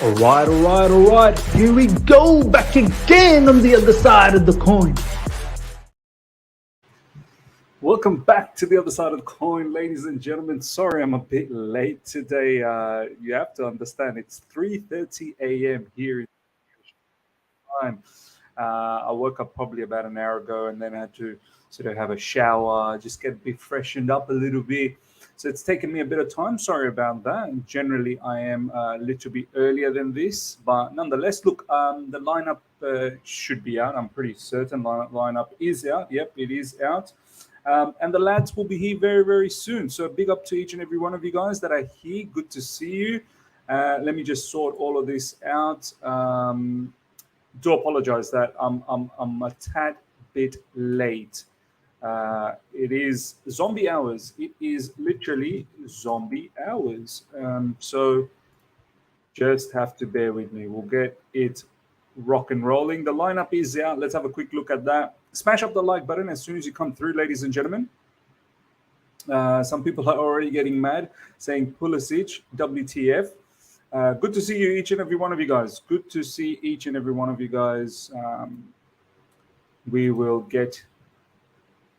All right. Here we go, back again on the other side of the coin. Welcome back to the other side of the coin, ladies and gentlemen. Sorry, I'm a bit late today. You have to understand it's 3:30 a.m. here in time. I woke up probably about an hour ago, and then I had to sort of have a shower, just get a bit freshened up a little bit. So it's taken me a bit of time. Sorry about that. And generally, I am a little bit earlier than this, but nonetheless, look, the lineup should be out. I'm pretty certain lineup is out. Yep, it is out. And the lads will be here very, very soon. So big up to each and every one of you guys that are here. Good to see you. Let me just sort all of this out. Do apologize that I'm a tad bit late. It is zombie hours. It is literally zombie hours. So just have to bear with me. We'll get it rock and rolling. The lineup is out. Let's have a quick look at that. Smash up the like button as soon as you come through, ladies and gentlemen. Some people are already getting mad, saying Pulisic, WTF. Good to see you, each and every one of you guys. Good to see each and every one of you guys. We will get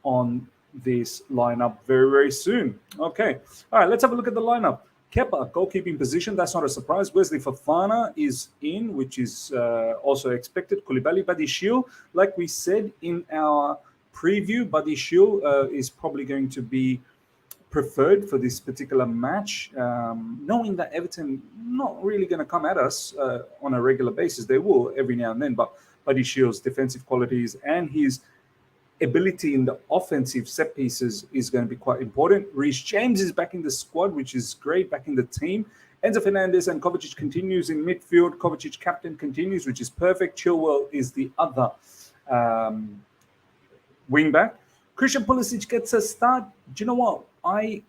on this lineup very, very soon. Okay. All right, let's have a look at the lineup. Kepa, goalkeeping position. That's not a surprise. Wesley Fofana is in, which is also expected. Koulibaly, Badiashile. Like we said in our preview, Badiashile is probably going to be preferred for this particular match, knowing that Everton not really going to come at us on a regular basis. They will every now and then, but Badiashile's defensive qualities and his ability in the offensive set pieces is going to be quite important. Reece James is back in the squad, which is great, back in the team. Enzo Fernandez and Kovacic continues in midfield. Kovacic captain continues, which is perfect. Chilwell is the other wing back. Christian Pulisic gets a start. Do you know what? I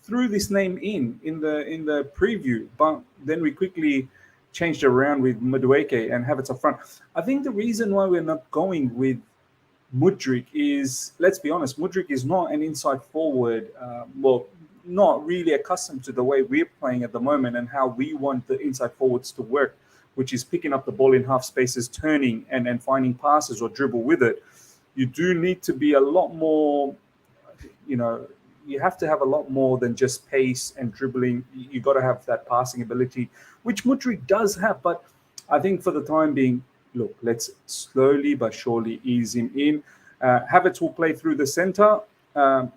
threw this name in the preview, but then we quickly changed around with Madueke and Havertz up front. I think the reason why we're not going with Mudryk is, let's be honest, Mudryk is not an inside forward. Not really accustomed to the way we're playing at the moment and how we want the inside forwards to work, which is picking up the ball in half spaces, turning and finding passes or dribble with it. You do need to be a lot more, you have to have a lot more than just pace and dribbling. You got to have that passing ability, which Mudryk does have. But I think for the time being, look, let's slowly but surely ease him in. Havertz will play through the center. I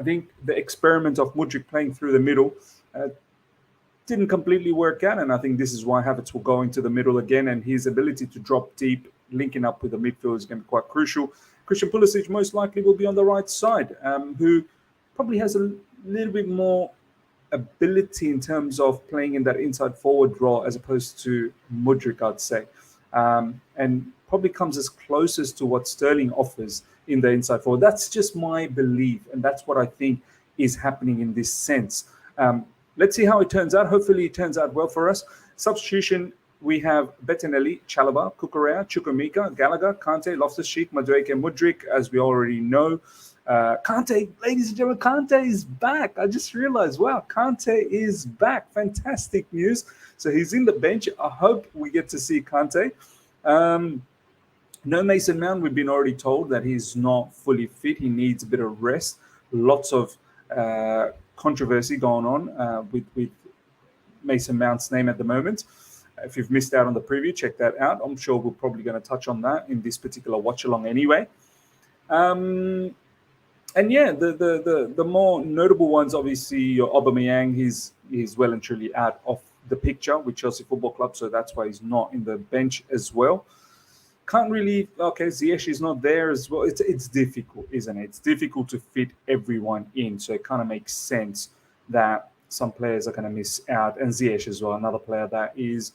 think the experiment of Mudryk playing through the middle didn't completely work out, and I think this is why Havertz will go into the middle again, and his ability to drop deep, linking up with the midfield is going to be quite crucial. Christian Pulisic most likely will be on the right side, who probably has a little bit more ability in terms of playing in that inside forward role as opposed to Mudryk, I'd say. And probably comes as closest to what Sterling offers in the inside forward. That's just my belief, and that's what I think is happening in this sense. Let's see how it turns out. Hopefully it turns out well for us. Substitution, we have Bettinelli, Chalobah, Cucurella, Chukwuemeka, Gallagher, Kante, Loftus-Cheek, Madueke, Mudryk, as we already know. Kante, ladies and gentlemen, Kante is back. I just realized, wow, Kante is back. Fantastic news. So he's in the bench. I hope we get to see Kante. No Mason Mount. We've been already told that he's not fully fit. He needs a bit of rest. Lots of controversy going on with Mason Mount's name at the moment. If you've missed out on the preview, check that out. I'm sure we're probably going to touch on that in this particular watch-along anyway. And yeah, the more notable ones, obviously, your Aubameyang, he's well and truly out of the picture with Chelsea Football Club, so that's why he's not in the bench as well. Can't really, Ziyech is not there as well. It's difficult, isn't it? It's difficult to fit everyone in, so it kind of makes sense that some players are going to miss out, and Ziyech as well, another player that is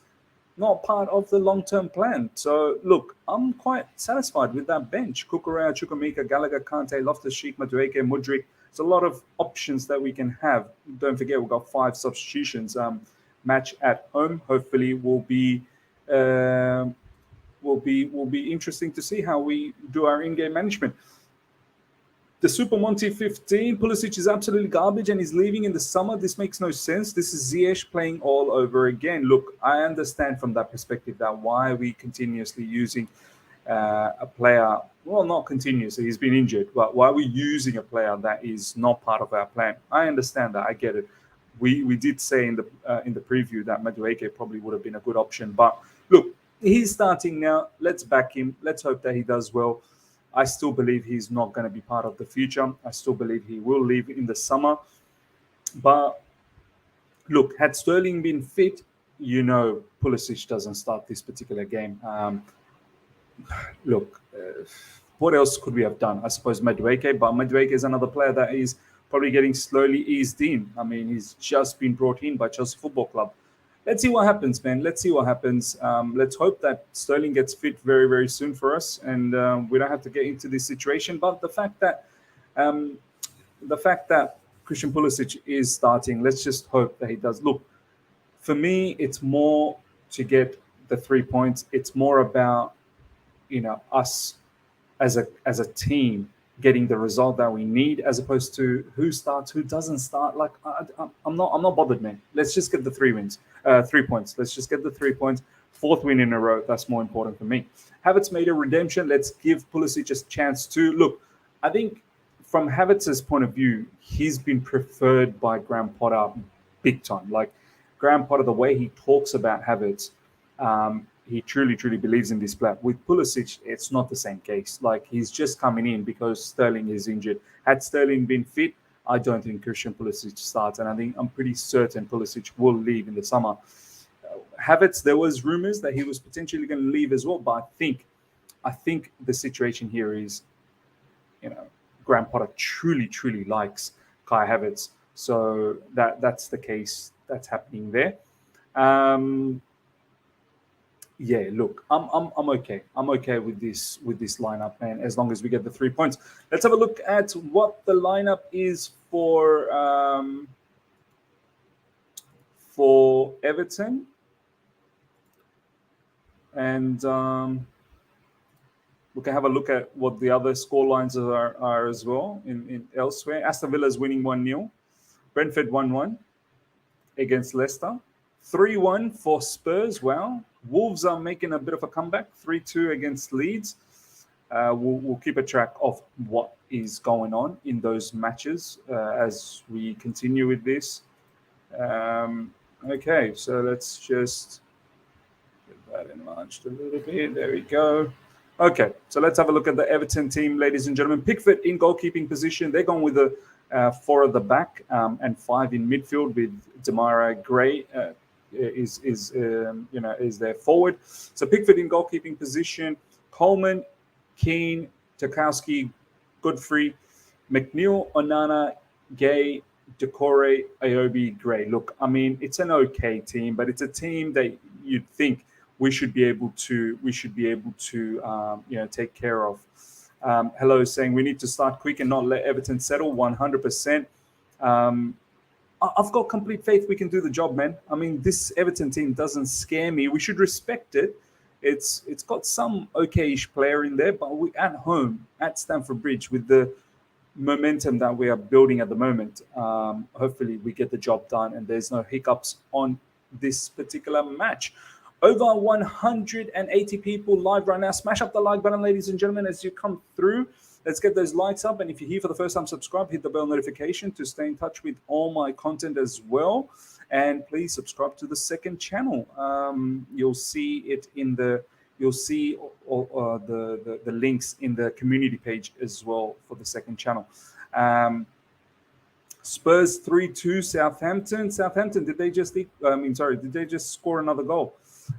not part of the long-term plan. So, look, I'm quite satisfied with that bench. Cucurella, Chukwuemeka, Gallagher, Kante, Loftus-Cheek, Madueke, Mudryk. There's a lot of options that we can have. Don't forget, we've got 5 substitutions. Match at home, hopefully, will be interesting to see how we do our in-game management. The Super Monty 15, Pulisic is absolutely garbage and he's leaving in the summer. This makes no sense. This is Ziyech playing all over again. Look, I understand from that perspective that why are we continuously using a player, well, not continuously, he's been injured, but why are we using a player that is not part of our plan? I understand that, I get it. We did say in the preview that Madueke probably would have been a good option, but look, he's starting now. Let's back him. Let's hope that he does well. I still believe he's not going to be part of the future. I still believe he will leave in the summer. But look, had Sterling been fit, Pulisic doesn't start this particular game. Look, what else could we have done? I suppose Madueke, but Madueke is another player that is probably getting slowly eased in. I mean, he's just been brought in by Chelsea Football Club. Let's see what happens, man. Let's see what happens. Let's hope that Sterling gets fit very, very soon for us, and we don't have to get into this situation. But um, the fact that Christian Pulisic is starting, let's just hope that he does. Look, for me, it's more to get the 3 points. It's more about us as a team getting the result that we need, as opposed to who starts, who doesn't start. Like I'm not bothered, man. Let's just get the 3 points. Let's just get the 3 points. Fourth win in a row. That's more important for me. Havertz made a redemption. Let's give Pulisic a chance to look. I think from Havertz's point of view, he's been preferred by Graham Potter big time. Like Graham Potter, the way he talks about Havertz, he truly, truly believes in this player. With Pulisic, it's not the same case. Like he's just coming in because Sterling is injured. Had Sterling been fit, I don't think Christian Pulisic starts, and I'm pretty certain Pulisic will leave in the summer. Havertz, there was rumors that he was potentially going to leave as well, but I think the situation here is, Graham Potter truly, truly likes Kai Havertz, so that's the case that's happening there. Yeah, look, I'm okay. I'm okay with this lineup, man. As long as we get the 3 points. Let's have a look at what the lineup is for Everton, and we can have a look at what the other score lines are as well in elsewhere. Aston Villa is winning 1-0. Brentford 1-1 against Leicester. 3-1 for Spurs. Wow. Wolves are making a bit of a comeback. 3-2 against Leeds. We'll keep a track of what is going on in those matches as we continue with this. Okay, so let's just get that enlarged a little bit. There we go. Okay, so let's have a look at the Everton team, ladies and gentlemen. Pickford in goalkeeping position. They're going with the 4 at the back and 5 in midfield, with Demarai Gray is their forward. So Pickford in goalkeeping position. Coleman, Keane, Tarkowski, Godfrey, McNeil, Onana, Gay, Decore, Ayobi, Gray. Look, I mean, it's an okay team, but it's a team that you'd think we should be able to take care of. Hello is saying we need to start quick and not let Everton settle. 100%. I've got complete faith we can do the job, man. I mean, this Everton team doesn't scare me. We should respect it. It's got some okay-ish player in there, but we at home at Stamford Bridge with the momentum that we are building at the moment. Hopefully, we get the job done and there's no hiccups on this particular match. Over 180 people live right now. Smash up the like button, ladies and gentlemen, as you come through. Let's get those likes up. And if you're here for the first time, subscribe, hit the bell notification to stay in touch with all my content as well. And please subscribe to the second channel. You'll see it in the links in the community page as well for the second channel. Spurs 3-2 Southampton. Southampton, did they just score another goal?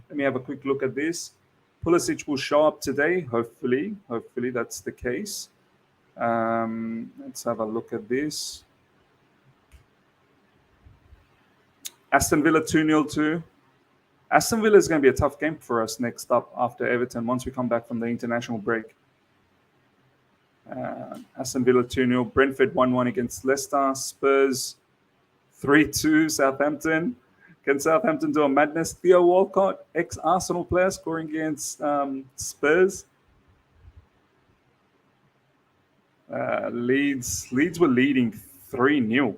Let me have a quick look at this. Pulisic will show up today, hopefully. Hopefully that's the case. Let's have a look at this. Aston Villa 2-0 to. Aston Villa is going to be a tough game for us next up after Everton once we come back from the international break. Aston Villa 2-0. Brentford 1-1 against Leicester. Spurs 3-2 Southampton. Can Southampton do a madness? Theo Walcott, ex-Arsenal player, scoring against Spurs. Leeds were leading 3-0,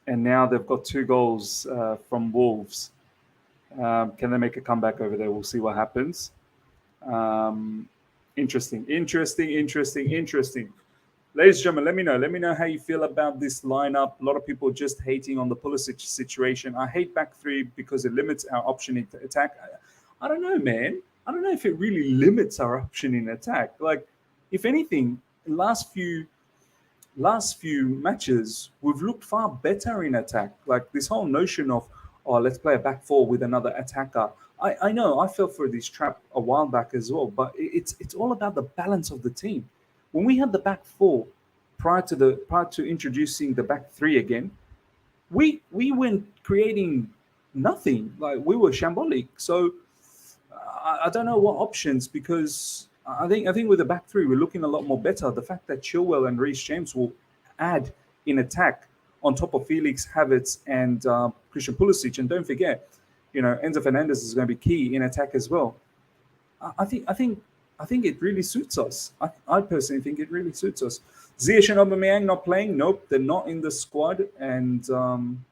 and now they've got 2 goals from Wolves. Can they make a comeback over there? We'll see what happens. Um, interesting. Ladies and gentlemen, let me know. Let me know how you feel about this lineup. A lot of people just hating on the Pulisic situation. I hate back three because it limits our option in attack. I don't know, man. I don't know if it really limits our option in attack. Like, if anything, last few matches, we've looked far better in attack. Like this whole notion of, oh, let's play a back four with another attacker. I know I fell for this trap a while back as well, but it's all about the balance of the team. When we had the back four prior to introducing the back three again, we went creating nothing. Like we were shambolic. So I don't know what options because I think with the back three we're looking a lot more better. The fact that Chilwell and Reece James will add in attack on top of Felix, Havertz, and Christian Pulisic, and don't forget, Enzo Fernandez is going to be key in attack as well. I think it really suits us. I personally think it really suits us. Ziyech and Aubameyang not playing. Nope, they're not in the squad. And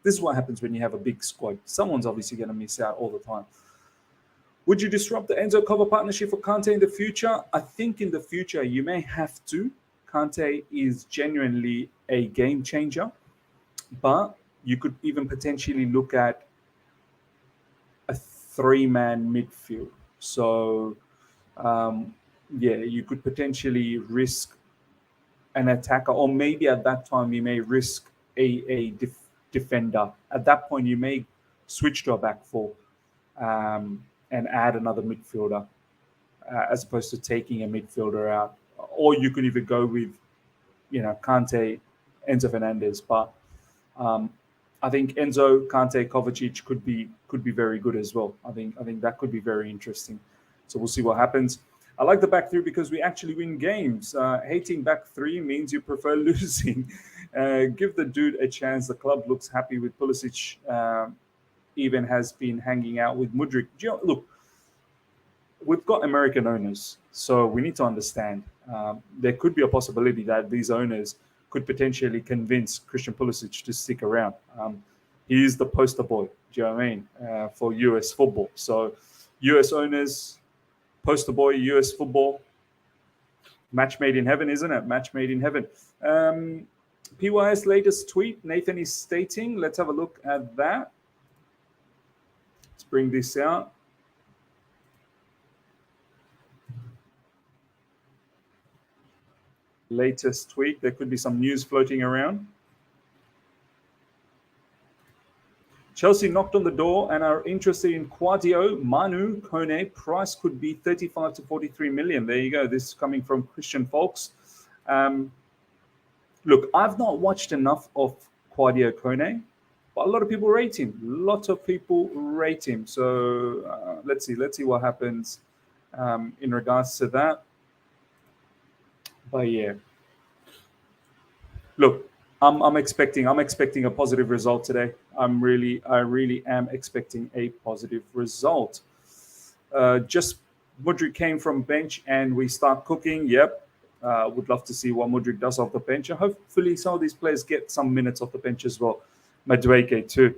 this is what happens when you have a big squad. Someone's obviously going to miss out all the time. Would you disrupt the Enzo cover partnership for Kante in the future? I think in the future you may have to. Kante is genuinely a game changer, but you could even potentially look at a 3-man midfield. So, you could potentially risk an attacker, or maybe at that time you may risk a defender. At that point, you may switch to a back four and add another midfielder as opposed to taking a midfielder out. Or you could even go with, Kante, Enzo Fernandez. But I think Enzo, Kante, Kovacic could be very good as well. I think that could be very interesting. So we'll see what happens. I like the back three because we actually win games. Hating back three means you prefer losing. Give the dude a chance. The club looks happy with Pulisic. Even has been hanging out with Mudryk. Look, we've got American owners, so we need to understand. There could be a possibility that these owners could potentially convince Christian Pulisic to stick around. He is the poster boy, do you know what I mean, for US football. So US owners, poster boy, US football, match made in heaven, isn't it? Match made in heaven. PYS latest tweet, Nathan is stating, let's have a look at that. Let's bring this out. Latest tweet. There could be some news floating around. Chelsea knocked on the door and are interested in Quadio, Manu, Kone. Price could be 35 to 43 million. There you go. This is coming from Christian Folks. Look, I've not watched enough of Quadio Kone, but a lot of people rate him. So let's see what happens in regards to that. But yeah, look, I'm expecting a positive result today. I really am expecting a positive result. Just Mudryk came from bench and we start cooking. Yep. Would love to see what Mudryk does off the bench. And hopefully some of these players get some minutes off the bench as well. Madueke too.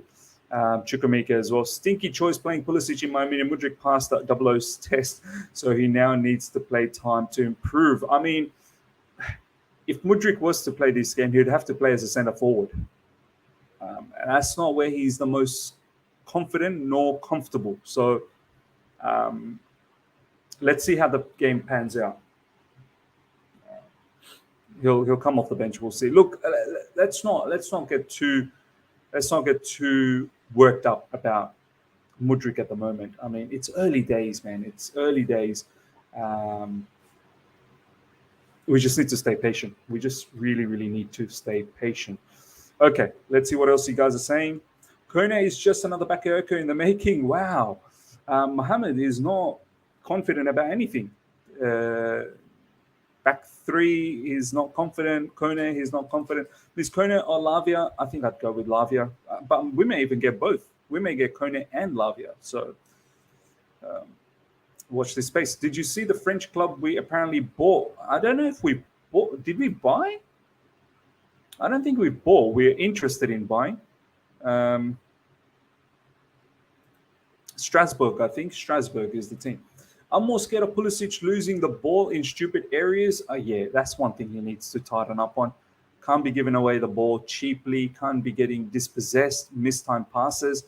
Chukwuemeka as well. Stinky choice playing Pulisic in my opinion. Mudryk passed that 00's test, so he now needs to play time to improve. I mean, if Mudryk was to play this game, he'd have to play as a centre forward. And that's not where he's the most confident nor comfortable. So let's see how the game pans out. He'll come off the bench. We'll see. Look, let's not get too worked up about Mudryk at the moment. I mean, it's early days, man. It's early days. We just need to stay patient. We just really, really need to stay patient. Okay, let's see what else you guys are saying. Kone is just another Bakayoko in the making. Wow. Mohamed is not confident about anything. Back three is not confident. Kone is not confident. Is Kone or Lavia? I think I'd go with Lavia. But we may even get both. We may get Kone and Lavia. So watch this space. Did you see the French club we apparently bought? I don't know if we bought. Did we buy? I don't think we bought. We're interested in buying. Um, Strasbourg, I think. Strasbourg is the team. I'm more scared of Pulisic losing the ball in stupid areas. Yeah, that's one thing he needs to tighten up on. Can't be giving away the ball cheaply. Can't be getting dispossessed, mistimed passes.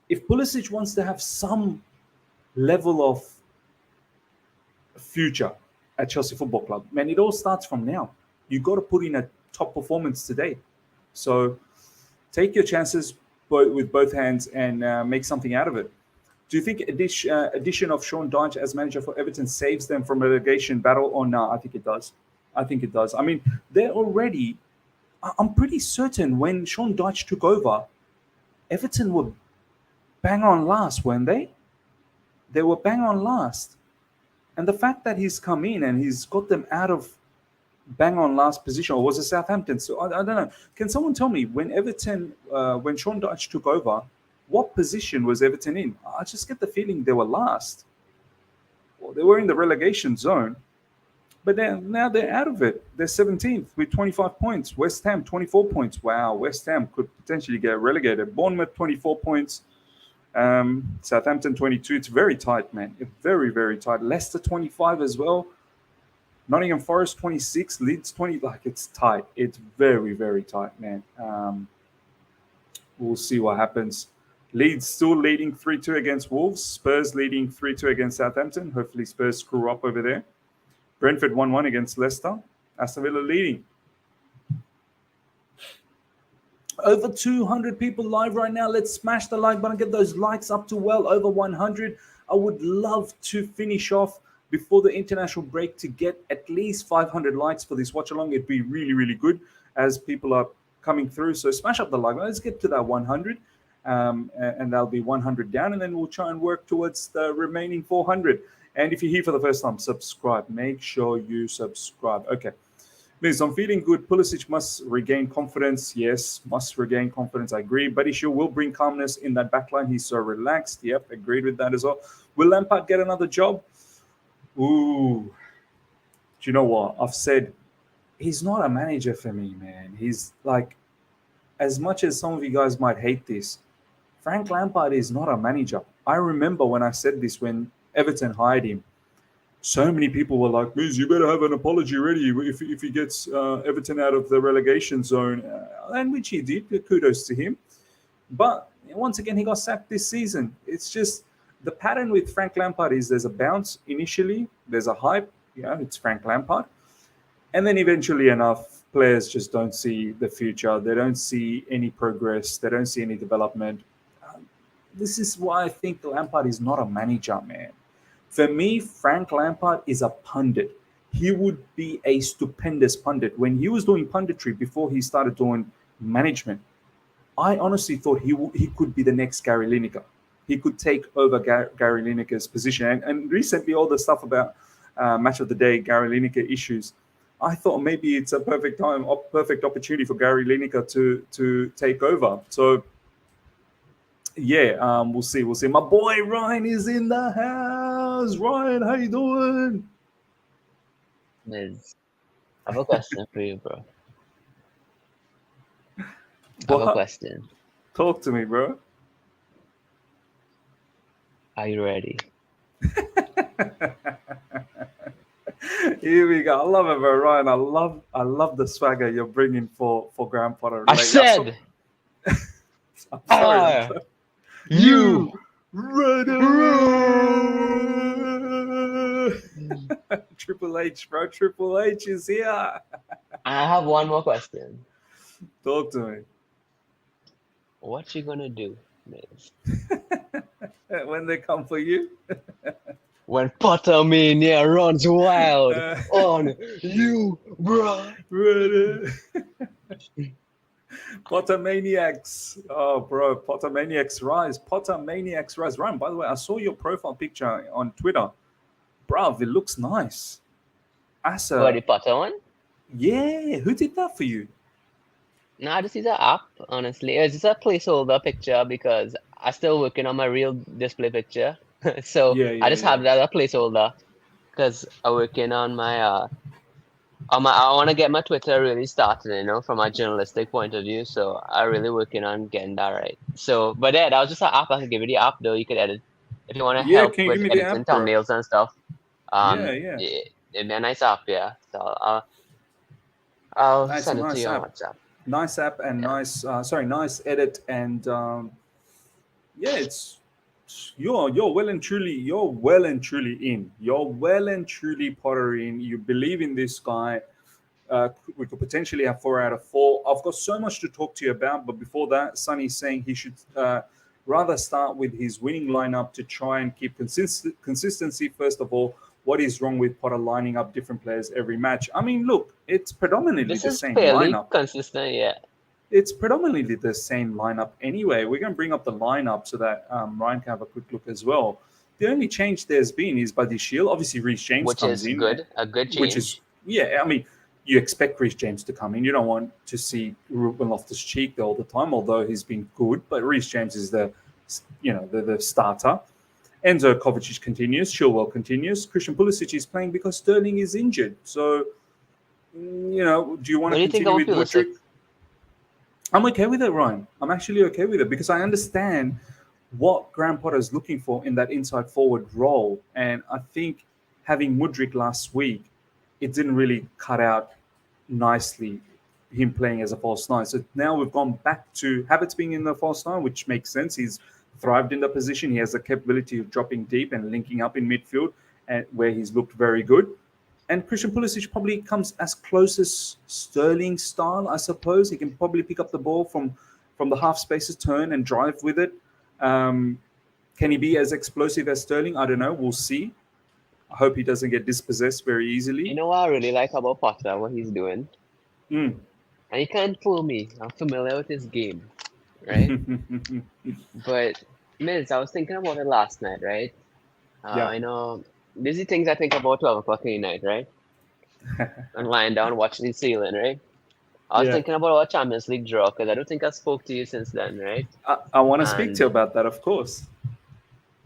If Pulisic wants to have some level of future at Chelsea Football Club, man, it all starts from now. You got to put in a top performance today. So take your chances with both hands and make something out of it. Do you think addition of Sean Dyche as manager for Everton saves them from relegation battle or not? I think it does. I think it does. I mean, they're already. I'm pretty certain when Sean Dyche took over, Everton were bang on last, weren't they? They were bang on last. And the fact that he's come in and he's got them out of bang on last position, or was it Southampton? So I don't know. Can someone tell me when when Sean Dyche took over, what position was Everton in? I just get the feeling they were last. Well, they were in the relegation zone, but now they're out of it. They're 17th with 25 points. West Ham 24 points. Wow, West Ham could potentially get relegated. Bournemouth 24 points. Southampton 22. It's very tight, man. Very, very tight. Leicester 25 as well. Nottingham Forest 26. Leeds 20. Like, it's tight. It's very, very tight, man. We'll see what happens. Leeds still leading 3-2 against Wolves. Spurs leading 3-2 against Southampton. Hopefully Spurs screw up over there. Brentford 1-1 against Leicester. Aston Villa leading. Over 200 people live right now. Let's smash the like button. Get those likes up to well over 100. I would love to finish off before the international break to get at least 500 likes for this watch along. It'd be really, really good as people are coming through. So smash up the like button. Let's get to that 100. And that'll be 100 down. And then we'll try and work towards the remaining 400. And if you're here for the first time, subscribe. Make sure you subscribe. Okay. Miz, I'm feeling good. Pulisic must regain confidence. Yes, must regain confidence. I agree. But Ishan will bring calmness in that backline. He's so relaxed. Yep, agreed with that as well. Will Lampard get another job? Ooh. Do you know what? I've said he's not a manager for me, man. He's like, as much as some of you guys might hate this, Frank Lampard is not a manager. I remember when I said this when Everton hired him. So many people were like, Miz, you better have an apology ready if he gets Everton out of the relegation zone. And which he did. Kudos to him. But once again, he got sacked this season. It's just the pattern with Frank Lampard is there's a bounce initially. There's a hype. Yeah, it's Frank Lampard. And then eventually enough players just don't see the future. They don't see any progress. They don't see any development. This is why I think Lampard is not a manager, man. For me, Frank Lampard is a pundit. He would be a stupendous pundit. When he was doing punditry before he started doing management, I honestly thought he could be the next Gary Lineker. He could take over Gary Lineker's position. And recently, all the stuff about Match of the Day, Gary Lineker issues, I thought maybe it's a perfect opportunity for Gary Lineker to take over. So, yeah, we'll see. My boy Ryan is in the house. Ryan, how you doing? Miz, I have a question for you, bro. I have What? a question. Talk to me, bro. Are you ready? Here we go. I love it, bro, Ryan. I love the swagger you're bringing for Graham Potter. I said, I'm sorry. are you ready? Triple H, bro. Triple H is here. I have one more question. Talk to me. What you gonna do, Miz? When they come for you. When Pottermania runs wild on you, bro. Ready? Pottermaniacs. Oh, bro. Pottermaniacs rise. Pottermaniacs rise. Ryan, by the way, I saw your profile picture on Twitter. Bruv, it looks nice. For the Potter one? Yeah. Who did that for you? Nah, this is an app, honestly. It's just a placeholder picture because I'm still working on my real display picture. So Yeah, I just yeah. have that as a placeholder because I'm working on my I want to get my Twitter really started, from a journalistic point of view. So I'm really working on getting that right. So, but yeah, that was just an app. I can give you the app though. You could edit if you want to Yeah, help can you give with me the editing app, bro? thumbnails and stuff. Yeah, yeah. It'd be a nice app, yeah. So I'll It's a send it to nice you on app. WhatsApp. Nice app and Yeah. nice edit and yeah, it's you're well and truly in. You're well and truly Potter in. You believe in this guy. We could potentially have 4 out of 4. I've got so much to talk to you about, but before that, Sonny's saying he should rather start with his winning lineup to try and keep consistency. First of all, what is wrong with Potter lining up different players every match? I mean, look, it's predominantly This the is same fairly lineup. consistent, yeah. It's predominantly the same lineup anyway. We're going to bring up the lineup so that Ryan can have a quick look as well. The only change there's been is Buddy Shield. Obviously, Reece James Which comes is in, good, a good which is, change. yeah, I mean, you expect Reece James to come in. You don't want to see Ruben Loftus-Cheek all the time, although he's been good. But Reece James is the starter. Enzo Kovacic continues. Chilwell continues. Christian Pulisic is playing because Sterling is injured. So, do you want What to do you think continue about with Pulisic? Mudryk? I'm okay with it, Ryan. I'm actually okay with it because I understand what Graham Potter is looking for in that inside forward role. And I think having Mudryk last week, it didn't really cut out nicely him playing as a false nine. So now we've gone back to Havertz being in the false nine, which makes sense. He's thrived in the position. He has the capability of dropping deep and linking up in midfield, and where he's looked very good. And Christian Pulisic probably comes as close as Sterling style, I suppose. He can probably pick up the ball from the half spaces, turn and drive with it. Um, can he be as explosive as Sterling? I don't know. We'll see. I hope he doesn't get dispossessed very easily. You know what I really like about Potter, what he's doing? Mm. And you can't fool me. I'm familiar with his game, right? But, Miz, I was thinking about it last night, right? Yeah. These are things I think about 12 o'clock in the night, right? And lying down watching the ceiling, right? I was Yeah. thinking about our Champions League draw because I don't think I spoke to you since then, right? I want to speak to And you about that, of course.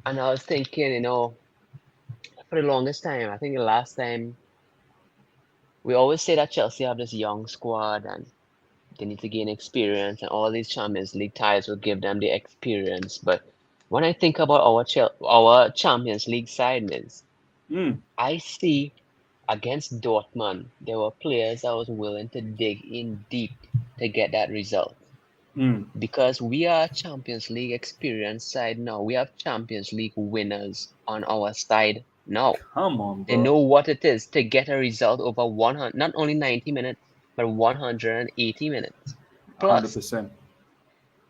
and I was thinking, for the longest time, I think the last time we always say that Chelsea have this young squad and they need to gain experience, and all these Champions League ties will give them the experience. But when I think about our Champions League signings, Mm. I see against Dortmund, there were players that was willing to dig in deep to get that result. Mm. Because we are Champions League experienced side now. We have Champions League winners on our side now. Come on, They bro. know what it is to get a result over 100, not only 90 minutes, but 180 minutes plus. 100%.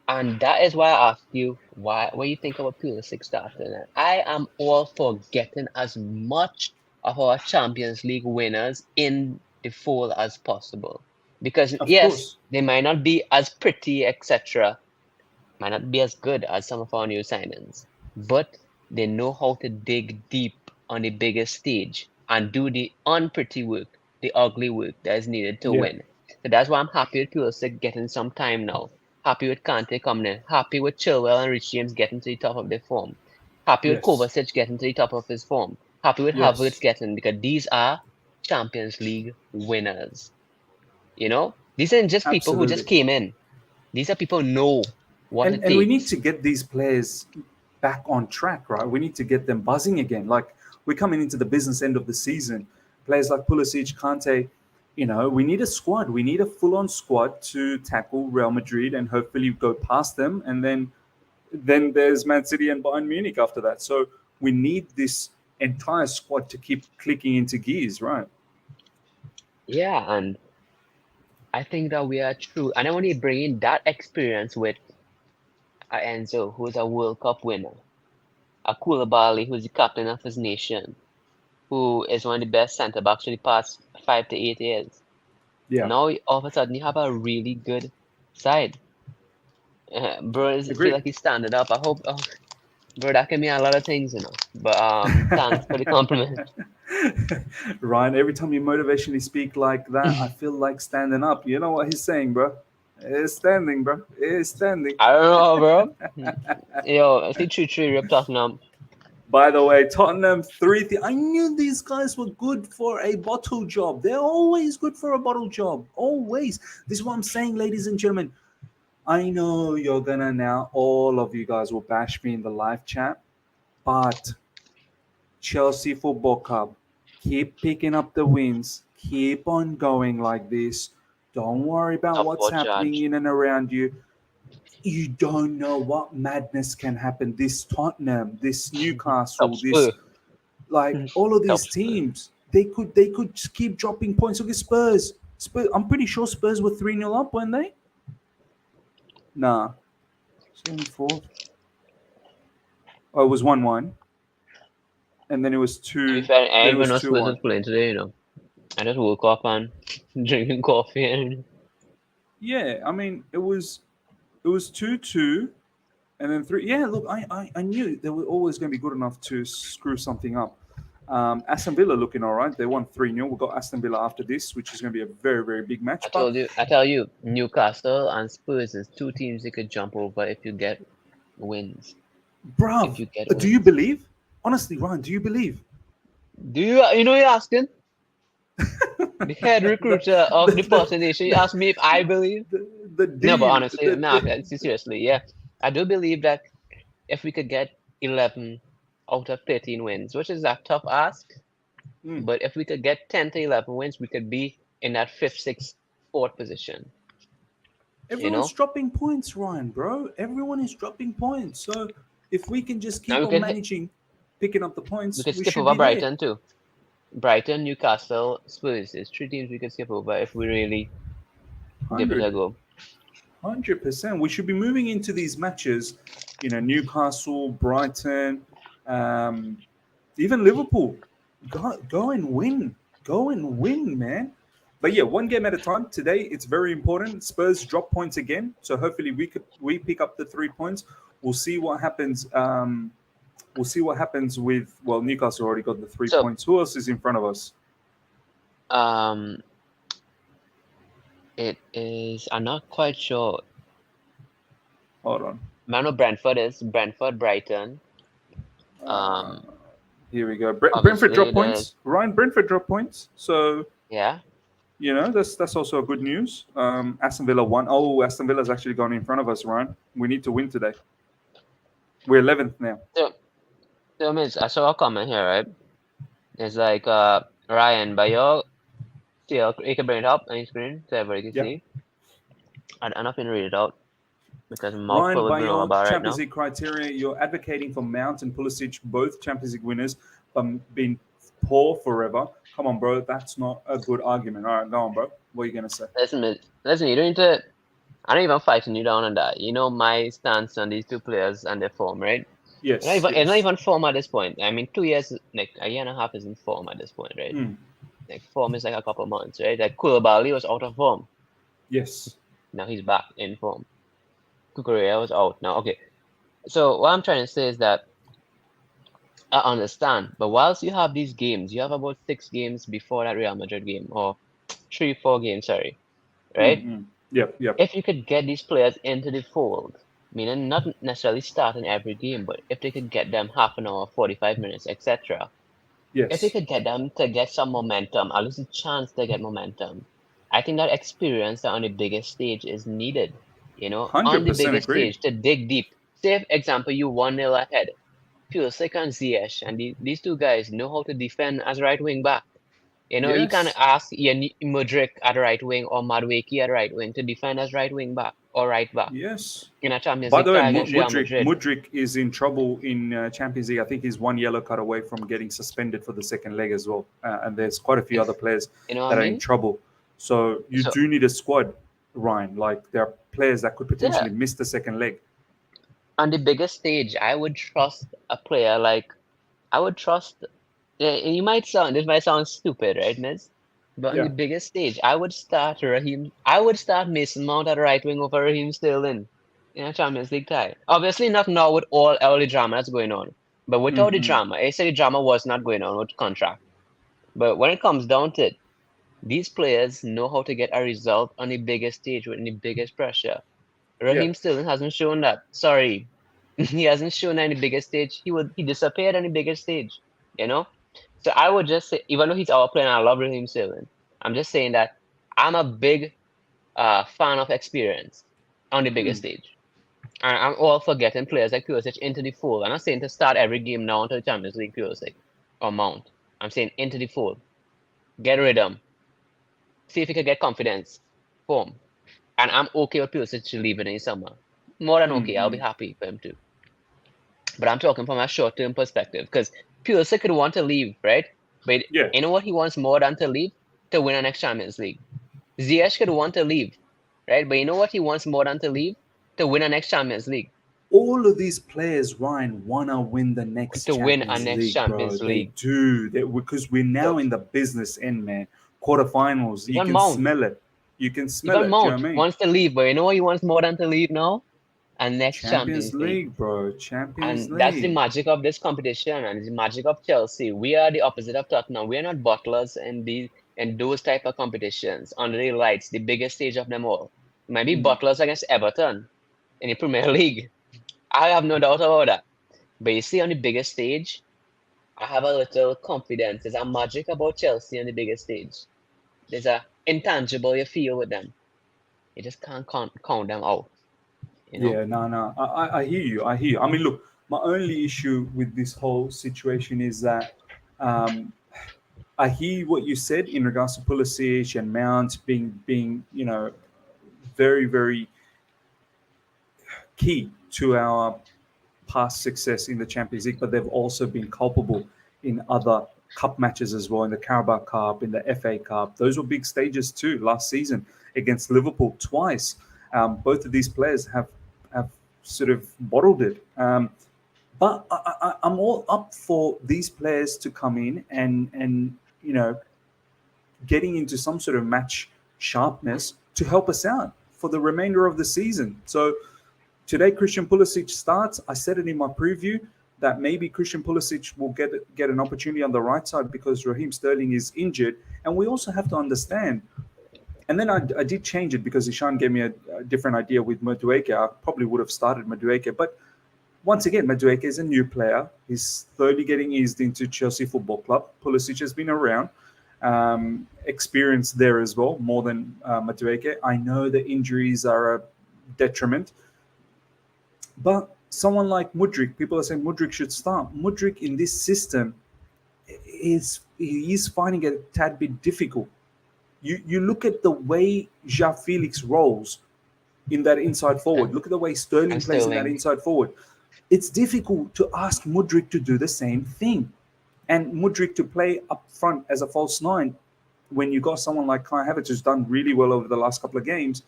And that is why I asked you what you think about Pulisic starting. I am all for getting as much of our Champions League winners in the fold as possible. Because Of yes, course. they might not be as pretty, etc., might not be as good as some of our new signings, but they know how to dig deep on the biggest stage and do the unpretty work, the ugly work that is needed to Yeah. win. So that's why I'm happy with Pulisic getting some time now. Happy with Kante coming in. Happy with Chilwell and Rich James getting to the top of their form. Happy with Yes. Kovacic getting to the top of his form. Happy with Havertz Yes. getting because these are Champions League winners. These aren't just people who just Absolutely. came in. These are people who know what it And we need takes. to get these players back on track, right? We need to get them buzzing again. Like we're coming into the business end of the season. Players like Pulisic, Kante, we need a squad. We need a full-on squad to tackle Real Madrid and hopefully go past them. And then there's Man City and Bayern Munich after that. So we need this entire squad to keep clicking into gears, right? Yeah, and I think that we are true. And I want to bring in that experience with Enzo, who's a World Cup winner, a Koulibaly, who's the captain of his nation, who is one of the best centre backs for the past 5 to 8 years. Yeah, Now, all of a sudden, you have a really good side. Bro, I feel agreed. like he's standing up. I hope, bro, that can mean a lot of things. But thanks for the compliment. Ryan, every time you motivationally speak like that, I feel like standing up. You know what he's saying, bro? It's standing, bro. It's standing. I don't know, bro. Yo, I see True True ripped off now. By the way, Tottenham 3. I knew these guys were good for a bottle job. They're always good for a bottle job. Always. This is what I'm saying, ladies and gentlemen. I know you're gonna now, all of you guys will bash me in the live chat, but Chelsea Football Club, keep picking up the wins. Keep on going like this. Don't worry about Top what's four happening charge. in and around you. You don't know what madness can happen. This Tottenham, this Top Newcastle, this Spur. like all of Top these Spur. teams, they could just keep dropping points. Look at Spurs. Spurs. I'm pretty sure Spurs were 3-0 up, weren't they? Nah, 74. Oh, it was 1-1, and then it was To be two. fair, I Then it even was know two Spurs one. was playing today, I just woke up and drinking coffee and Yeah, I mean it was 2-2, and then three. Yeah, look, I knew they were always going to be good enough to screw something up. Aston Villa looking all right. They won 3-0. We've got Aston Villa after this, which is going to be a very, very big match. But, I tell you, Newcastle and Spurs is two teams you could jump over if you get wins. If bruv, you get do you wins. believe? Honestly, Ryan, do you believe? Do you know you're asking? The head the, recruiter the, of the the, Potter Nation, you the, ask me if I believe? the No, but deal. honestly, no, seriously, yeah. I do believe that if we could get 11 out of 13 wins, which is a tough ask, Mm. but if we could get 10 to 11 wins, we could be in that fifth, sixth, fourth position, you Everyone's know? dropping points, Ryan, bro. Everyone is dropping points. So if we can just Now keep on managing, picking up the we points, could we skip should over be there. Brighton too. Brighton, Newcastle, Spurs is three teams we could skip over if we really give it a 100. go. 100%. We should be moving into these matches, Newcastle, Brighton, um, even Liverpool. Go and win. Go and win, man. But yeah, one game at a time. Today, it's very important. Spurs drop points again, so hopefully we pick up the 3 points. We'll see what happens. We'll see what happens with Newcastle already got the three So, points. Who else is in front of us? um, it is, I'm not quite sure. Hold on. Man, what Brentford is Brentford, Brighton. Uh, Um, Here we go. Brentford obviously drop there's, points. Ryan, Brentford drop points. So yeah. that's also good news. Aston Villa won. Oh, Aston Villa's actually gone in front of us, Ryan. We need to win today. We're 11th now. So, Miss, I saw a comment here, right? It's like, Ryan, by your still, you can bring it up on your screen so everybody can Yeah. see. I'm not going to read it out because my mouth Ryan, full of by granola your bar right Champions now. League criteria, you're advocating for Mount and Pulisic, both Champions League winners, but been poor forever. Come on, bro. That's not a good argument. All right, go on, bro. What are you going to say? Listen, Miss, listen, you don't need to. I'm not even fighting you down on that. You know my stance on these two players and their form, right? Yes, It's not yes. even form at this point. I mean, 2 years, like a year and a half isn't form at this point, right? Mm, Like form is like a couple months, right? Like Koulibaly was out of form. yes. Now he's back in form. Kukurea was out now. Okay. So what I'm trying to say is that I understand, but whilst you have these games, you have about 6 games before that Real Madrid game, or 3, 4 games, sorry, right? Mm-mm. Yep, yep. If you could get these players into the fold, meaning not necessarily starting every game, but if they could get them half an hour, 45 minutes, etc. If they Yes. could get them to get some momentum, at least a chance to get momentum, I think that experience on the biggest stage is needed. On the 100% biggest agreed. stage to dig deep. Say, for example, you 1-0 ahead. Pulisic and Ziyech, and these two guys know how to defend as right wing back. You can Yes. ask Mudrik at right wing or Madueke at right wing to defend as right wing back or right back Yes. in a Champions By League the way, tie against Real Mudrik Madrid. Mudrik is in trouble in Champions League. I think he's one yellow card away from getting suspended for the second leg as well. And there's quite a few other Ex- players You know what I that are in mean? trouble. So you So do need a squad, Ryan. Like there are players that could yeah, potentially miss the second leg. on the biggest stage, I would trust a player like I would trust. You might sound this might sound stupid, right, Miss? But on the Yeah. biggest stage, I would start Raheem. I would start Mason Mount at right wing over Raheem Sterling in a Champions League tie. Obviously, not now with all the drama that's going on, but without the Mm-mm. drama, I say the drama was not going on with contract. But when it comes down to it, these players know how to get a result on the biggest stage with the biggest pressure. Yeah. Raheem Sterling hasn't shown that. Sorry, He hasn't shown any bigger stage. He disappeared on the bigger stage, you know. So I would just say, even though he's our player, and I love Raheem Sterling. I'm just saying that I'm a big fan of experience on the bigger Mm, stage. And I'm all for getting players like Pulisic into the fold. I'm not saying to start every game now until the Champions League Pulisic or Mount. I'm saying into the fold. Get rhythm. See if he can get confidence. Form. And I'm okay with Pulisic leaving in the summer. More than mm, okay. I'll be mm. happy for him too. But I'm talking from a short term perspective because Pulisic could want to leave, right? But Yeah, you know what he wants more than to leave? To win an next Champions League. Ziyech could want to leave, right? But you know what he wants more than to leave? To win an next Champions League. all of these players, Ryan, wanna win the next To win a Champions next League, bro. Champions They League. do. Because we're now So in the business end, man. Quarterfinals. You even can Mount, smell it. You can smell even it. Do you know Mount what I mean? wants to leave, but you know what he wants more than to leave now? A next Champions Champions League. League, bro. Champions And that's the League. magic of this competition and the magic of Chelsea. We are the opposite of Tottenham. We are not butlers in those type of competitions under the lights, the biggest stage of them all. Maybe Mm. butlers against Everton in the Premier League. I have no doubt about that. But you see, on the biggest stage, I have a little confidence. There's a magic about Chelsea on the biggest stage. There's a intangible you feel with them. You just can't count them out, you know? Yeah, no, no. I hear you. I hear you. I mean, look, my only issue with this whole situation is that um, I hear what you said in regards to Pulisic and Mount being very very key to our past success in the Champions League, but they've also been culpable in other cup matches as well, in the Carabao Cup, in the FA Cup. Those were big stages too last season against Liverpool twice. Both of these players have sort of bottled it. But I'm all up for these players to come in and getting into some sort of match sharpness to help us out for the remainder of the season. So today, Christian Pulisic starts. I said it in my preview that maybe Christian Pulisic will get an opportunity on the right side because Raheem Sterling is injured. And we also have to understand. And then I did change it because Ishan gave me a different idea with Madueke. I probably would have started Madueke. But once again, Madueke is a new player. He's slowly getting eased into Chelsea Football Club. Pulisic has been around, experienced there as well, more than Madueke. I know the injuries are a detriment, but someone like Mudryk, people are saying Mudryk should start. Mudryk in this system is finding it a tad bit difficult. You look at the way Ja Felix rolls in that inside forward. And, Look at the way Sterling and plays in that Sterling. inside forward. It's difficult to ask Mudryk to do the same thing. And Mudryk to play up front as a false nine when you got someone like Kai Havertz who's done really well over the last couple of games,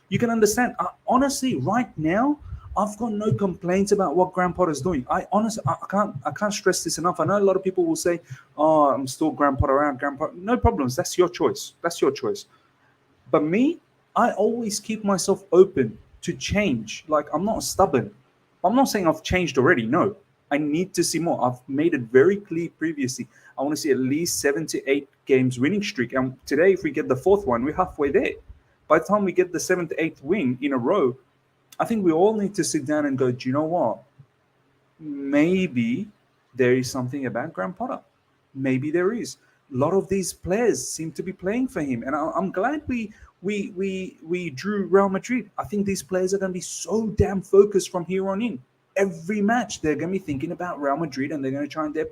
you can understand. Honestly, right now, I've got no complaints about what Graham Potter's doing. I can't stress this enough. I know a lot of people will say, "Oh, I'm still Graham Potter around." Graham Potter, no problems. That's your choice. That's your choice. But me, I always keep myself open to change. Like I'm not stubborn. I'm not saying I've changed already. No, I need to see more. I've made it very clear previously. I want to see at least 7 to 8 games winning streak. And today, if we get the fourth one, we're halfway there. By the time we get the seventh, eighth win in a row, I think we all need to sit down and go, do you know what? Maybe there is something about Graham Potter. Maybe there is. A lot of these players seem to be playing for him, and I'm glad we drew Real Madrid. I think these players are going to be so damn focused from here on in. Every match they're going to be thinking about Real Madrid, and they're going to try and their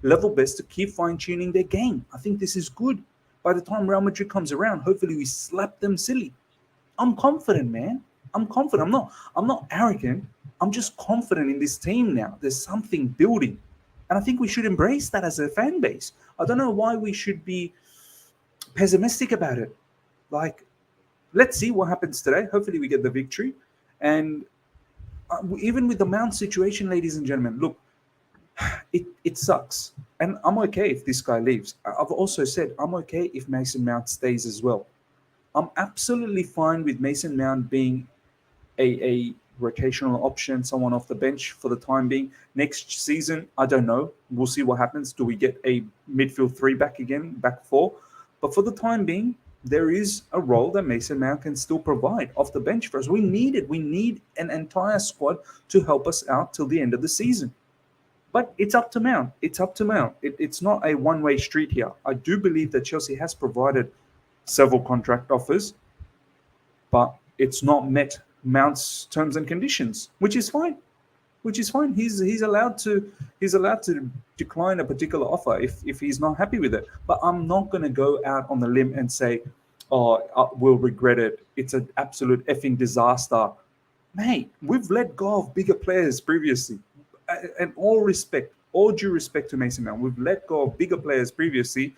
level best to keep fine tuning their game. I think this is good. By the time Real Madrid comes around, hopefully we slap them silly. I'm confident, man. I'm confident. I'm not arrogant. I'm just confident in this team now. There's something building. And I think we should embrace that as a fan base. I don't know why we should be pessimistic about it. Like, let's see what happens today. Hopefully we get the victory. And even with the Mount situation, ladies and gentlemen, look, it sucks. And I'm okay if this guy leaves. I've also said I'm okay if Mason Mount stays as well. I'm absolutely fine with Mason Mount being a rotational option, someone off the bench for the time being. Next season, I don't know. We'll see what happens. Do we get a midfield three back again, back four? But for the time being, there is a role that Mason Mount can still provide off the bench for us. We need it. We need an entire squad to help us out till the end of the season. But it's up to Mount. It's up to Mount. It's not a one-way street here. I do believe that Chelsea has provided several contract offers, but it's not met Mount's terms and conditions, which is fine. Which is fine. He's allowed to decline a particular offer if he's not happy with it. But I'm not going to go out on the limb and say, "Oh, we'll regret it. It's an absolute effing disaster." Mate, we've let go of bigger players previously. And all due respect to Mason Mount, we've let go of bigger players previously.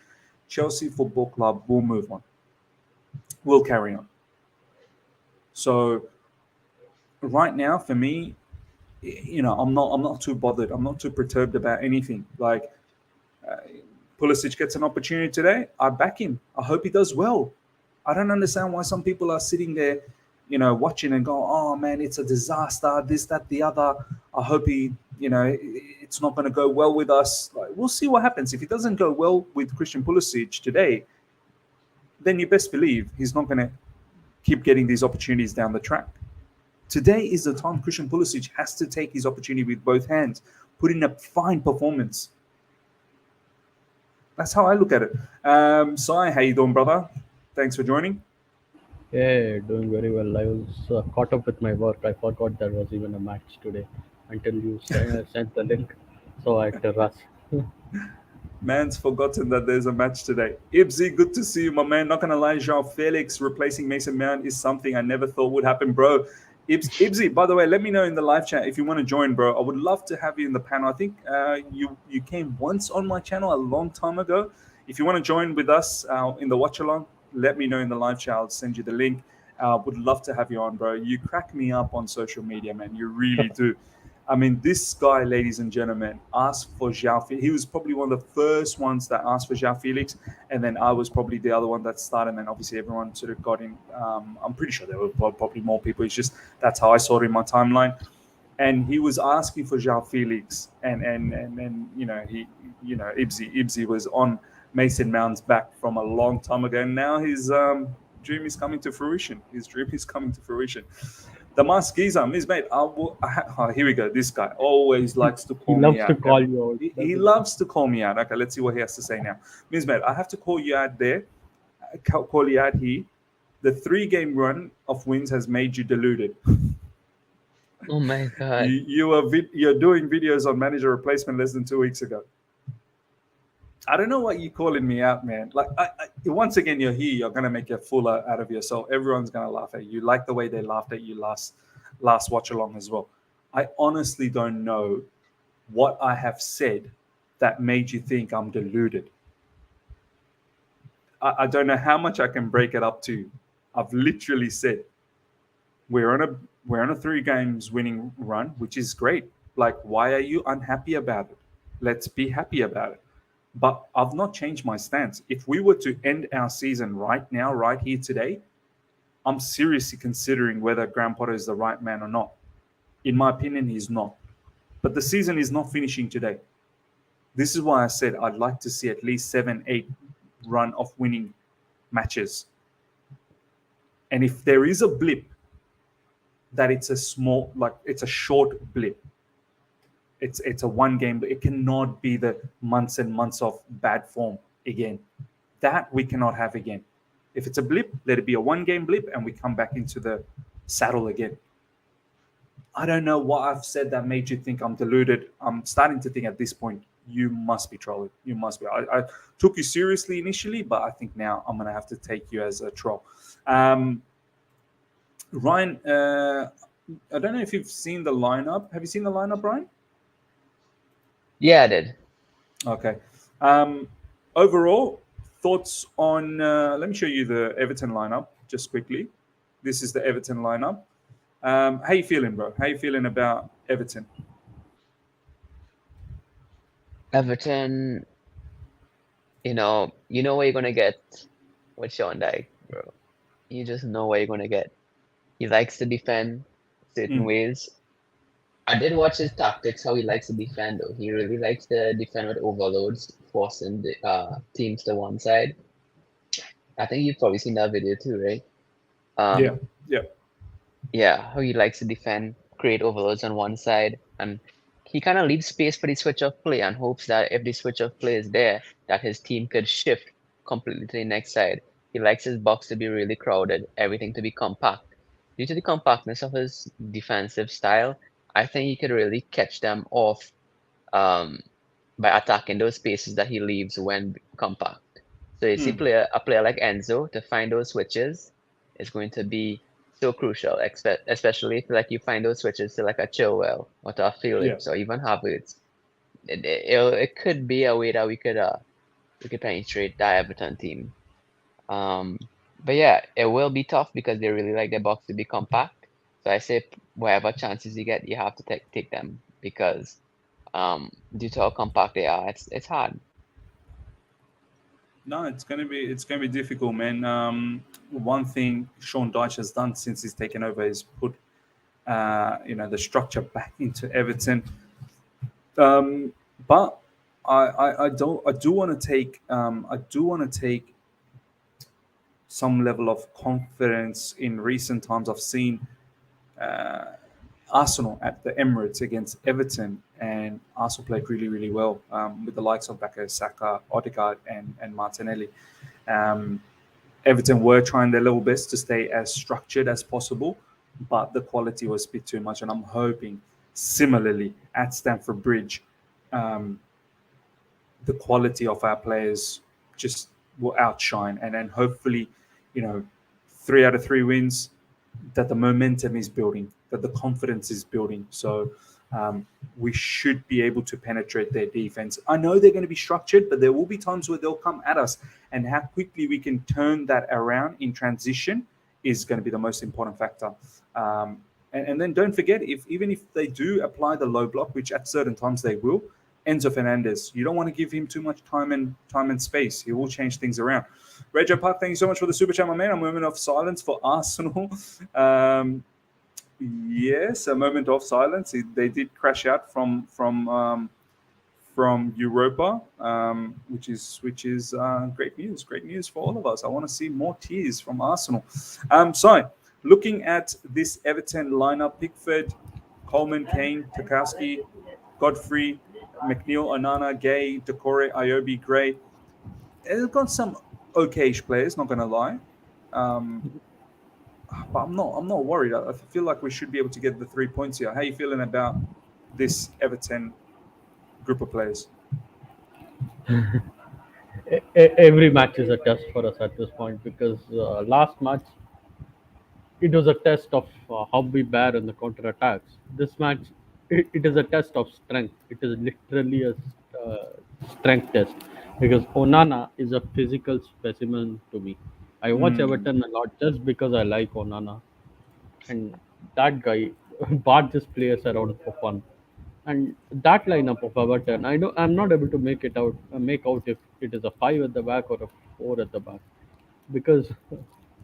Chelsea Football Club will move on. We'll carry on. So right now, for me, I'm not too bothered. I'm not too perturbed about anything. Like Pulisic gets an opportunity today, I back him. I hope he does well. I don't understand why some people are sitting there, watching and go, "Oh man, it's a disaster. This, that, the other." I hope it's not going to go well with us. Like, we'll see what happens. If it doesn't go well with Christian Pulisic today, then you best believe he's not going to keep getting these opportunities down the track. Today is the time Christian Pulisic has to take his opportunity with both hands, put in a fine performance. That's how I look at it. Sai, how you doing, brother? Thanks for joining. Yeah, doing very well. I was caught up with my work. I forgot there was even a match today until you sent the link. So I had to rush. Man's forgotten that there's a match today. Ibsy, good to see you, my man. Not gonna lie, Jean Felix replacing Mason Mount is something I never thought would happen, bro. Ibsy, by the way, let me know in the live chat if you want to join, bro. I would love to have you in the panel. I think you came once on my channel a long time ago. If you want to join with us in the Watchalong, let me know in the live chat. I'll send you the link. Would love to have you on, bro. You crack me up on social media, man. You really do. I mean, this guy, ladies and gentlemen, asked for João Felix. He was probably one of the first ones that asked for João Felix, and then I was probably the other one that started, and then obviously everyone sort of got in. I'm pretty sure there were probably more people. It's just that's how I saw it in my timeline. And he was asking for João Felix, and Ibsy was on Mason Mount's back from a long time ago, and now his dream is coming to fruition. His dream is coming to fruition. The Giza, Miss Mate. Here we go. This guy always likes to He call me loves to out. call you out. He loves to call me out. Okay, let's see what he has to say now. Miss Mate, I have to call you out there. Call you out here. The 3-game run of wins has made you deluded. Oh my God. You're doing videos on manager replacement less than 2 weeks ago. I don't know what you're calling me out, man. Like, once again, you're here. You're gonna make a fool out of yourself. Everyone's gonna laugh at you, like the way they laughed at you last watch along as well. I honestly don't know what I have said that made you think I'm deluded. I don't know how much I can break it up to. I've literally said we're on a 3 games winning run, which is great. Like, why are you unhappy about it? Let's be happy about it. But I've not changed my stance. If we were to end our season right now, right here today, I'm seriously considering whether Graham Potter is the right man or not. In my opinion, he's not. But the season is not finishing today. This is why I said I'd like to see at least 7, 8 run of winning matches. And if there is a blip, that it's a short blip. It's a 1 game, but it cannot be the months and months of bad form again. That we cannot have again. If it's a blip, let it be a 1-game blip and we come back into the saddle again. I don't know what I've said that made you think I'm deluded. I'm starting to think at this point, you must be trolling. You must be. I took you seriously initially, but I think now I'm going to have to take you as a troll. Ryan, I don't know if you've seen the lineup. Have you seen the lineup, Ryan? Yeah, I did. Okay. Overall, thoughts on... let me show you the Everton lineup just quickly. This is the Everton lineup. How you feeling, bro? How you feeling about Everton? Everton, you know where you're gonna get with Sean Dyche, bro. You just know where you're gonna get. He likes to defend certain ways. I did watch his tactics, how he likes to defend, though. He really likes to defend with overloads, forcing the teams to one side. I think you've probably seen that video too, right? Yeah, Um, yeah, yeah, how he likes to defend, create overloads on one side, and he kind of leaves space for the switch of play and hopes that if the switch of play is there, that his team could shift completely to the next side. He likes his box to be really crowded, everything to be compact. Due to the compactness of his defensive style, I think he could really catch them off um, by attacking those spaces that he leaves when compact. So you see mm, a player like Enzo to find those switches is going to be so crucial, especially if like you find those switches to like a Chilwell or to a yeah. Felix or even Havertz. It could be a way that we could penetrate that Everton team. Um, but yeah, it will be tough because they really like their box to be compact. So I say whatever chances you get, you have to take them because due to how compact they are, it's hard. No, it's gonna be difficult, man. One thing Sean Dyche has done since he's taken over is put the structure back into Everton. Um, but I do want to take some level of confidence in recent times. I've seen Arsenal at the Emirates against Everton, and Arsenal played really, really well with the likes of Baka, Saka, Odegaard, and Martinelli. Um, Everton were trying their level best to stay as structured as possible, but the quality was a bit too much. And I'm hoping, similarly at Stamford Bridge, um, the quality of our players just will outshine, and then hopefully, you know, 3 out of 3 wins, that the momentum is building, that the confidence is building. So we should be able to penetrate their defense. I know they're going to be structured, but there will be times where they'll come at us, and how quickly we can turn that around in transition is going to be the most important factor. And then don't forget, if even if they do apply the low block, which at certain times they will, Enzo Fernandez, you don't want to give him too much time and space. He will change things around. Rego Park, thank you so much for the super chat, my man. A moment of silence for Arsenal. Um, yes, a moment of silence. They did crash out from Europa, which is great news. Great news for all of us. I want to see more tears from Arsenal. So, looking at this Everton lineup: Pickford, Coleman, Kane, Tarkowski, Godfrey, McNeil, Onana, Gay, Decore, Iobi, Gray. They've got some okayish players, not going to lie. Um, but I'm not worried. I feel like we should be able to get the 3 points here. How are you feeling about this Everton group of players? Every match is a test for us at this point because last match it was a test of how we bear in the counter attacks. This match, it is a test of strength. It is literally a strength test because Onana is a physical specimen to me. I watch Hmm. Everton a lot just because I like Onana, and that guy barges players around for fun. And that lineup of Everton, I'm not able to make out if it is a five at the back or a four at the back because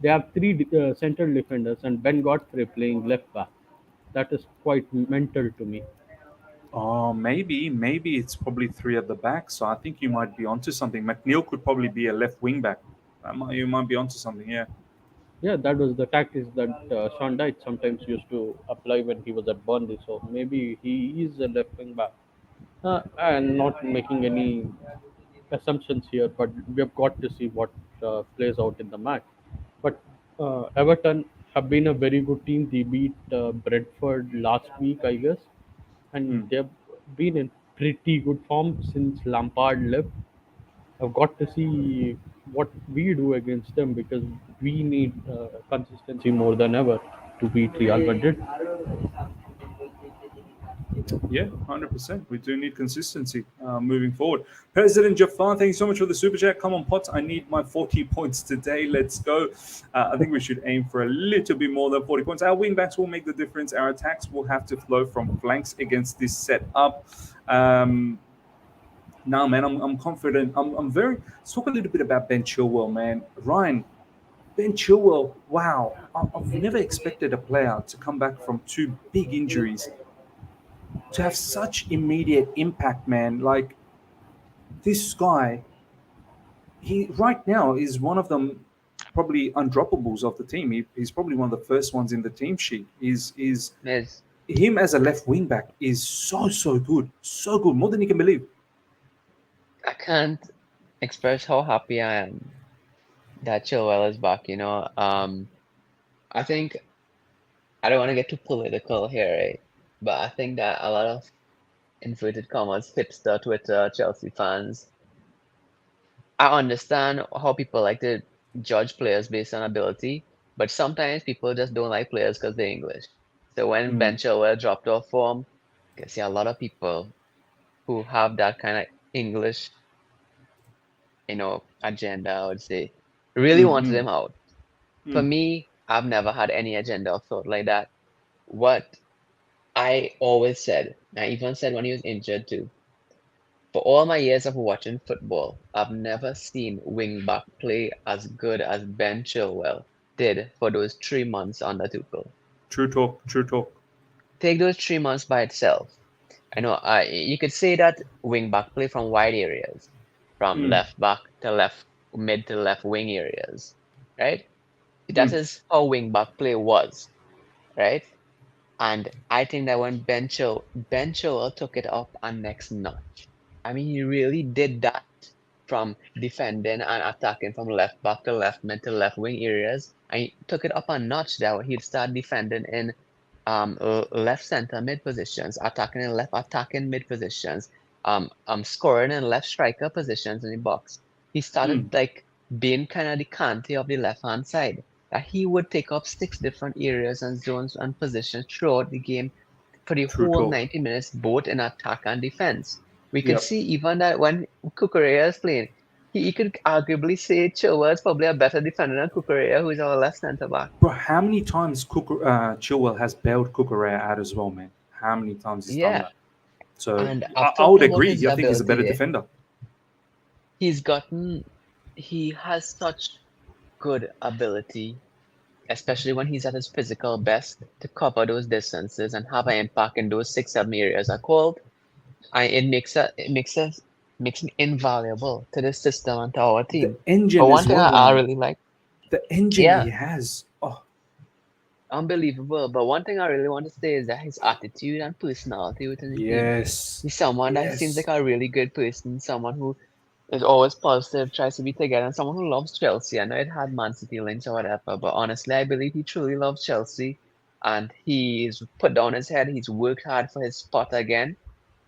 they have three central defenders and Ben Godfrey playing left back. That is quite mental to me. Oh, maybe it's probably three at the back. So I think you might be onto something. McNeil could probably be a left wing back. You might be onto something. Yeah. Yeah, that was the tactics that Sean Dyche sometimes used to apply when he was at Burnley. So maybe he is a left wing back. And not making any assumptions here, but we have got to see what plays out in the match. But Everton have been a very good team. They beat Brentford last week, I guess, and Hmm. they have been in pretty good form since Lampard left. I've got to see what we do against them because we need consistency more than ever to beat Real Madrid. Yeah, 100%. We do need consistency moving forward. President Jafar, thank you so much for the super chat. Come on, Potts. I need my 40 points today. Let's go. I think we should aim for a little bit more than 40 points. Our wing backs will make the difference. Our attacks will have to flow from flanks against this setup. Now, man, I'm confident. I'm very. Let's talk a little bit about Ben Chilwell, man. Ryan, Ben Chilwell, wow. I've never expected a player to come back from two big injuries to have such immediate impact, man. Like this guy, he right now is one of them. probably undroppables of the team. He's probably one of the first ones in the team sheet. Is Yes, him as a left wing back is so good, more than you can believe. I can't express how happy I am that Chilwell is back, you know. I think I don't want to get too political here, right? But I think that a lot of inverted commas, hipster Twitter, Chelsea fans, I understand how people like to judge players based on ability, but sometimes people just don't like players because they're English. So when Mm, Ben Chilwell dropped off form, I can see a lot of people who have that kind of English, agenda, I would say, really mm, wanted mm, him out. For mm, me, I've never had any agenda of sort like that. What I always said, I even said when he was injured too, for all my years of watching football, I've never seen wing back play as good as Ben Chilwell did for those 3 months under Tuchel. true talk. True talk. Take those 3 months by itself. I know you could say that wing back play from wide areas, from Mm, left back to left mid to left wing areas, right? That mm, is how wing back play was, right? And I think that when Ben Chilwell took it up a next notch. I mean, he really did that from defending and attacking from left back to left mid to left wing areas. And he took it up a notch there. He'd start defending in left center mid positions, attacking in left attacking mid positions, scoring in left striker positions in the box. He started mm, like being kind of the Kante of the left hand side that he would take up six different areas and zones and positions throughout the game for the true whole talk. 90 minutes, both in attack and defense. We could Yep. see even that when Kukurea is playing, he could arguably say Chilwell is probably a better defender than Kukurea, who is our left centre back. Bro, how many times Chilwell has bailed Kukurea out as well, man? How many times he's done Yeah, that? So and I've I would talked about his agree. I think he's a ability better there. defender. He's gotten, he has such good ability, especially when he's at his physical best, to cover those distances and have an impact in those 6, 7 areas I called. It makes him invaluable to the system and to our The team. But engine one as thing well, I Ryan. really like, The engine yeah, he has. Oh, unbelievable. But one thing I really want to say is that his attitude and personality within the team. yes. He's someone that seems like Yes. a really good person, someone who is always positive, tries to be together, and someone who loves Chelsea. I know it had Man City links or whatever, but honestly, I believe he truly loves Chelsea, and he's put down his head. He's worked hard for his spot again,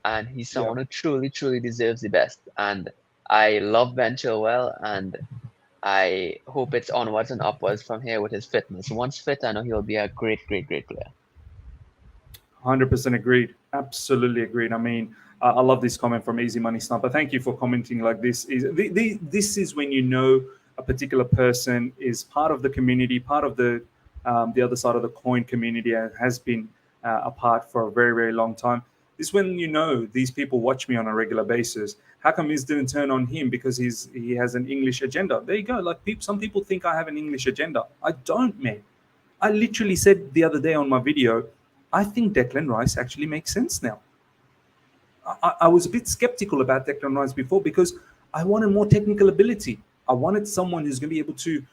and he's someone Yep. who truly, truly deserves the best. And I love Ben Chilwell, and I hope it's onwards and upwards from here with his fitness. Once fit, I know he'll be a great, great, great player. 100% agreed. Absolutely agreed. I mean, I love this comment from Easy Money Sniper. Thank you for commenting like this. This is when you know a particular person is part of the community, part of the other side of the coin community, and has been apart for a very, very long time. This is when you know these people watch me on a regular basis. How come this didn't turn on him because he has an English agenda? There you go. Like some people think I have an English agenda. I don't, man. I literally said the other day on my video, I think Declan Rice actually makes sense now. I was a bit skeptical about Declan Rice before because I wanted more technical ability. I wanted someone who's going to be able to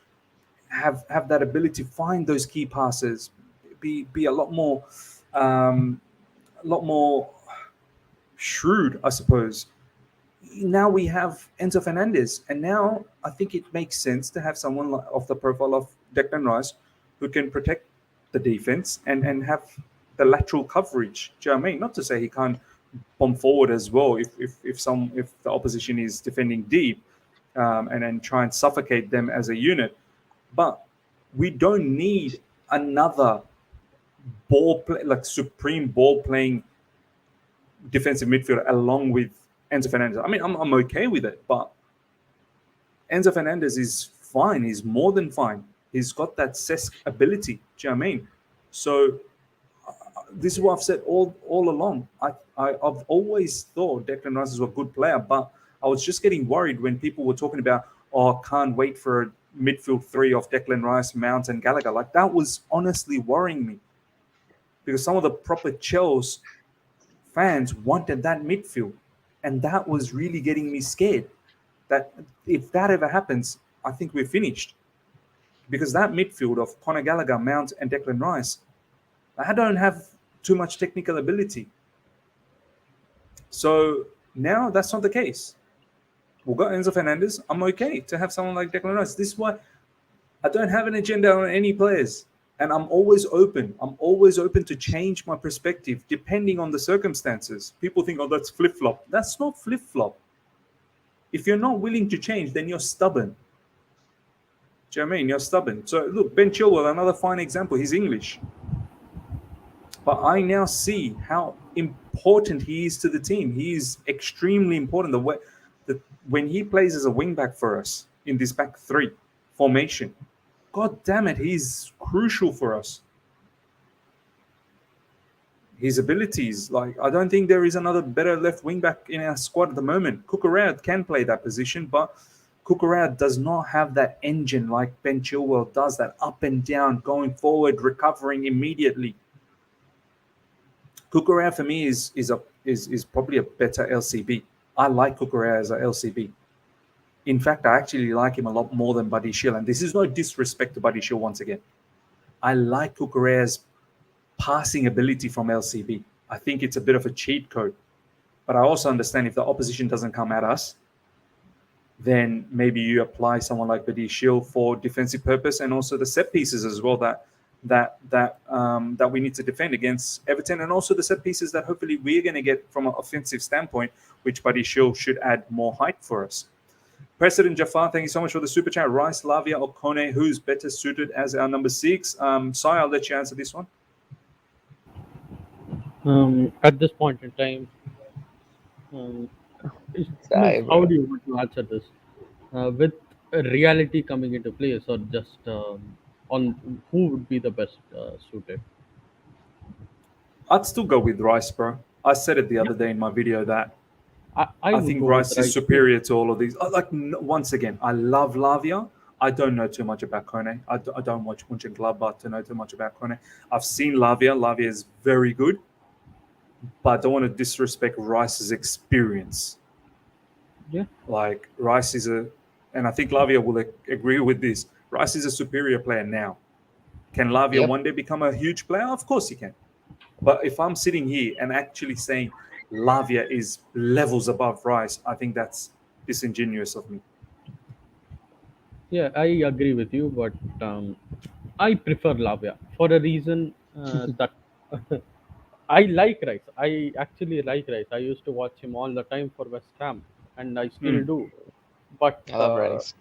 have that ability to find those key passes, be um, a lot more shrewd, I suppose. Now we have Enzo Fernandez, and now I think it makes sense to have someone of the profile of Declan Rice who can protect the defense and have the lateral coverage. Do you know what I mean? Not to say he can't bomb forward as well if the opposition is defending deep and then try and suffocate them as a unit, but we don't need another like supreme ball playing defensive midfielder along with Enzo Fernandez. I mean, I'm okay with it, but Enzo Fernandez is fine. He's more than fine. He's got that Cesc ability. Do you know what I mean? So this is what I've said all along. I've always thought Declan Rice is a good player, but I was just getting worried when people were talking about, oh, I can't wait for a midfield three of Declan Rice, Mount, and Gallagher. Like that was honestly worrying me because some of the proper Chelsea fans wanted that midfield, and that was really getting me scared. That if that ever happens, I think we're finished. because that midfield of Conor Gallagher, Mount, and Declan Rice, I don't have too much technical ability. So now that's not the case. We've got Enzo Fernandez. I'm okay to have someone like Declan Rice. This is why I don't have an agenda on any players. And I'm always open. I'm always open to change my perspective depending on the circumstances. People think, oh, that's flip flop. That's not flip flop. If you're not willing to change, then you're stubborn. Do you know what I mean? You're stubborn. So look, Ben Chilwell, another fine example. He's English. But I now see how important he is to the team. He is extremely important. When he plays as a wing back for us in this back three formation, God damn it, he's crucial for us. His abilities, like I don't think there is another better left wing back in our squad at the moment. Cucurella can play that position, but Cucurella does not have that engine like Ben Chilwell does, that up and down, going forward, recovering immediately. Cucurella for me is probably a better LCB. I like Cucurella as a LCB. In fact, I actually like him a lot more than Buddy Shield. And this is no disrespect to Buddy Shield once again. I like Cucurella's passing ability from LCB. I think it's a bit of a cheat code. But I also understand if the opposition doesn't come at us, then maybe you apply someone like Buddy Shield for defensive purpose and also the set pieces as well that we need to defend against Everton, and also the set pieces that hopefully we're going to get from an offensive standpoint, which Buddy Shield should add more height for us. President Jafar, thank you so much for the super chat. Rice, Lavia, or Kone, who's better suited as our number 6? Sai, I'll let you answer this one. At this point in time, how do you want to answer this? With reality coming into place, or just on who would be the best suited? I'd still go with Rice, bro. I said it the other day in my video that I think Rice is superior to all of these. Once again, I love Lavia. I don't know too much about Kone. I don't watch Mönchengladbach to know too much about Kone. I've seen Lavia. Lavia is very good, but I don't want to disrespect Rice's experience. Yeah. Like Rice is and I think Lavia will agree with this. Rice is a superior player now. Can Lavia one day become a huge player? Of course he can. But if I'm sitting here and actually saying Lavia is levels above Rice, I think that's disingenuous of me. Yeah, I agree with you, but I prefer Lavia for a reason that I like Rice. I actually like Rice. I used to watch him all the time for West Ham, and I still do. But I love Rice.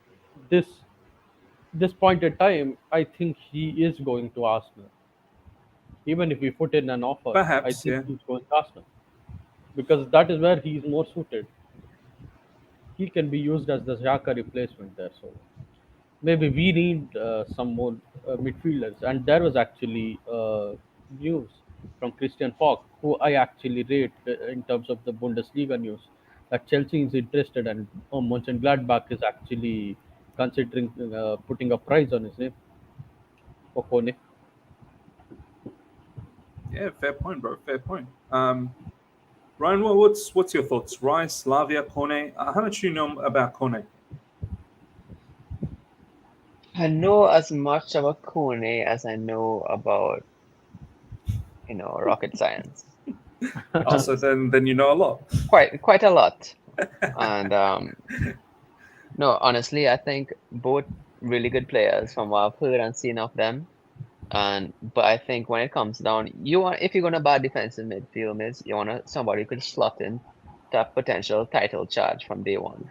this this point in time, I think he is going to Arsenal. Even if we put in an offer, I Perhaps, think yeah. he's going to Arsenal because that is where he is more suited. He can be used as the Xhaka replacement there. So maybe we need some more midfielders. And there was actually news from Christian Falk, who I actually rate in terms of the Bundesliga news, that Chelsea is interested and Mönchengladbach is actually considering putting a price on his name for Kone. Yeah, fair point, bro. Fair point. Ryan, what's your thoughts? Rice, Lavia, Kone. How much do you know about Kone? I know as much about Kone as I know about, rocket science. So then you know a lot. Quite a lot. And no, honestly, I think both really good players from what I've heard and seen of them. But I think when it comes down, if you're gonna buy defensive midfield mids, you want somebody who could slot in that potential title charge from day one.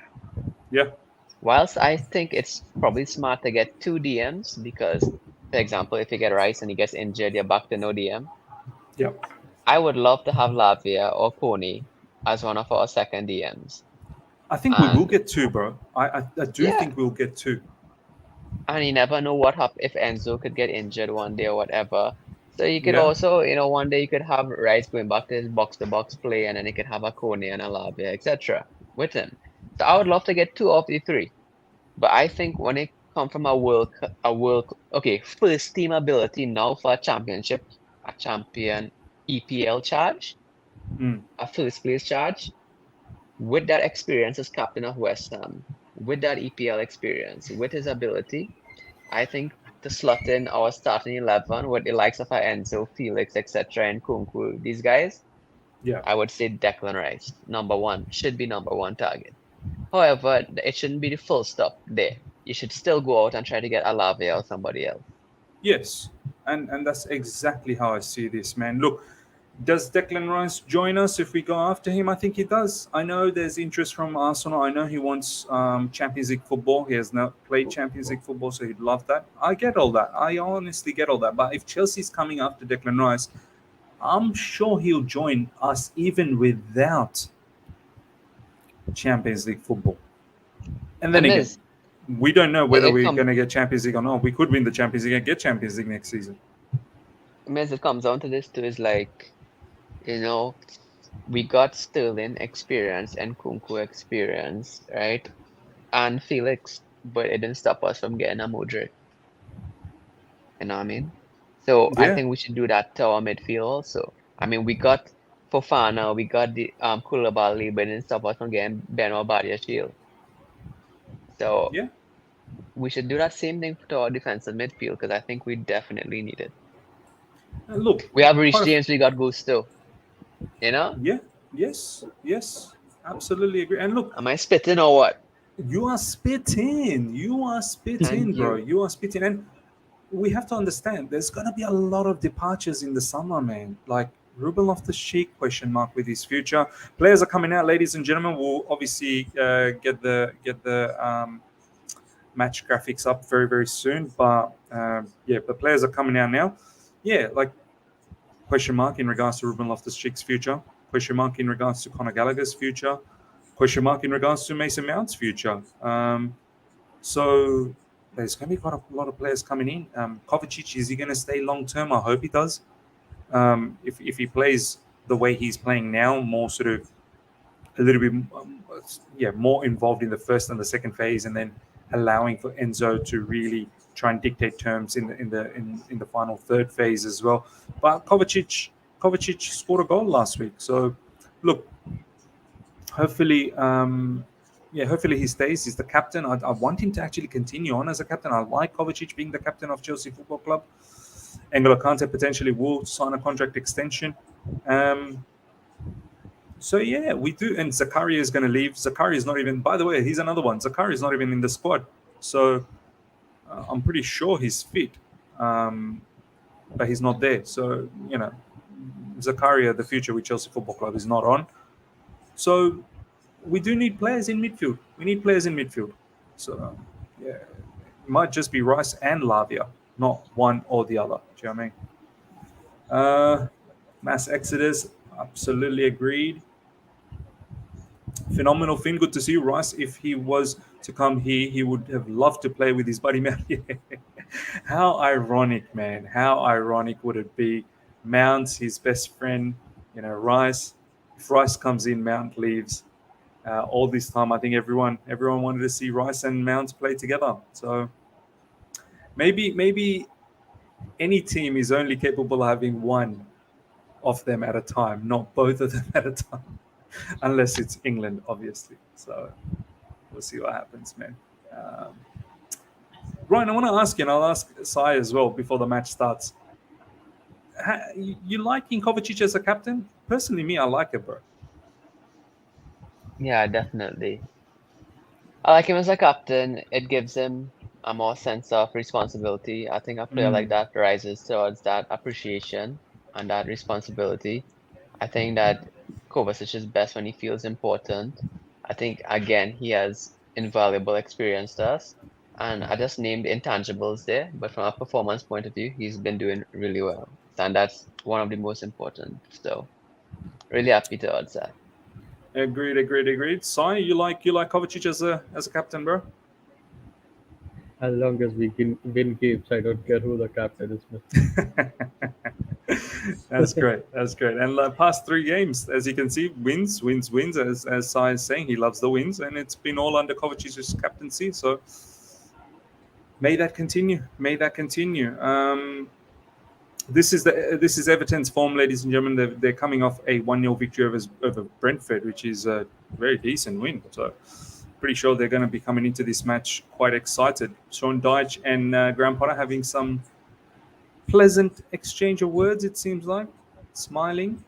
Yeah. Whilst I think it's probably smart to get 2 DMs because, for example, if you get Rice and he gets injured, you're back to no DM. Yeah. I would love to have Lavia or Coney as one of our second DMs. I think we will get 2, bro. I do think we'll get 2. And you never know what happens if Enzo could get injured one day or whatever. So you could Yeah. also, one day you could have Rice going back to his box-to-box play, and then you could have a Coney and a Lavia, etc. with him. So I would love to get 2 of the 3. But I think when it comes from first team ability now for a championship, a champion EPL charge, a first place charge, with that experience as captain of West Ham, with that EPL experience, with his ability, I think to slot in our starting 11 with the likes of Enzo, Felix, etc., and Kunku, these guys, Yeah. I would say Declan Rice, number one, should be number one target. However, it shouldn't be the full stop there. You should still go out and try to get Alave or somebody else. Yes, and that's exactly how I see this, man. Look, does Declan Rice join us if we go after him? I think he does. I know there's interest from Arsenal. I know he wants Champions League football. He has not played Champions League football, so he'd love that. I get all that. I honestly get all that. But if Chelsea's coming after Declan Rice, I'm sure he'll join us even without Champions League football. And then again, Amiz, we don't know it, whether it we're comes going to get Champions League or not. We could win the Champions League and get Champions League next season. Amiz, it comes down to this too, is like, you know, we got Sterling experience and Kunku experience, right? And Felix, but it didn't stop us from getting a Modric. You know what I mean? So I Yeah, think we should do that to our midfield also. I mean, we got Fofana, we got the Koulibaly, but it didn't stop us from getting Benoit Badiashile. So yeah. we should do that same thing to our defensive midfield because I think we definitely need it. Look, We have Reece quite a James, we got Gusto. You know? yeah, yes, yes, absolutely agree. And look, Am I spitting or what? you are spitting, Thank bro. you. You are spitting, and we have to understand there's gonna be a lot of departures in the summer, man. Like Ruben Loftus-Cheek question mark with his future. Players are coming out, ladies and gentlemen. We'll obviously get the match graphics up very very soon. But yeah, the players are coming out now. Yeah, like question mark in regards to Ruben Loftus-Cheek's future. Question mark in regards to Conor Gallagher's future. Question mark in regards to Mason Mount's future. So there's going to be quite a lot of players coming in. Kovacic, is he going to stay long term? I hope he does. If he plays the way he's playing now, more sort of a little bit, yeah, more involved in the first and the second phase, and then allowing for Enzo to really try and dictate terms in the final third phase as well. But Kovacic scored a goal last week, so look, hopefully, yeah, hopefully he stays. He's the captain. I want him to actually continue on as a captain. I like Kovacic being the captain of Chelsea Football Club. N'Golo Kante potentially will sign a contract extension. So yeah, we do. And Zakaria is going to leave. Zakaria is not even. By the way, he's another one. Zakaria is not even in the squad. So I'm pretty sure he's fit, but he's not there. So Zakaria, the future with Chelsea Football Club, is not on. So we do need players in midfield. We need players in midfield. So yeah, it might just be Rice and Lavia, not one or the other. Do you know what I mean? Mass Exodus, absolutely agreed. Phenomenal Finn, good to see you, Rice. If he was to come here, he would have loved to play with his buddy Mount. Yeah. How ironic, man. How ironic would it be? Mount's his best friend, Rice. If Rice comes in, Mount leaves. All this time, I think everyone wanted to see Rice and Mount play together. So maybe any team is only capable of having one of them at a time, not both of them at a time, unless it's England, obviously. So we'll see what happens, man. Ryan, I want to ask you, and I'll ask Sai as well before the match starts. You liking Kovacic as a captain? Personally, me, I like it, bro. Yeah, definitely. I like him as a captain. It gives him a more sense of responsibility. I think a player like Mm, that rises towards that appreciation and that responsibility. I think that Kovacic is best when he feels important. I think again he has invaluable experience to us. And I just named the intangibles there, but from a performance point of view, he's been doing really well. And that's one of the most important. So really happy towards that. agreed. Sai, you like Kovacic as a captain, bro? As long as we can win games, I don't care who the captain is. That's great. That's great. And past three games, as you can see, wins. As Sai is saying, he loves the wins, and it's been all under Kovacic's captaincy. So may that continue. May that continue. This is Everton's form, ladies and gentlemen. They're coming off a 1-0 victory over Brentford, which is a very decent win. So pretty sure they're going to be coming into this match quite excited. Sean Dyche and Graham Potter having some pleasant exchange of words, it seems like, smiling.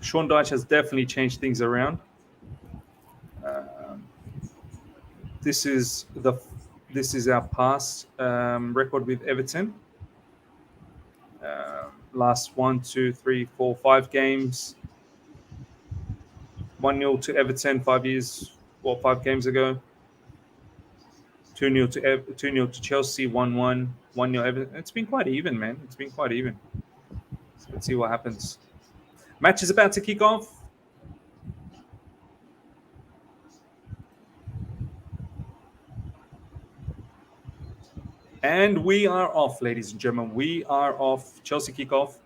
Sean Dyche has definitely changed things around. This is our past record with Everton. Last 5 games. 1-0 to Everton 5 games ago. 2-0 to Chelsea, 1-1, 1-0 Everton. It's been quite even, man. It's been quite even. So let's see what happens. Match is about to kick off. And we are off, ladies and gentlemen. We are off. Chelsea kickoff.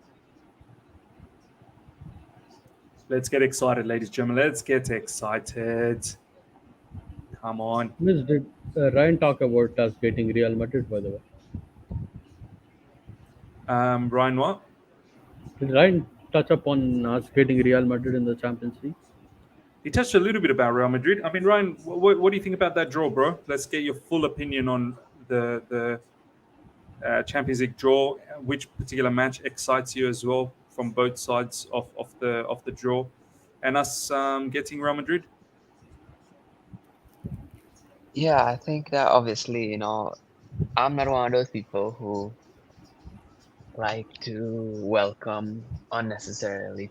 Let's get excited, ladies and gentlemen. Let's get excited. Come on. Miss, did Ryan talk about us getting Real Madrid, by the way? Ryan, what? Did Ryan touch upon us getting Real Madrid in the Champions League? He touched a little bit about Real Madrid. I mean, Ryan, what do you think about that draw, bro? Let's get your full opinion on the Champions League draw. Which particular match excites you as well from both sides of the draw, and us getting Real Madrid? Yeah, I think that obviously, I'm not one of those people who like to welcome unnecessary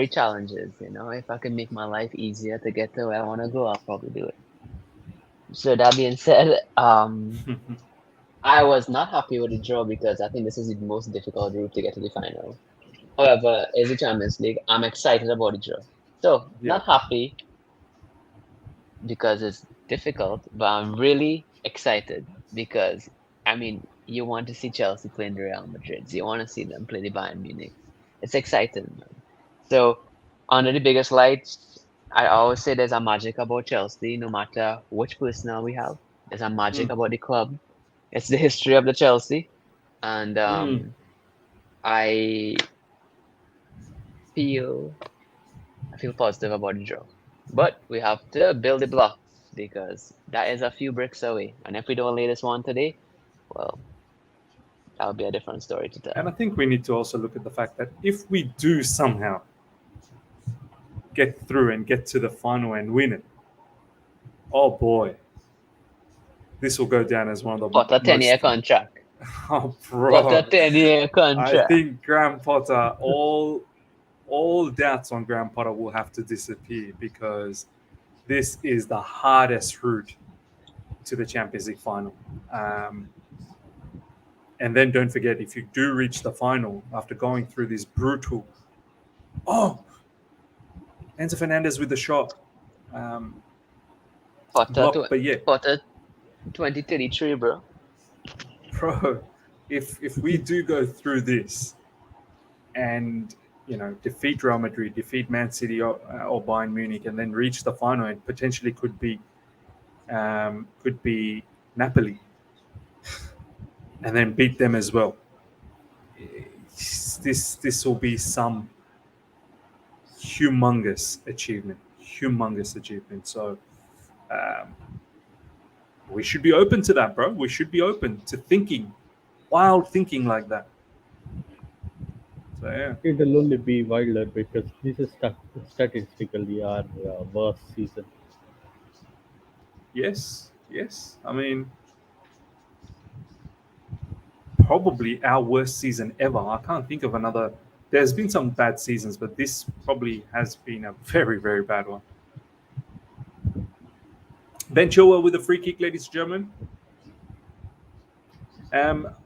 challenges. If I can make my life easier to get to where I want to go, I'll probably do it. So that being said, I was not happy with the draw because I think this is the most difficult route to get to the final. However, it's the Champions League. I'm excited about the draw. So Yeah. not happy because it's difficult, but I'm really excited because I mean you want to see Chelsea playing the Real Madrid. You want to see them play the Bayern Munich. It's exciting, man. So under the biggest lights, I always say there's a magic about Chelsea, no matter which personnel we have. There's a magic Mm. about the club. It's the history of the Chelsea, and Mm. I feel I feel positive about the draw. But we have to build the blocks because that is a few bricks away. And if we don't lay this one today, well, that'll be a different story to And I tell. think we need to also look at the fact that if we do somehow get through and get to the final and win it, oh boy, this will go down as one of the What a 10-year most. contract. Oh, What a bro. 10-year I contract. think Graham Potter, all doubts on Graham Potter will have to disappear because this is the hardest route to the Champions League final. And then don't forget, if you do reach the final after going through this brutal, Enzo Fernandez with the shot, Potter, blocked, but yeah, Potter 2033, bro. bro, if we do go through this and defeat Real Madrid, defeat Man City or Bayern Munich, and then reach the final and potentially could be Napoli, and then beat them as well. This will be some humongous achievement. So um, we should be open to that, bro. We should be open to thinking, wild thinking like that. So yeah. It will only be wilder because this is statistically our worst season. Yes. I mean, probably our worst season ever. I can't think of another. There's been some bad seasons, but this probably has been a very, very bad one. Ben Chilwell with a free kick, ladies and gentlemen.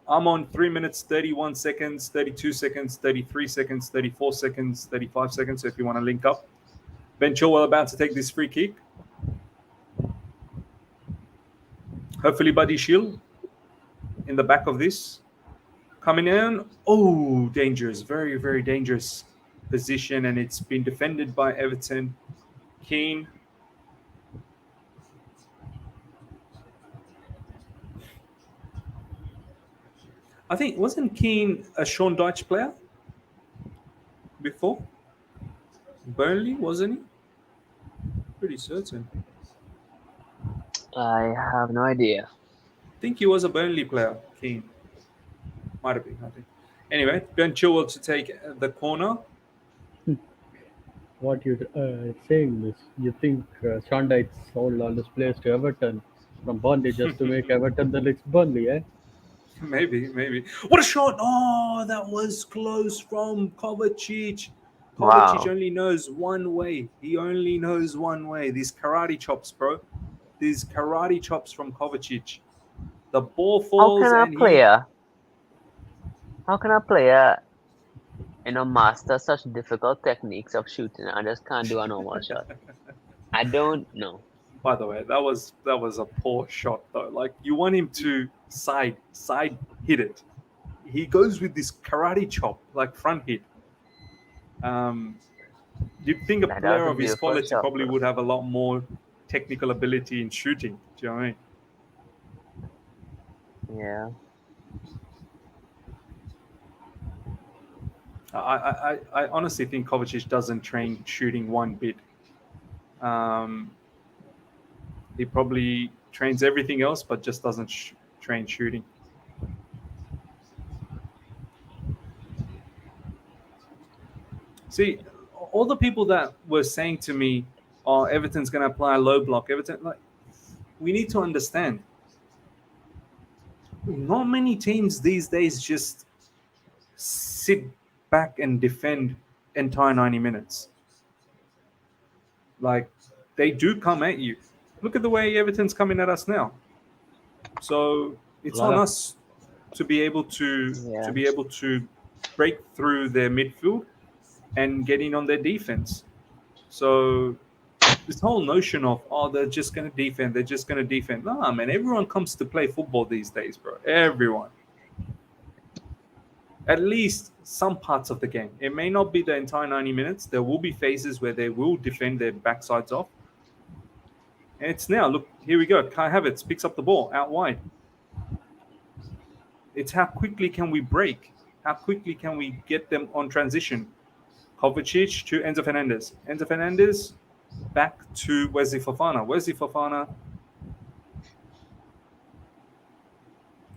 I'm on 3 minutes, 31 seconds, 32 seconds, 33 seconds, 34 seconds, 35 seconds. So if you want to link up, Ben Chilwell about to take this free kick. Hopefully, Buddy Shield in the back of this. Coming in. Oh, dangerous. Very, very dangerous position. And it's been defended by Everton. Keane. I think, wasn't Keane a Sean Dyche player before? Burnley, wasn't he? pretty certain. I have no idea. I think he was a Burnley player. Keane might have been. I think. Anyway, Ben Chilwell to take the corner. What you saying is you think Sean Dyche sold all his players to Everton from Burnley just to make Everton the next Burnley, eh? Maybe, maybe. What a shot! Oh, that was close from Kovacic. Kovacic Wow. only knows one way. He only knows one way. These karate chops, bro. These karate chops from Kovacic. The ball How falls can a and he. player, how can a player, master such difficult techniques of shooting and just can't do a normal shot? I don't know. By the way, that was a poor shot though. Like you want him to side hit it. He goes with this karate chop, like front hit. Um, you'd think a That was player a of his beautiful quality shot, probably bro. would have a lot more technical ability in shooting. Do you know what I mean? Yeah. I honestly think Kovacic doesn't train shooting one bit. Um, he probably trains everything else, but just doesn't train shooting. See, all the people that were saying to me, "Oh, Everton's going to apply a low block," Everton, like, we need to understand. Not many teams these days just sit back and defend entire 90 minutes. Like they do come at you. Look at the way Everton's coming at us now. So A it's lot on of us to be able to Yeah. be able to break through their midfield and get in on their defense. So this whole notion of they're just gonna defend, they're just gonna defend. Nah, man, everyone comes to play football these days, bro. Everyone. At least some parts of the game. It may not be the entire 90 minutes. There will be phases where they will defend their backsides off. And it's now. Look, here we go. Kai Havertz picks up the ball out wide. It's how quickly can we break? How quickly can we get them on transition? Kovacic to Enzo Fernandez. Enzo Fernandez back to Wesley Fofana. Wesley Fofana.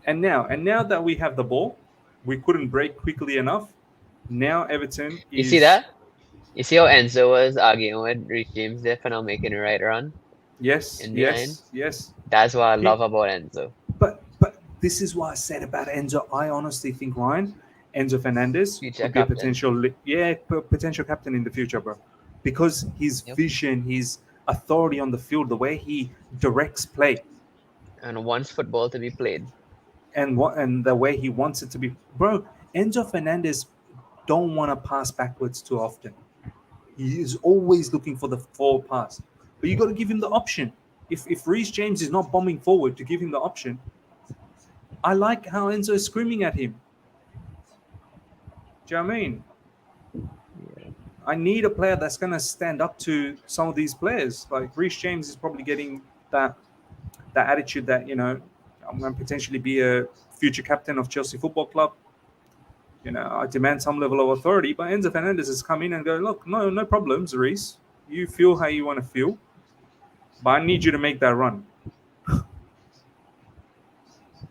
And now that we have the ball, we couldn't break quickly enough. Now Everton You see is that? You see how Enzo was arguing with Reece James there for not making the right run yes, in behind? yes, yes. That's what I He, love about Enzo. but this is what I said about Enzo. I honestly think Ryan, Enzo Fernandez Future could be a captain. potential potential captain in the future, bro. Because his Yep. vision, his authority on the field, the way he directs play, And wants football to be played. and the way he wants it to be, bro. Enzo Fernandez don't want to pass backwards too often. He is always looking for the forward pass, but you got to give him the option. If Reece James is not bombing forward, to give him the option. I like how Enzo is screaming at him. Do you know what I mean? Yeah. I need a player that's going to stand up to some of these players. Like Reece James is probably getting that attitude that I'm going to potentially be a future captain of Chelsea Football Club. I demand some level of authority. But Enzo Fernandez has come in and go, look, no problems, Reece. You feel how you want to feel, but I need you to make that run.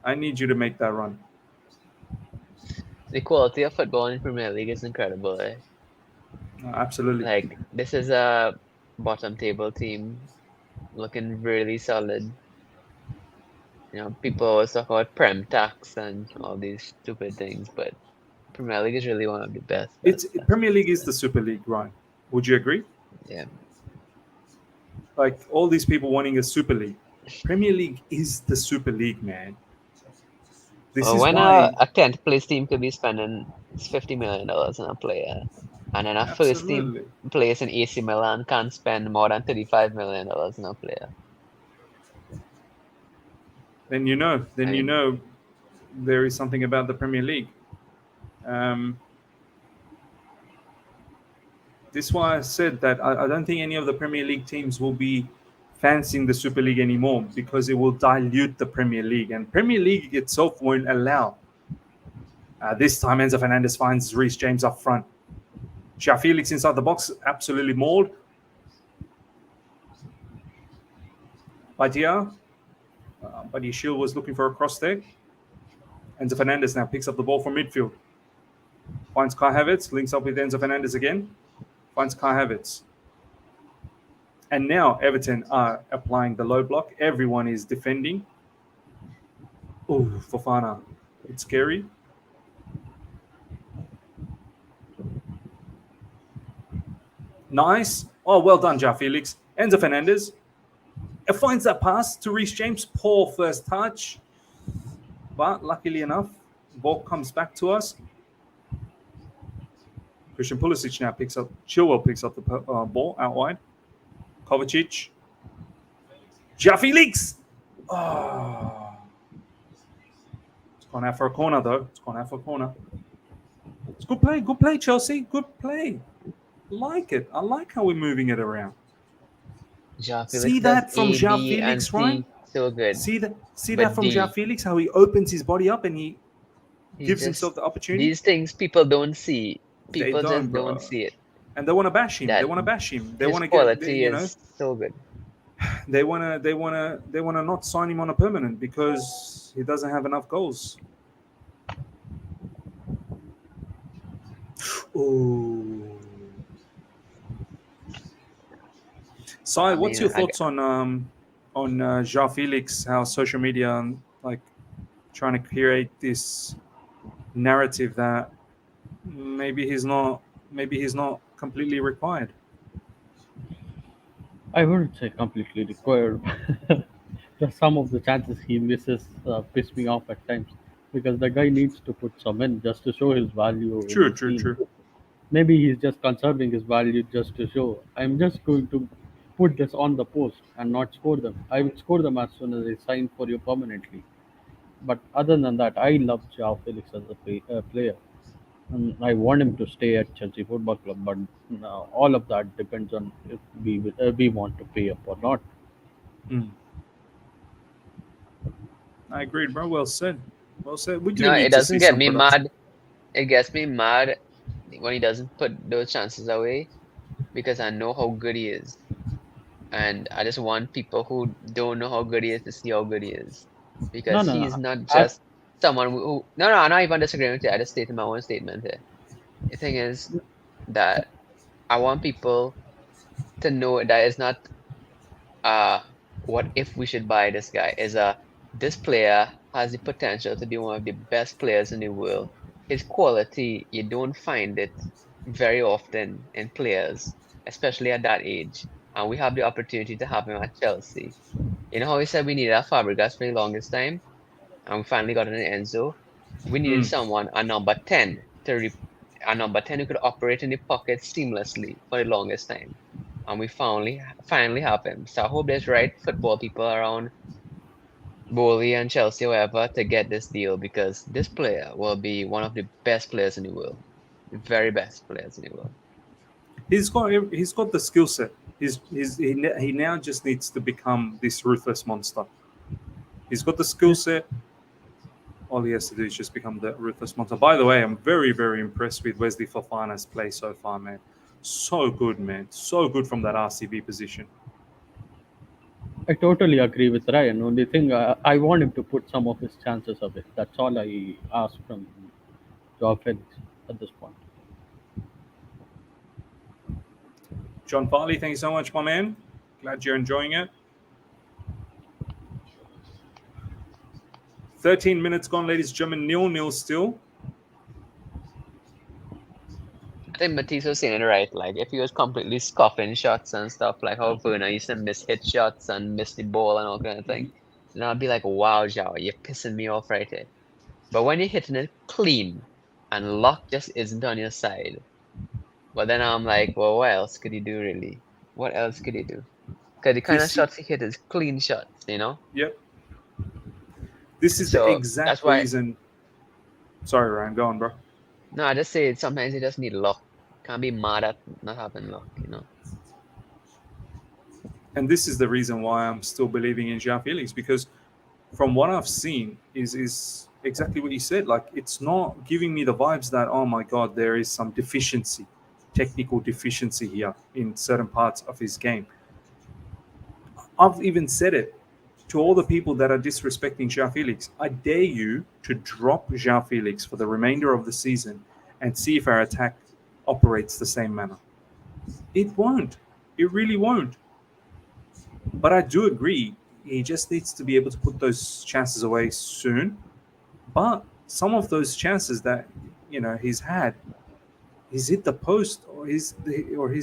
I need you to make that run. The quality of football in Premier League is incredible. Eh? Absolutely. Like this is a bottom table team looking really solid. People always talk about Prem tax and all these stupid things, but Premier League is really one of the best, It's best, best, Premier League best, is the best. Super League, right? Would you agree? Yeah. Like all these people wanting a Super League. Premier League is the Super League, man. This Well, is when why. a 10th place team could be spending $50 million on a player, and then a first team Absolutely. place in AC Milan can't spend more than $35 million on a player. Then you know. I Then you mean, know there is something about the Premier League. Um, this is why I said that I don't think any of the Premier League teams will be fancying the Super League anymore because it will dilute the Premier League, and Premier League itself won't allow. This time, Enzo Fernandez finds Reece James up front. João Felix inside the box, absolutely mauled. Badia, but his shield was looking for a cross there. Enzo Fernandez now picks up the ball from midfield. Finds Kai Havertz, links up with Enzo Fernandez again. Finds Kai Havertz. And now Everton are applying the low block. Everyone is defending. Oh, Fofana. It's scary. Nice. Oh, well done, Ja Felix. Enzo Fernandez. It finds that pass to Reece James. Poor first touch. But luckily enough, ball comes back to us. Christian Pulisic now picks up. Chilwell picks up the ball out wide. Kovacic. Ja Felix. Oh. It's gone out for a corner, though. It's gone out for a corner. It's good play. Good play, Chelsea. Good play. Like it. I like how we're moving it around. Ja Felix See does that from A, Ja B, and Felix, C right? so good. See But that from Ja D, Felix, how he opens his body up and he he gives just himself the opportunity. these things people don't see. They People don't, just don't bro. see it. And they want to bash him. They That want to bash him. They his want to get, quality is so good. they want to not sign him on a permanent because he doesn't have enough goals. Oh. Sai, I what's mean, your thoughts on Ja Felix? How social media like trying to create this narrative that maybe he's not completely required. I wouldn't say completely required. Just some of the chances he misses piss me off at times because the guy needs to put some in just to show his value in True, the true, team. true. Maybe he's just conserving his value just to show I'm just going to put this on the post and not score them. I will score them as soon as I sign for you permanently. But other than that, I love Joao Felix as a player. And I want him to stay at Chelsea Football Club, but all of that depends on if we want to pay up or not. Mm. I agree, bro. Well said. Well said. We do no, it need to doesn't see get some me production. mad. It gets me mad when he doesn't put those chances away because I know how good he is. And I just want people who don't know how good he is to see how good he is. No, Because no, he's no. not I, just someone no, I'm not even disagreeing with you. I just stated my own statement here. The thing is that I want people to know that it's not uh what if we should buy this guy is this player has the potential to be one of the best players in the world. His quality, you don't find it very often in players, especially at that age. And we have the opportunity to have him at Chelsea. You know how we said we needed a Fabregas for the longest time, and we finally got an Enzo. We needed Mm. someone, a number 10, a number 10 who could operate in the pocket seamlessly for the longest time. And we finally have him. So I hope there's right football people around Bowley and Chelsea, or whatever, to get this deal because this player will be one of the best players in the world. The very best players in the world. He's got the skill set. He now just needs to become this ruthless monster. He's got the skill set. All he has to do is just become the ruthless monster. By the way, I'm very, very impressed with Wesley Fofana's play so far, man. So good, man. So good from that RCB position. I totally agree with Ryan. Only thing I want him to put some of his chances away. That's all I ask from Joao Felix at this point. John Farley, thank you so much, my man. Glad you're enjoying it. 13 minutes gone, ladies and gentlemen. 0-0 still. I think Matisse was saying it right. Like, if he was completely scuffing shots and stuff, like how Werner used to miss hit shots and miss the ball and all kind of thing, then I'd be like, wow, Zhao, you're pissing me off right here. But when you're hitting it clean and luck just isn't on your side, but then I'm like, well, what else could he do, really? What else could he do? Because the kind of This, shots he hit is clean shots, you know? yep. This is the So that's exact why, reason. Sorry, Ryan. Go on, bro. no, I just say sometimes you just need luck. Can't be mad at not having luck, you know? And this is the reason why I'm still believing in Joao Felix because from what I've seen is exactly what you said. Like it's not giving me the vibes that oh my god, there is some deficiency, technical deficiency here in certain parts of his game. I've even said it to all the people that are disrespecting João Felix, I dare you to drop João Felix for the remainder of the season and see if our attack operates the same manner. It won't. It really won't. But I do agree, he just needs to be able to put those chances away soon. But some of those chances that he's had, he's hit the post or he's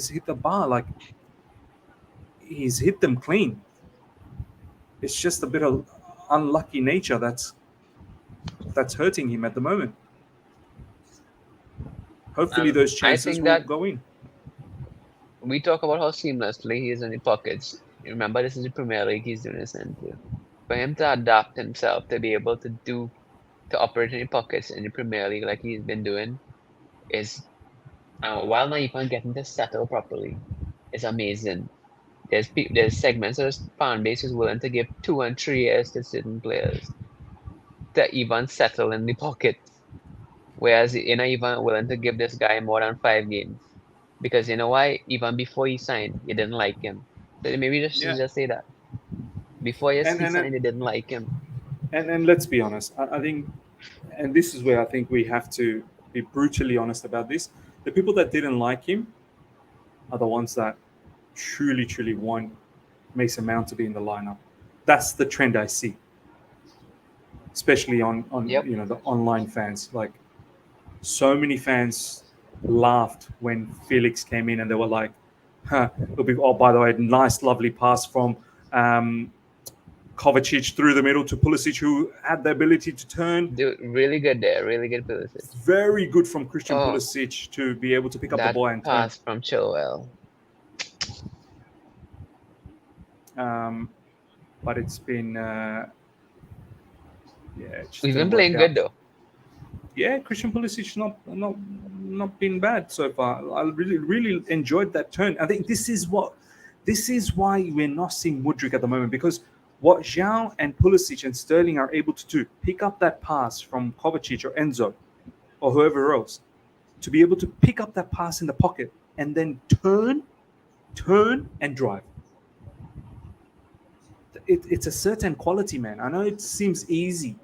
hit the bar, like he's hit them clean. It's just a bit of unlucky nature that's hurting him at the moment. Hopefully those I chances think will that go in. we talk about how seamlessly he is in the pockets. Remember, this is the Premier League he's doing this into. For him to adapt himself to be able to operate in the pockets in the Premier League like he's been doing is, while not even getting to settle properly, is amazing. There's segments of the fan base who's willing to give 2 and 3 years to certain players to even settle in the pocket, whereas you're not even willing to give this guy more than 5 games because you know why? Even before he signed, you didn't like him. So maybe Yeah, just say that before and he and signed, you didn't like him. and let's be honest. I think, and this is where I think we have to be brutally honest about this. The people that didn't like him are the ones that truly want Mason Mount to be in the lineup. That's the trend I see, especially on Yep. the online fans. Like so many fans laughed when Felix came in, and they were like, "Huh, it'll be, oh, by the way, nice, lovely pass from Kovacic through the middle to Pulisic, who had the ability to turn. Dude, really good there. Really good Pulisic. Very good from Christian Oh, Pulisic to be able to pick up the that ball and turn. pass from Chilwell. Um, but it's been, it just We've been didn't work playing good out. though. Yeah, Christian Pulisic not been bad so far. I really enjoyed that turn. I think this is why we're not seeing Mudryk at the moment, because what Zhao and Pulisic and Sterling are able to do, pick up that pass from Kovacic or Enzo or whoever else, to be able to pick up that pass in the pocket and then turn and drive. It's a certain quality, man. I know it seems easy.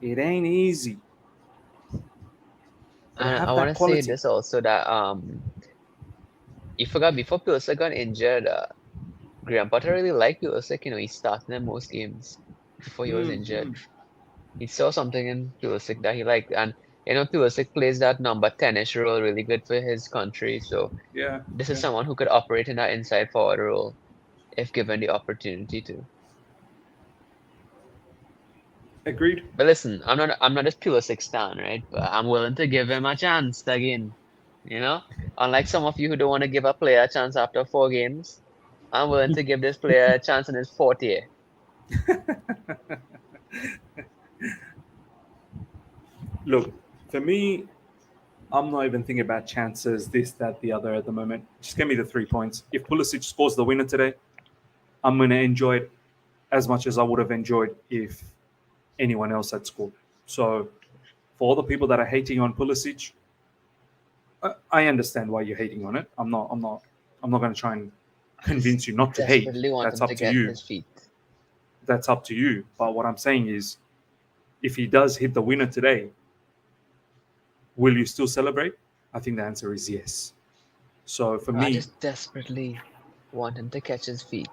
It ain't easy. But And I have want that to say quality. this also that you forgot before Pulisic got injured, Graham Potter really liked Pulisic. He started in most games before he was Mm, injured. mm. He saw something in Pulisic that he liked, and Pulisic plays that number 10ish role really good for his country. So Yeah, this is yeah. someone who could operate in that inside forward role if given the opportunity to. Agreed. But listen, I'm not a Pulisic stan, right? But I'm willing to give him a chance again. You know, unlike some of you who don't want to give a player a chance after 4 games, I'm willing to give this player a chance in his fourth year. Look, for me, I'm not even thinking about chances, this, that, the other at the moment. Just give me the 3 points. If Pulisic scores the winner today, I'm going to enjoy it as much as I would have enjoyed if anyone else had scored. So, for all the people that are hating on Pulisic, I understand why you're hating on it. I'm not going to try and I just convince you not to hate. desperately want That's him up to to get you. his feet. That's up to you. But what I'm saying is, if he does hit the winner today, will you still celebrate? I think the answer is yes. So for I me, just desperately want him to catch his feet.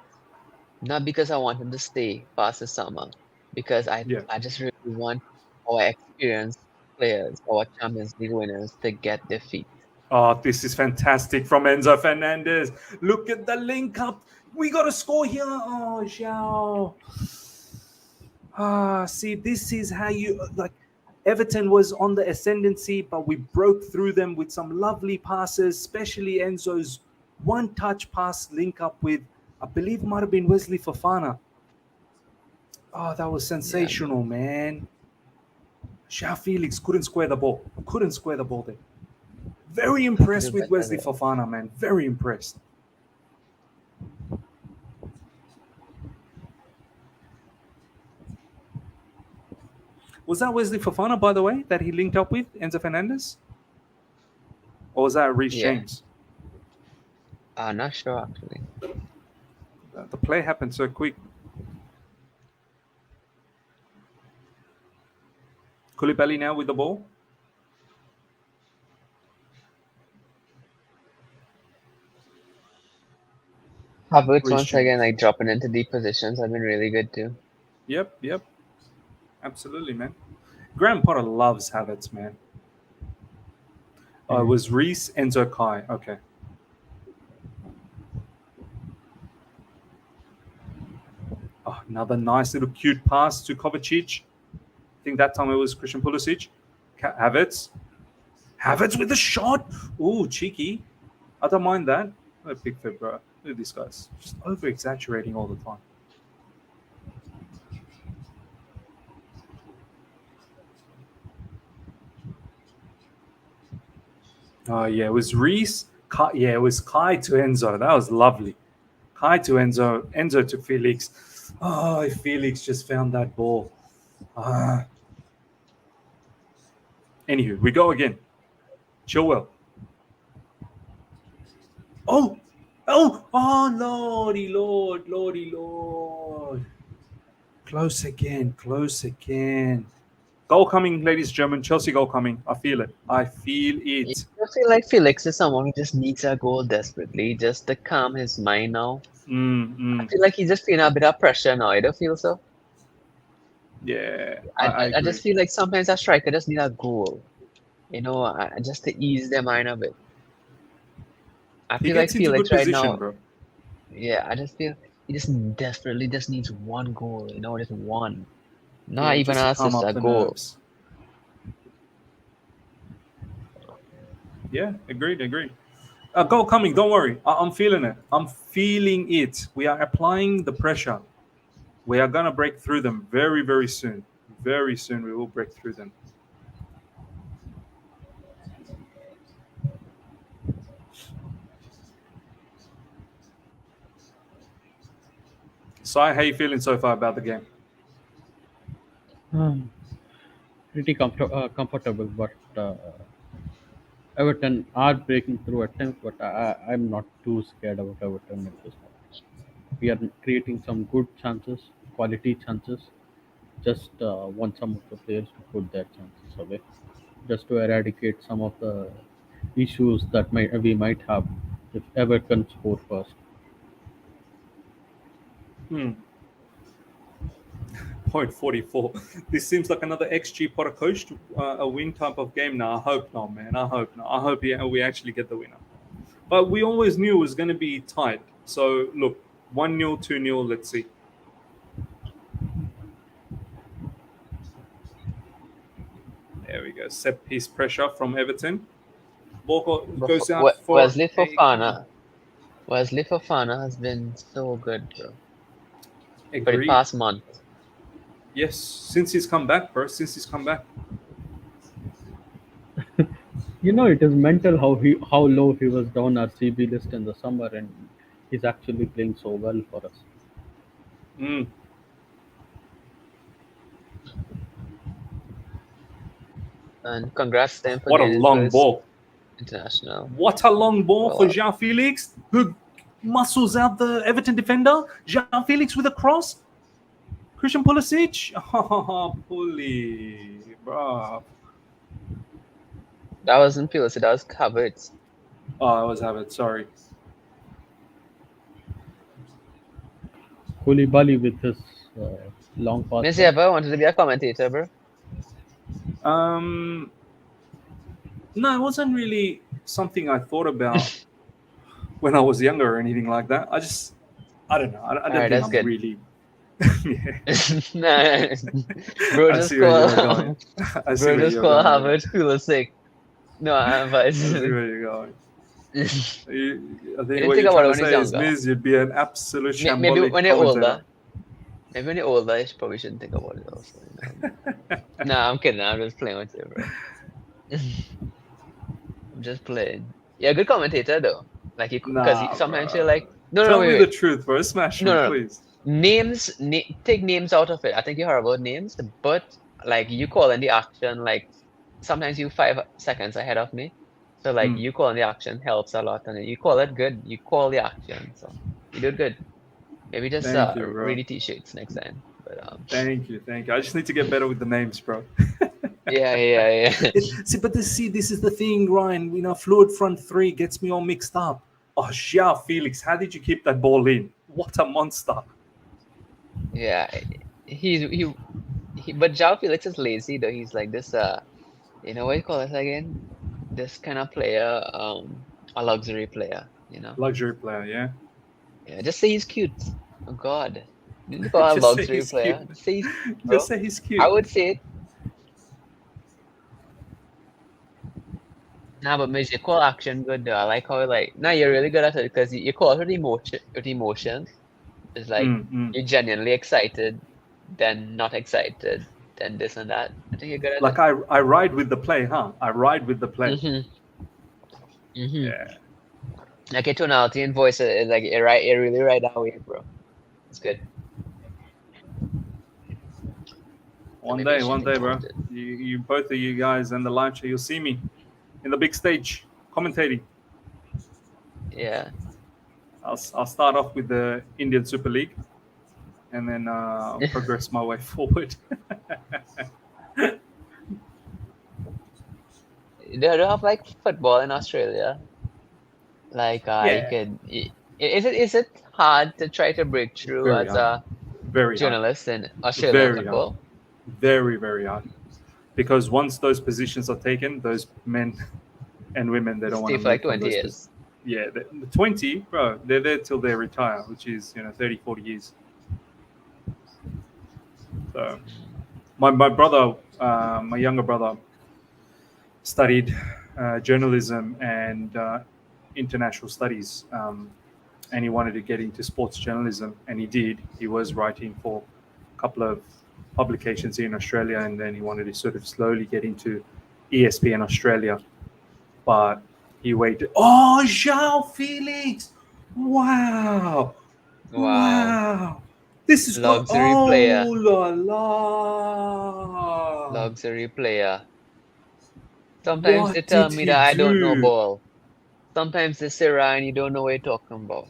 Not because I want him to stay past the summer, because yeah. I just really want our experienced players, our Champions League winners, to get their feet. Oh, this is fantastic from Enzo Fernandez. Look at the link up. We got to score here. Oh, Xiao. See, this is how you like. Everton was on the ascendancy, but we broke through them with some lovely passes, especially Enzo's one-touch pass link up with, I believe, might have been Wesley Fofana. Oh, that was Yeah, sensational, man. Shao Felix couldn't square the ball. Couldn't square the ball there. Very have to do impressed with better Wesley there. Fofana, man. Very impressed. Was that Wesley Fofana, by the way, that he linked up with Enzo Fernandez? Or was that Reece Yeah, James? I'm not sure actually. The play happened so quick. Koulibaly now with the ball. Havertz Reece once again, James. like dropping into deep positions, have been really good too. Yep, yep. Absolutely, man. Graham Potter loves Havertz, man. It was Reese, Enzo, Kai. Okay. Oh, another nice little cute pass to Kovacic. I think that time it was Christian Pulisic. Havertz. Havertz with a shot. Ooh, cheeky. I don't mind that. What a big fit, bro. Look at these guys. Just over exaggerating all the time. Oh, yeah. It was Reese. Yeah, it was Kai to Enzo. That was lovely. Kai to Enzo. Enzo to Felix. Oh, Felix just found that ball. Ah. Anywho, we go again. Chilwell. Oh, oh, Lordy, Lord, Lordy, Lord. Close again, close again. Goal coming, ladies and gentlemen. Chelsea goal coming. I feel it. I feel Yeah, it. I feel like Felix is someone who just needs a goal desperately, just to calm his mind now. Mm, I mm. feel like he's just feeling a bit of pressure now. I don't feel so. Yeah, I I agree. just feel like sometimes a striker just need a goal, just to ease their mind a bit. I He feel like gets into Felix good right position, now, bro. yeah, I just feel he just desperately just needs one goal, just one. Not Yeah, even just to an calm assist, up a the goal. nerves. Yeah, agreed, agreed. Goal coming. Don't worry. I'm feeling it. I'm feeling it. We are applying the pressure. We are gonna break through them very, very soon. Very soon, we will break through them. Sai, how you feeling so far about the game? Pretty comfortable, but Everton are breaking through at times. But I'm not too scared about Everton at this point. We are creating some good chances, quality chances. Just want some of the players to put their chances away, just to eradicate some of the issues that we might have if Everton score first. Hmm. Point 44. This seems like another XG Potter coached a win type of game now. I hope not, man. I hope not. I hope we actually get the winner. But we always knew it was going to be tight. So, look, 1-0, 2-0, let's see. There we go. Set piece pressure from Everton. Ball goes out for Wesley a Fofana, Wesley Fofana has been so good, bro, for the agreed. past month. Yes, since he's come back, bro. Since he's come back. It is mental how low he was down our CB list in the summer, and he's actually playing so well for us. Mm. And congrats to him for What a getting his long first ball. international. What a long ball for Well, Jean Felix, who muscles out the Everton defender. Jean Felix with a cross. Christian Pulisic. Oh, Pully, bro. that wasn't Pulisic, that was Havertz. Oh, I was having sorry. Koulibaly with his long pass Miss, you there. ever wanted to be a commentator, bro? Um, no, it wasn't really something I thought about when I was younger or anything like that. I don't know. I don't Alright, think that's I'm good. really. Yeah. Nah, bro, I just see where call, you're going. I see bro, where just you're call going. Havertz Pulisic. No, I advise. I see You where you're going. I think didn't what think you're about trying it to when he's say is, younger. Miz, you'd be an absolute Maybe shambolic when you're commentator. older. Maybe when you're older, you probably shouldn't think about it also. Nah, I'm kidding. I'm just playing with you, bro. I'm just playing. You're a good commentator though. Like because Nah, sometimes you're bro. like, no, no, no, Tell me wait, the wait, truth, bro. Smash no, me, no, no. please. Take names out of it. I think you heard about names, but like you call in the action, like sometimes you 5 seconds ahead of me. So like Mm. you call in the action helps a lot, and you call it good. You call the action, so you did good. Maybe just Thank you, read bro. the t-shirts next time. But Thank you, thank you. I just need to get better with the names, bro. Yeah. This is the thing, Ryan. Fluid front three gets me all mixed up. Oh, Xiao Felix, how did you keep that ball in? What a monster! Yeah. He's but João Felix is lazy though. He's like this what you call it again? This kind of player, a luxury player, Luxury player, yeah. Yeah, just say he's cute. Oh God. Didn't call a Just say luxury he's cute. player. Just say he's Just bro. say he's I cute. would say it. Nah, but Miz, you call action good though. I like how you're really good at it because you call it with emotion. It's like Mm. you're genuinely excited, then not excited, then this and that. I think you're good at Like it. I ride with the play, huh? I ride with the play. Mm-hmm. Yeah. Like your tonality and voice is like you're really right that way, bro. It's good. So One maybe I day, should bro. import it. You both of you guys and the live show, you'll see me in the big stage commentating. Yeah. I'll start off with the Indian Super League, and then progress my way forward. They don't have like football in Australia. Like you Yeah, could is it hard to try to break through very as hard, a very hard, journalist in Australian very hard, football? very very hard. Because once those positions are taken, those men and women, they don't want Stay to for like move from 20 those years. yeah, the 20, bro, they're there till they retire, which is 30, 40 years. So my brother, my younger brother, studied journalism and international studies, and he wanted to get into sports journalism, and he did. He was writing for a couple of publications here in Australia, and then he wanted to sort of slowly get into ESPN Australia, but he waited. Oh, João Felix! Wow, Wow. wow! This is good. Luxury Oh player. la la! Luxury player. Sometimes they What tell did me he that I don't know do? ball. Sometimes they say, Ryan, you don't know what you're talking about.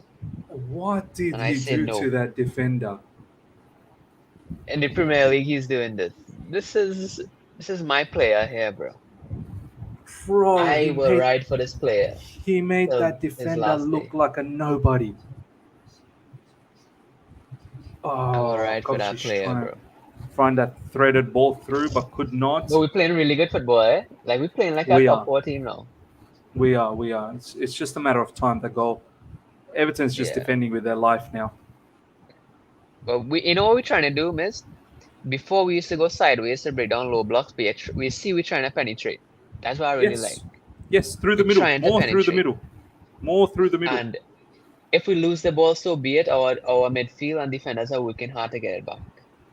What did And I he say do to no. that defender? In the Premier League, he's doing this. This is my player here, bro. Bro, I will ride for this player he made till that his defender last look day. like a nobody. I will Oh, ride for coach that is player, trying to bro. find that threaded ball through, but could not. But we're playing really good football, eh? Like we're playing like a We top are, 4 team now. we are. It's just a matter of time. The goal. Everton's just Yeah. defending with their life now. But what we're trying to do, miss? Before we used to go sideways to break down low blocks, but we're trying to penetrate. That's what I really like. Yes, yes, through the We're middle, trying to more through the penetrate. middle, more through the middle. And if we lose the ball, so be it. Our midfield and defenders are working hard to get it back.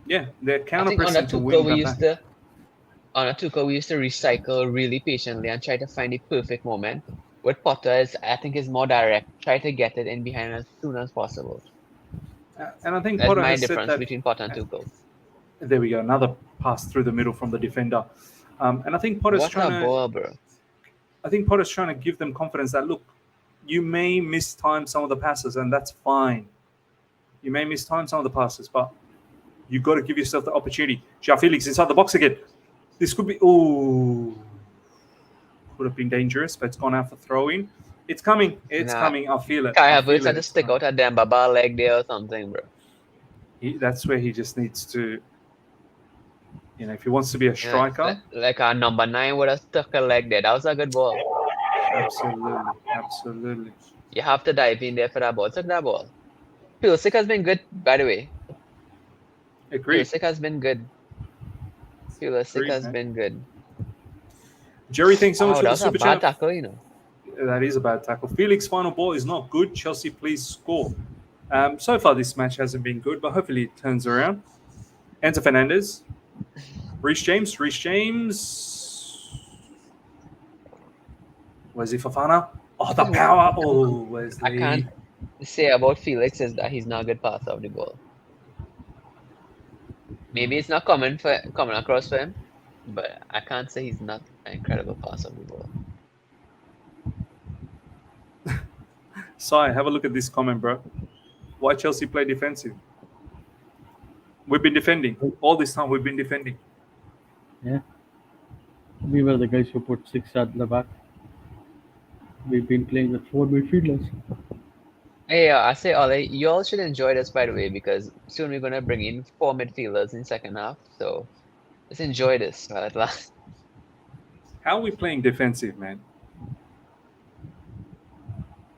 Yeah, they're I counter think pressing to win that back. under Tuchel we used to recycle really patiently and try to find the perfect moment. With Potter I think is more direct. Try to get it in behind as soon as possible. And I think That's Potter my has said difference that. between Potter and Tuchel. There we go, another pass through the middle from the defender. And I think Potter's What trying a to. ball, bro. I think Potter's trying to give them confidence that look, you may mistime some of the passes, and that's fine. You may mistime some of the passes, but you got to give yourself the opportunity. João Felix inside the box again. This could be could have been dangerous, but it's gone out for throw-in. It's coming. It's Nah, coming. I feel it. Kai I Havertz feel had it. to It's stick coming. out a damn Baba leg there or something, bro. That's where he just needs to. If he wants to be a Yeah, striker, like our number 9 would have stuck a leg there. That was a good ball. absolutely, absolutely. You have to dive in there for that ball. Took that ball. Pulisic has been good, by the way. Agreed. Pulisic has been good. Pulisic Agreed, has man. been good. Jerry, thanks so much Oh, for that the was a super bad chat. tackle. That is a bad tackle. Felix' final ball is not good. Chelsea, please score. So far, this match hasn't been good, but hopefully it turns around. Enzo Fernandez. Reece James. Wesley Fofana. Oh, the power. Oh, I Wesley. can't say about Felix is that he's not a good passer of the ball. Maybe it's not coming across for him, but I can't say he's not an incredible passer of the ball. Sai, have a look at this comment, bro. Why Chelsea play defensive? We've been defending. All this time we've been defending. Yeah. We were the guys who put six at the back. We've been playing with four midfielders. Hey, I say, Ollie, you all should enjoy this, by the way, because soon we're gonna bring in four midfielders in second half. So let's enjoy this while it lasts. How are we playing defensive, man?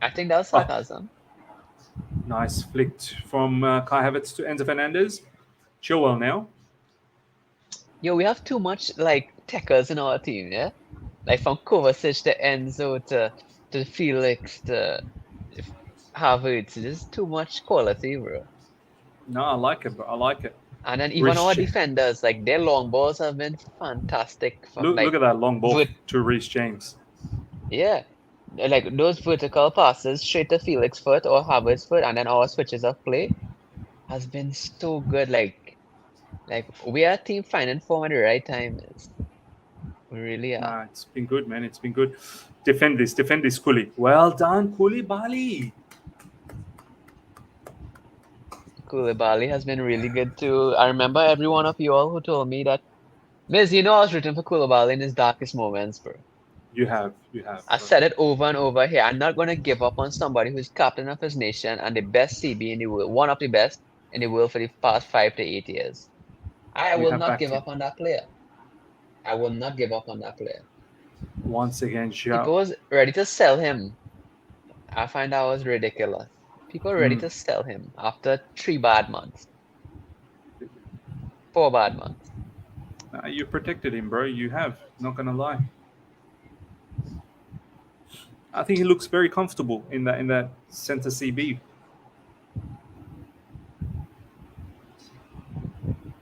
I think that was Oh, sarcasm. nice flicked from Kai Havertz to Enzo Fernandez. Chilwell now. Yo, we have too much like techers in our team, yeah? Like from Kovacic to Enzo to Felix to Havertz. There's too much quality, bro. No, I like it, bro. I like it. And then even our Rich, defenders, like their long balls have been fantastic from look like at that long ball vert to Reece James. yeah. Like those vertical passes straight to Felix foot or Havertz foot and then our switches of play has been so good. Like we are a team finding form at the right time. We really are. Nah, it's been good, man. It's been good. Defend this, Kuli. Well done, Kuli Bali. Koulibaly has been really good too. I remember every one of you all who told me that, Miz, you know I was rooting for Koulibaly in his darkest moments, bro. You have, I bro. said it over and over here. I'm not gonna give up on somebody who's captain of his nation and the best CB in the world, one of the best in the world for the past 5 to 8 years. I We will have not backed give him up on that player. I will not give up on that player. once again. People was ready to sell him. I find that was ridiculous. People ready Mm. to sell him after 3 bad months, 4 bad months. You protected him, bro. You have. Not gonna lie. I think he looks very comfortable in that center CB.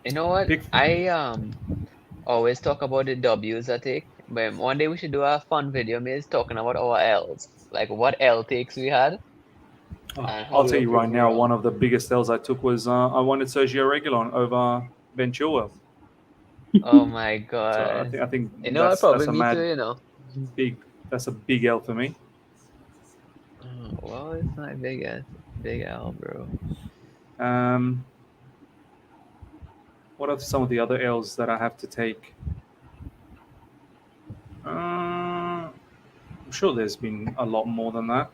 You know what? Pick. I always talk about the W's I take, but one day we should do a fun video, Miz, talking about our L's, like what L takes we had Oh, and how I'll we tell were you right proven now, one wrong. of the biggest L's I took was I wanted Sergio Reguilon over Ben Chilwell. Oh my So God. I think You know what? that's Probably a me too, mad you know. big that's a big L for me. Oh, well, it's not big L, bro. Um, what are some of the other L's that I have to take? I'm sure there's been a lot more than that.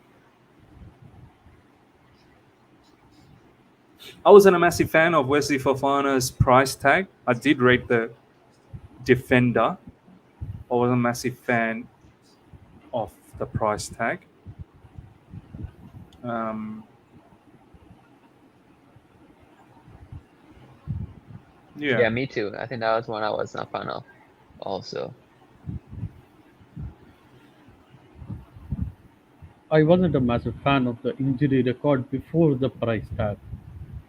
I wasn't a massive fan of Wesley Fofana's price tag. I did rate the defender. I wasn't a massive fan of the price tag. Um, yeah. Yeah, me too. I think that was one I was not fan of also. I wasn't a massive fan of the injury record before the price tag.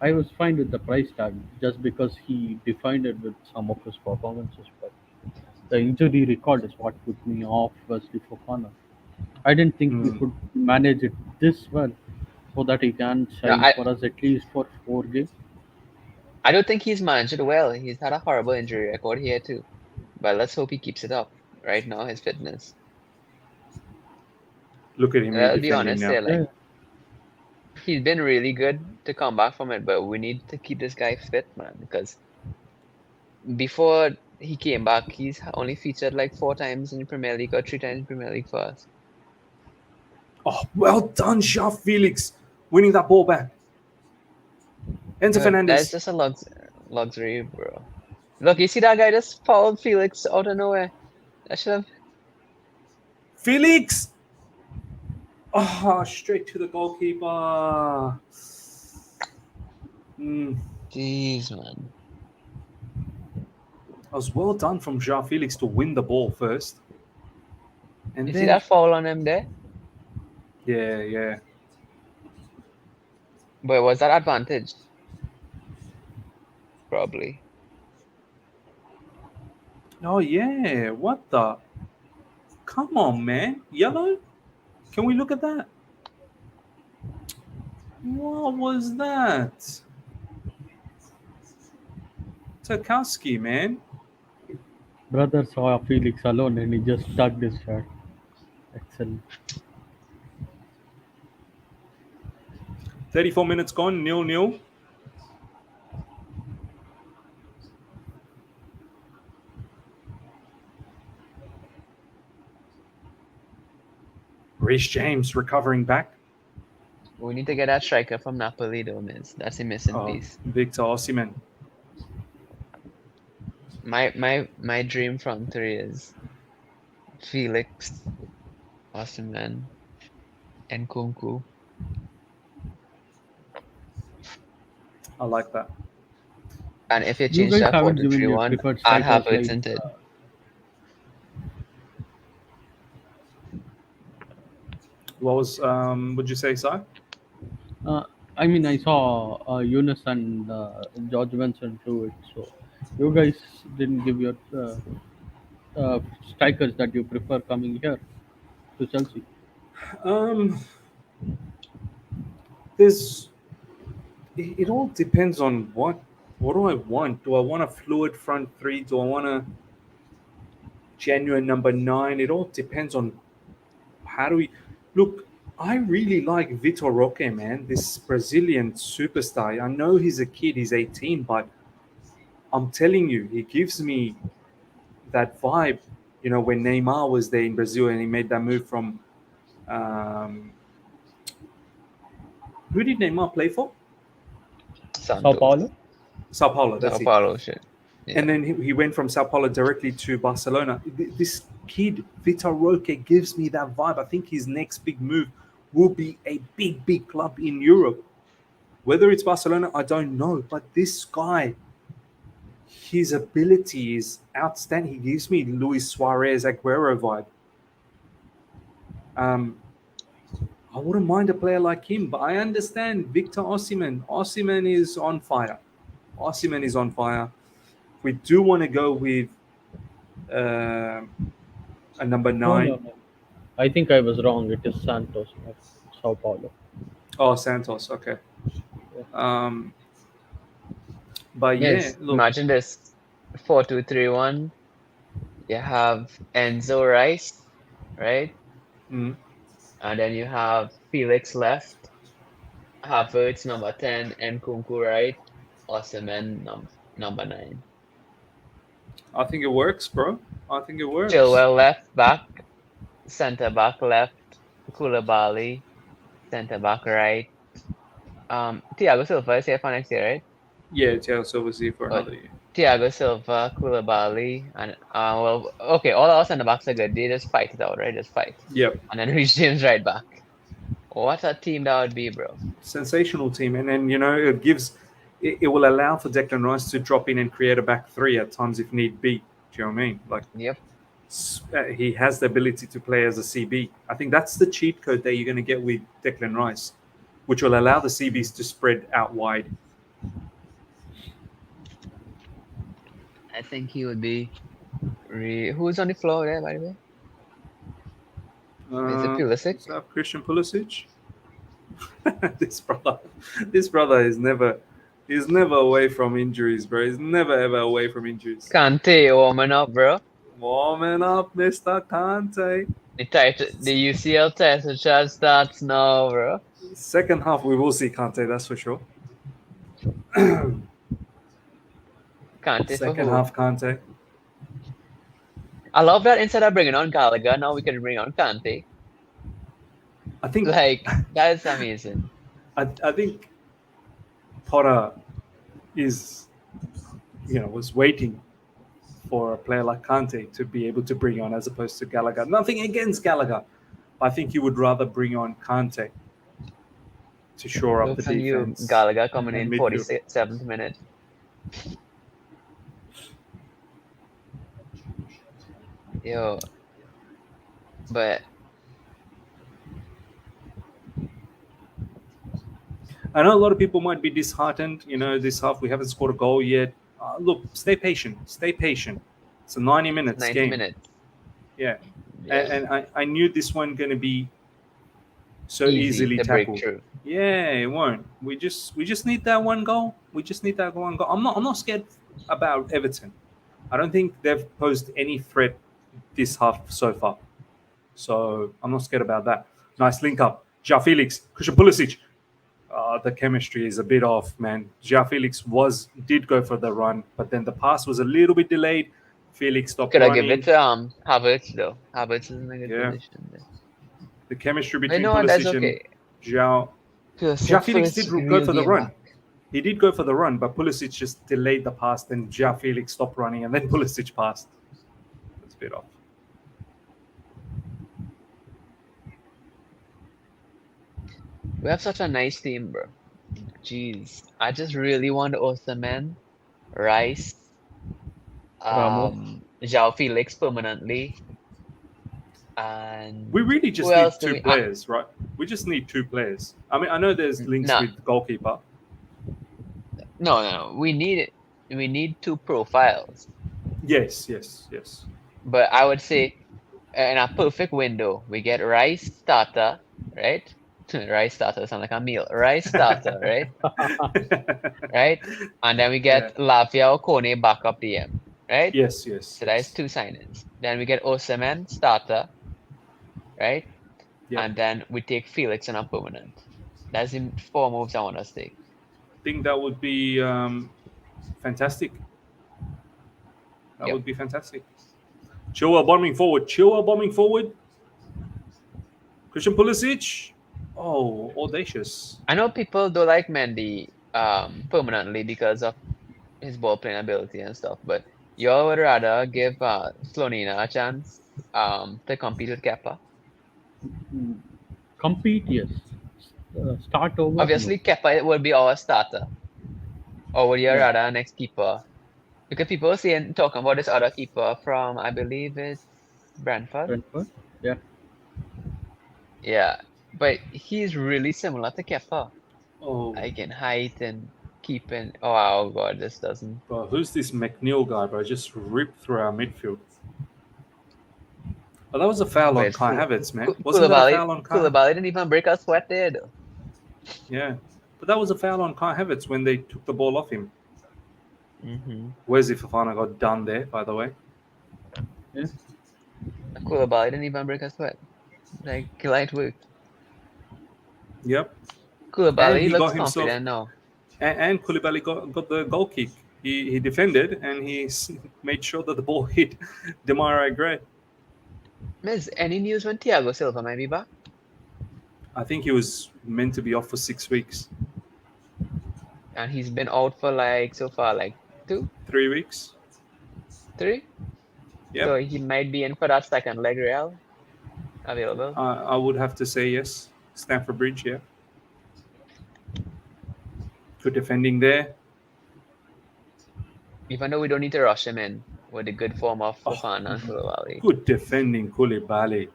I was fine with the price tag just because he defined it with some of his performances, but the injury record is what put me off Wesley Fofana. I didn't think we Mm. could manage it this well so that he can No, shine for us at least for 4 games. I don't think he's managed it well. He's had a horrible injury record here too. But let's hope he keeps it up. Right now, his fitness. Look at him I'll be defending honest now. here, Yeah, like he's been really good to come back from it, but we need to keep this guy fit, man, because before he came back, he's only featured like 4 times in the Premier League or 3 times in Premier League for us. Oh, well done, Jean Felix, winning that ball back. Enzo That is Fernandez. just a luxury, bro. Look, you see that guy just followed Felix out of nowhere. That should have. Felix. Oh, straight to the goalkeeper. Mm. Jeez, man. It was well done from Jean Felix to win the ball first. And You see then, that foul on him there? yeah. But was that advantage? Probably. Oh, yeah. What the? Come on, man. Yellow? Can we look at that? What was that? Tarkowski, man. brother saw Felix alone and he just tugged his shirt. Excellent. 34 minutes gone, 0-0. Reece James recovering back. We need to get that striker from Napoli, though, miss. That's the missing piece. Victor Osimhen. My dream front three is Felix, Osimhen, and Kunku. I like that. And if you You change guys that 4 haven't to given 3 your 1, preferred I'd have strikers it like. instead. What was would you say, Si? I mean, I saw Eunice and George Benson do it. So you guys didn't give your strikers that you prefer coming here to Chelsea. Um, there's it all depends on what do I want? Do I want a fluid front three? Do I want a genuine number 9? It all depends on how do we look. I really like Vitor Roque, man. This Brazilian superstar. I know he's a kid, he's 18, but I'm telling you, he gives me that vibe. You know, when Neymar was there in Brazil and he made that move from um, who did Neymar play for? Sao Santos. Paulo? Sao Paulo, that's Sao it. Paulo shit. Yeah. And then he went from Sao Paulo directly to Barcelona. This kid, Vitor Roque, gives me that vibe. I think his next big move will be a big, big club in Europe. Whether it's Barcelona, I don't know. But this guy, his ability is outstanding. He gives me Luis Suarez, Aguero vibe. I wouldn't mind a player like him, but I understand Victor Osimhen. Osimhen is on fire. Osimhen is on fire. We do want to go with a number 9. No. I think I was wrong. It is Santos, not Sao Paulo. Oh, Santos. Okay. Um, but yeah, Yes, look. imagine this 4-2-3-1. You have Enzo Rice, right? Mm, And then you have Felix left, Havertz number 10, and Kunku right, Osimhen number 9. I think it works, bro. I think it works. Chilwell left back, centre back left, Koulibaly, centre back right. Thiago Silva is here for next year, right? Yeah, Thiago Silva's here for Oh, another year. Thiago Silva, Koulibaly, and well, okay, all our centre backs are good. They just fight it out, right? Just fight, Yep. and then Reece James right back. What a team that would be, bro. Sensational team. And then, it will allow for Declan Rice to drop in and create a back three at times if need be. Do you know what I mean? Like, Yep. he has the ability to play as a CB. I think that's the cheat code that you're going to get with Declan Rice, which will allow the CBs to spread out wide. I think he would be. Who's on the floor there, by the way? Is it Pulisic? Is that Christian Pulisic? this brother is never away from injuries, bro. He's never ever away from injuries. Kante warming up, bro. Warming up, Mr. Kante. The UCL test which starts now, bro. Second half, we will see Kante, that's for sure. Kante for Second who? half, Kante. I love that instead of bringing on Gallagher, now we can bring on Kante. I think Like, that is amazing. I think Potter is, was waiting for a player like Kante to be able to bring on as opposed to Gallagher. Nothing against Gallagher. I think he would rather bring on Kante to shore up Look the at you, defense. Gallagher coming and in midfield. 47th minute. Yo. But I know a lot of people might be disheartened. This half we haven't scored a goal yet. Look, stay patient. Stay patient. It's a 90 minutes 90 game. minutes. Yeah. Yeah. And I knew this one going to be so Easy easily to break tackled. through. Yeah, it won't. We just need that one goal. We just need that one goal. I'm not scared about Everton. I don't think they've posed any threat this half so far. So I'm not scared about that. Nice link up. Ja Felix, Christian Pulisic. The chemistry is a bit off, man. Ja Felix did go for the run, but then the pass was a little bit delayed. Felix stopped Could I running. give it to Havertz though? Havertz is in a good Yeah. position there. The chemistry But you between know what? That's Pulisic and okay. João. Because João at Felix did first go real for the game run. back. He did go for the run, but Pulisic just delayed the pass. Then João Felix stopped running, and then Pulisic passed. It's a bit off. We have such a nice team, bro. Jeez, I just really want Osimhen, Rice, Ramos. João Felix permanently, and We really who just need else do two we? players, right? We just need two players. I mean, I know there's links No, with goalkeeper. no. We need two profiles. Yes, yes, yes. But I would say in a perfect window, we get Rice starter, right? Rice starter sound like a meal. Rice starter, right? Right? And then we Yeah. get Lavia or Kone backup DM, right? Yes, yes, So that is yes. two signings. Then we get Osimhen starter, right? Yep. And then we take Felix on a permanent. That's the four moves I want us to take. Think that would be fantastic. That Yep. would be fantastic. Chilwell bombing forward. Chilwell bombing forward. Christian Pulisic. Oh, audacious. I know people don't like Mendy permanently because of his ball playing ability and stuff, but you all would rather give Slonina a chance to compete with Kepa. Mm, compete, yes. Start over, no. Obviously, Kepa would be our starter, or would you Yeah. rather next keeper? Because people are saying talking about this other keeper from I believe it's Brentford. Brentford, yeah. Yeah, but he's really similar to Kepa, Oh, like in height and keeping. Oh God, this doesn't. bro, who's this McNeil guy, bro? Just ripped through our midfield. Oh, that was a foul on Wait, Kai Havertz, man. Wasn't that a Koulibaly, foul on Kai? Koulibaly didn't even break a sweat there, though. Yeah. But that was a foul on Kai Havertz when they took the ball off him. Mm-hmm. Wesley Fofana got done there, by the way. Yeah. Koulibaly didn't even break a sweat. Like light work. Yep. And Koulibaly he looks got himself, confident now. and Koulibaly got the goal kick. He defended and he made sure that the ball hit Demarai Gray. Miss, any news when Thiago Silva might be back? I think he was meant to be off for 6 weeks, And he's been out for like so far like 2, 3 weeks. 3. Yep. So he might be in for that second leg Real available. I would have to say yes. Stamford Bridge, yeah. Good defending there. Even though we don't need to rush him in with the good form of Oh, Fofana and Koulibaly. Good defending, Koulibaly.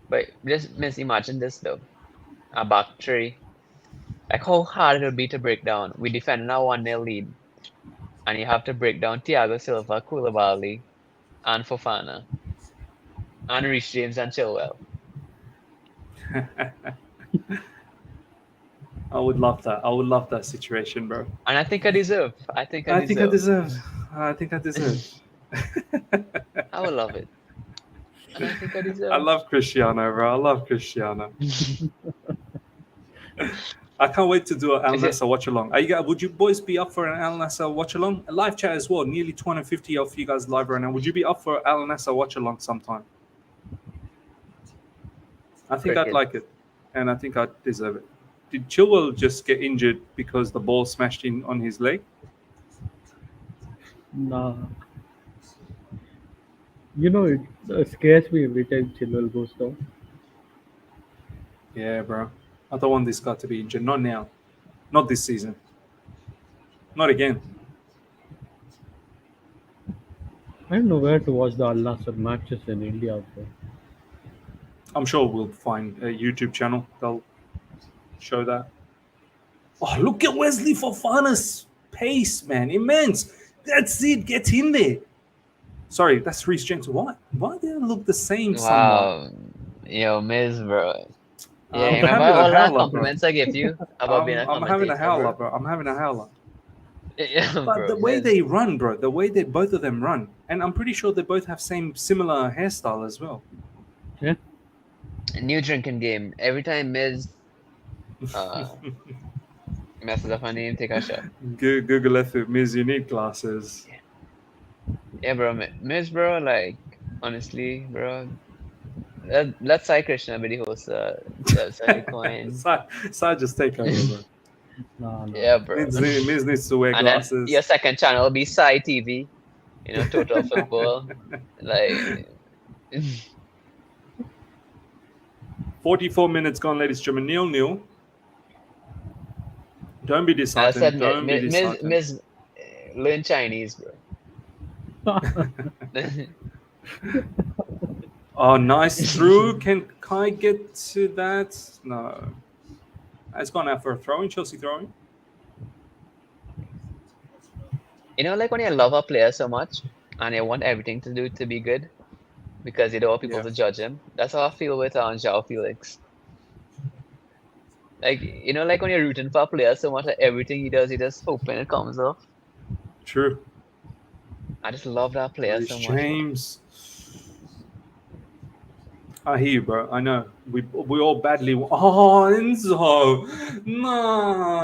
But just miss imagine this though. A back three. Like how hard it would be to break down. We defend a 1-0 lead. And you have to break down Thiago Silva, Koulibaly, and Fofana. And Reece James and Chilwell. I would love that. I would love that situation, bro. And I think I deserve. I think I I think I deserve. deserve. I think I deserve. I would love it. And I think I deserve. I love Cristiano, bro. I love Cristiano. I can't wait to do an Al Is it- Nassr watch along. Would you boys be up for an Al Nassr watch along? A live chat as well. Nearly 250 of you guys live right now. Would you be up for Al Nassr watch along sometime? I think I'd Cricket. like it, and I think I deserve it. Did Chilwell just get injured because the ball smashed in on his leg? Nah. You know, it scares me every time Chilwell goes down. Yeah, bro. I don't want this guy to be injured. Not now. Not this season. Not again. I don't know where to watch the Al Nassr matches in India also. I'm sure we'll find a YouTube channel. They'll show that. Oh, look at Wesley Fofana's pace, man. Immense. That's it. Get in there. Sorry, that's Reece James. Why do they look the same somewhat? Wow. Yo, Miz, bro. Yeah, I'm remember having a all that howler, bro. compliments I gave you about being a I'm having a commentator, howler, bro? bro. I'm having a howler. Yeah, But bro, the way Miz. they run, bro, the way that both of them run, and I'm pretty sure they both have similar hairstyle as well. Yeah. New drinking game. Every time Miz messes up her name, take a shot. Google Earth with Miz, you need glasses. Yeah, bro. Miz, bro, like, honestly, bro, Let's say Krishna be the host. Chelsea and the coin. Side just take over, bro. No, no. Yeah, bro. Miz needs to wear And then your glasses. second channel will be Sci TV. Total football. Like, 44 minutes gone, ladies and gentlemen. 0-0. Don't be I said, disheartened. Don't be disheartened. learn Chinese, bro. Oh, nice through. Can Kai get to that? No. It's gone out for a throw-in. Chelsea throwing. Like when you love a player so much and you want everything to do to be good because you don't want people Yeah. to judge him. That's how I feel with João Felix. Like, like when you're rooting for a player so much that everything he does, you just hoping it comes off. True. I just love that player Reece so much, man. James. I hear you, bro. I know. We all badly. Oh, Enzo. No,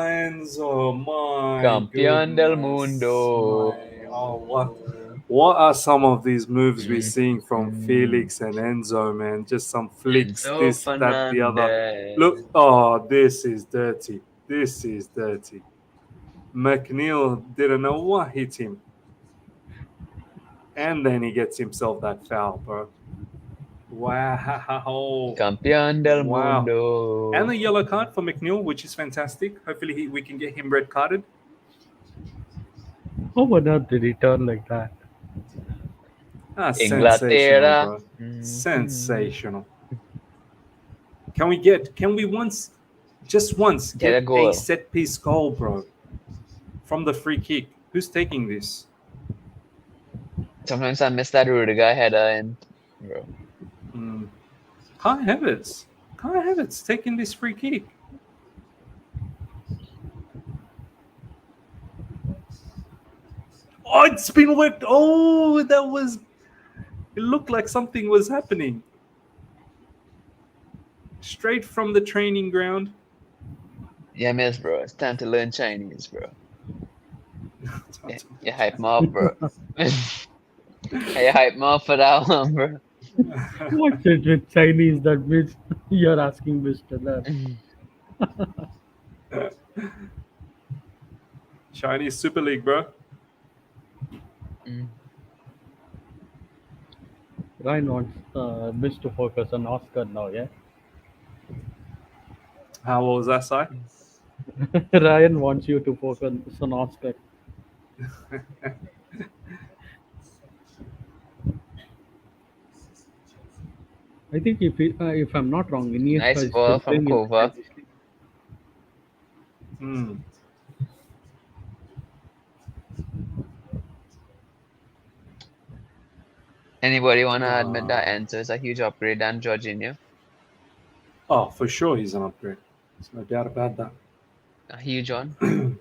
Enzo. My Campeón del goodness. mundo. What are some of these moves we're seeing from Mhm. Felix and Enzo, man? Just some flicks, Enzo this, that, the other. Look, Fernandez. this is dirty. This is dirty. McNeil didn't know what hit him. And then he gets himself that foul, bro. Wow. Campeón del Wow. And mundo. a yellow card for McNeil, which is fantastic. Hopefully we can get him red carded. How on earth did he turn like that? Sensational, Inglaterra. bro. Mhm. Sensational. Can we just once, Get a get a goal. set piece goal, bro? From the free kick. Who's taking this? Sometimes I miss that Rudiger header and bro. Kai Havertz. Kai Havertz taking this free kick. Oh, it's been worked. Oh, it looked like something was happening. Straight from the training ground. Yeah, miss, bro. It's time to learn Chinese, bro. You hype me up, bro. You hype me up for that one, bro. What's it with Chinese that means you're asking Mr. Lab? Chinese Super League, bro. Ryan wants Miss to focus on Oscar now, yeah? How was that, Si? Ryan wants you to focus on Oscar. I think if I'm not wrong, Iniesta Nice is ball still from playing in Kova. Anybody want to admit that Enzo is a huge upgrade than Jorginho? Oh, for sure he's an upgrade. There's no doubt about that. A huge one.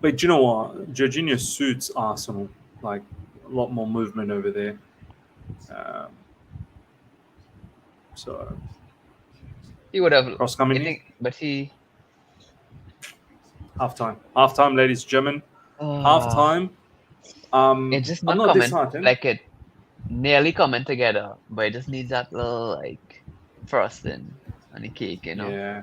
But you know what? Jorginho suits Arsenal. Like, a lot more movement over there. So He would have. cross coming I in. think, but he. Half time, ladies and gentlemen. Half time. It's just I'm not not coming disheartened. like it nearly coming together, but it just needs that little like frosting on the cake, Yeah.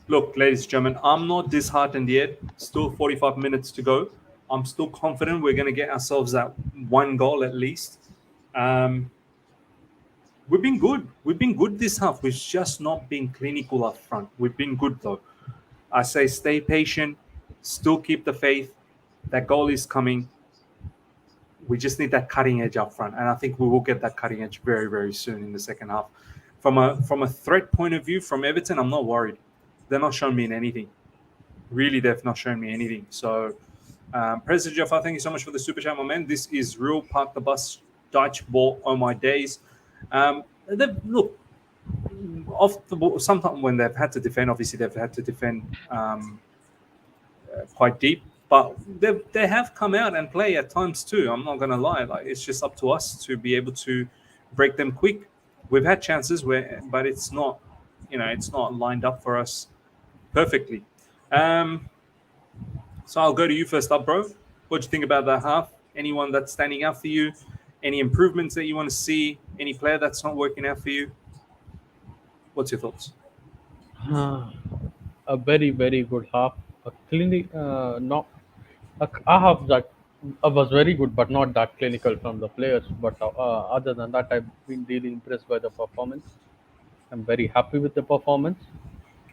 Look, ladies and gentlemen, I'm not disheartened yet. Still 45 minutes to go. I'm still confident we're going to get ourselves that one goal at least. We've been good. We've been good this half. We've just not been clinical up front. We've been good though. I say stay patient. Still keep the faith. That goal is coming. We just need that cutting edge up front, and I think we will get that cutting edge very, very soon in the second half. From a threat point of view, from Everton, I'm not worried. They're not showing me anything. Really, they've not shown me anything. So, President Jaffa, thank you so much for the super chat, my man. This is real Park the Bus Dutch ball on my days. Look, off the ball, sometimes when they've had to defend, obviously they've had to defend quite deep. But they have come out and play at times too. I'm not gonna lie. Like, it's just up to us to be able to break them quick. We've had chances but it's not, it's not lined up for us perfectly. So I'll go to you first up, bro. What do you think about that half? Anyone that's standing out for you? Any improvements that you want to see? Any player that's not working out for you? What's your thoughts? A very very good half. A clinic, not a half that was very good, but not that clinical from the players. But other than that, I've been really impressed by the performance. I'm very happy with the performance.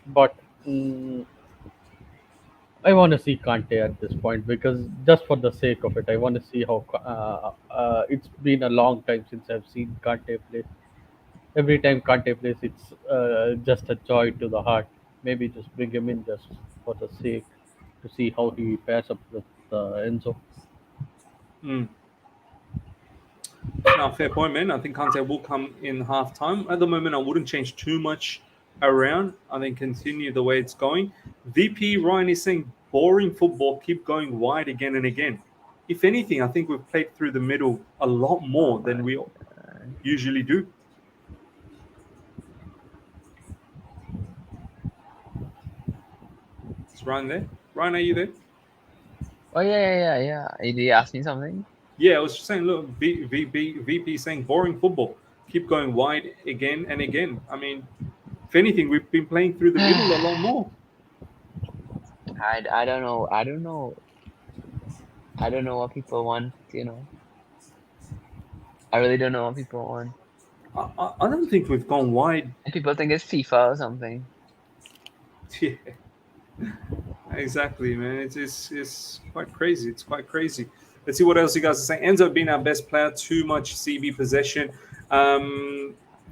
But mm, I want to see Kante at this point because just for the sake of it, I want to see how. It's been a long time since I've seen Kante play. Every time Kante plays, it's just a joy to the heart. Maybe just bring him in just for the sake to see how he pairs up with Enzo. Mm. No, fair point, man. I think Kante will come in half time. At the moment, I wouldn't change too much around. I think continue the way it's going. VP Ryan is saying boring football, keep going wide again and again. If anything, I think we've played through the middle a lot Oh more than my we God. usually do. Is Ryan there? Ryan, are you there? Oh yeah. Did you ask me something? Yeah, I was just saying, look, VP saying boring football, keep going wide again and again. I mean, if anything, we've been playing through the middle a lot more. I don't know. I don't know what people want. I really don't know what people want. I don't think we've gone wide. And people think it's FIFA or something. Yeah, exactly, man. It's quite crazy. It's quite crazy. Let's see what else you guys are saying. Ends up being our best player. Too much CB possession.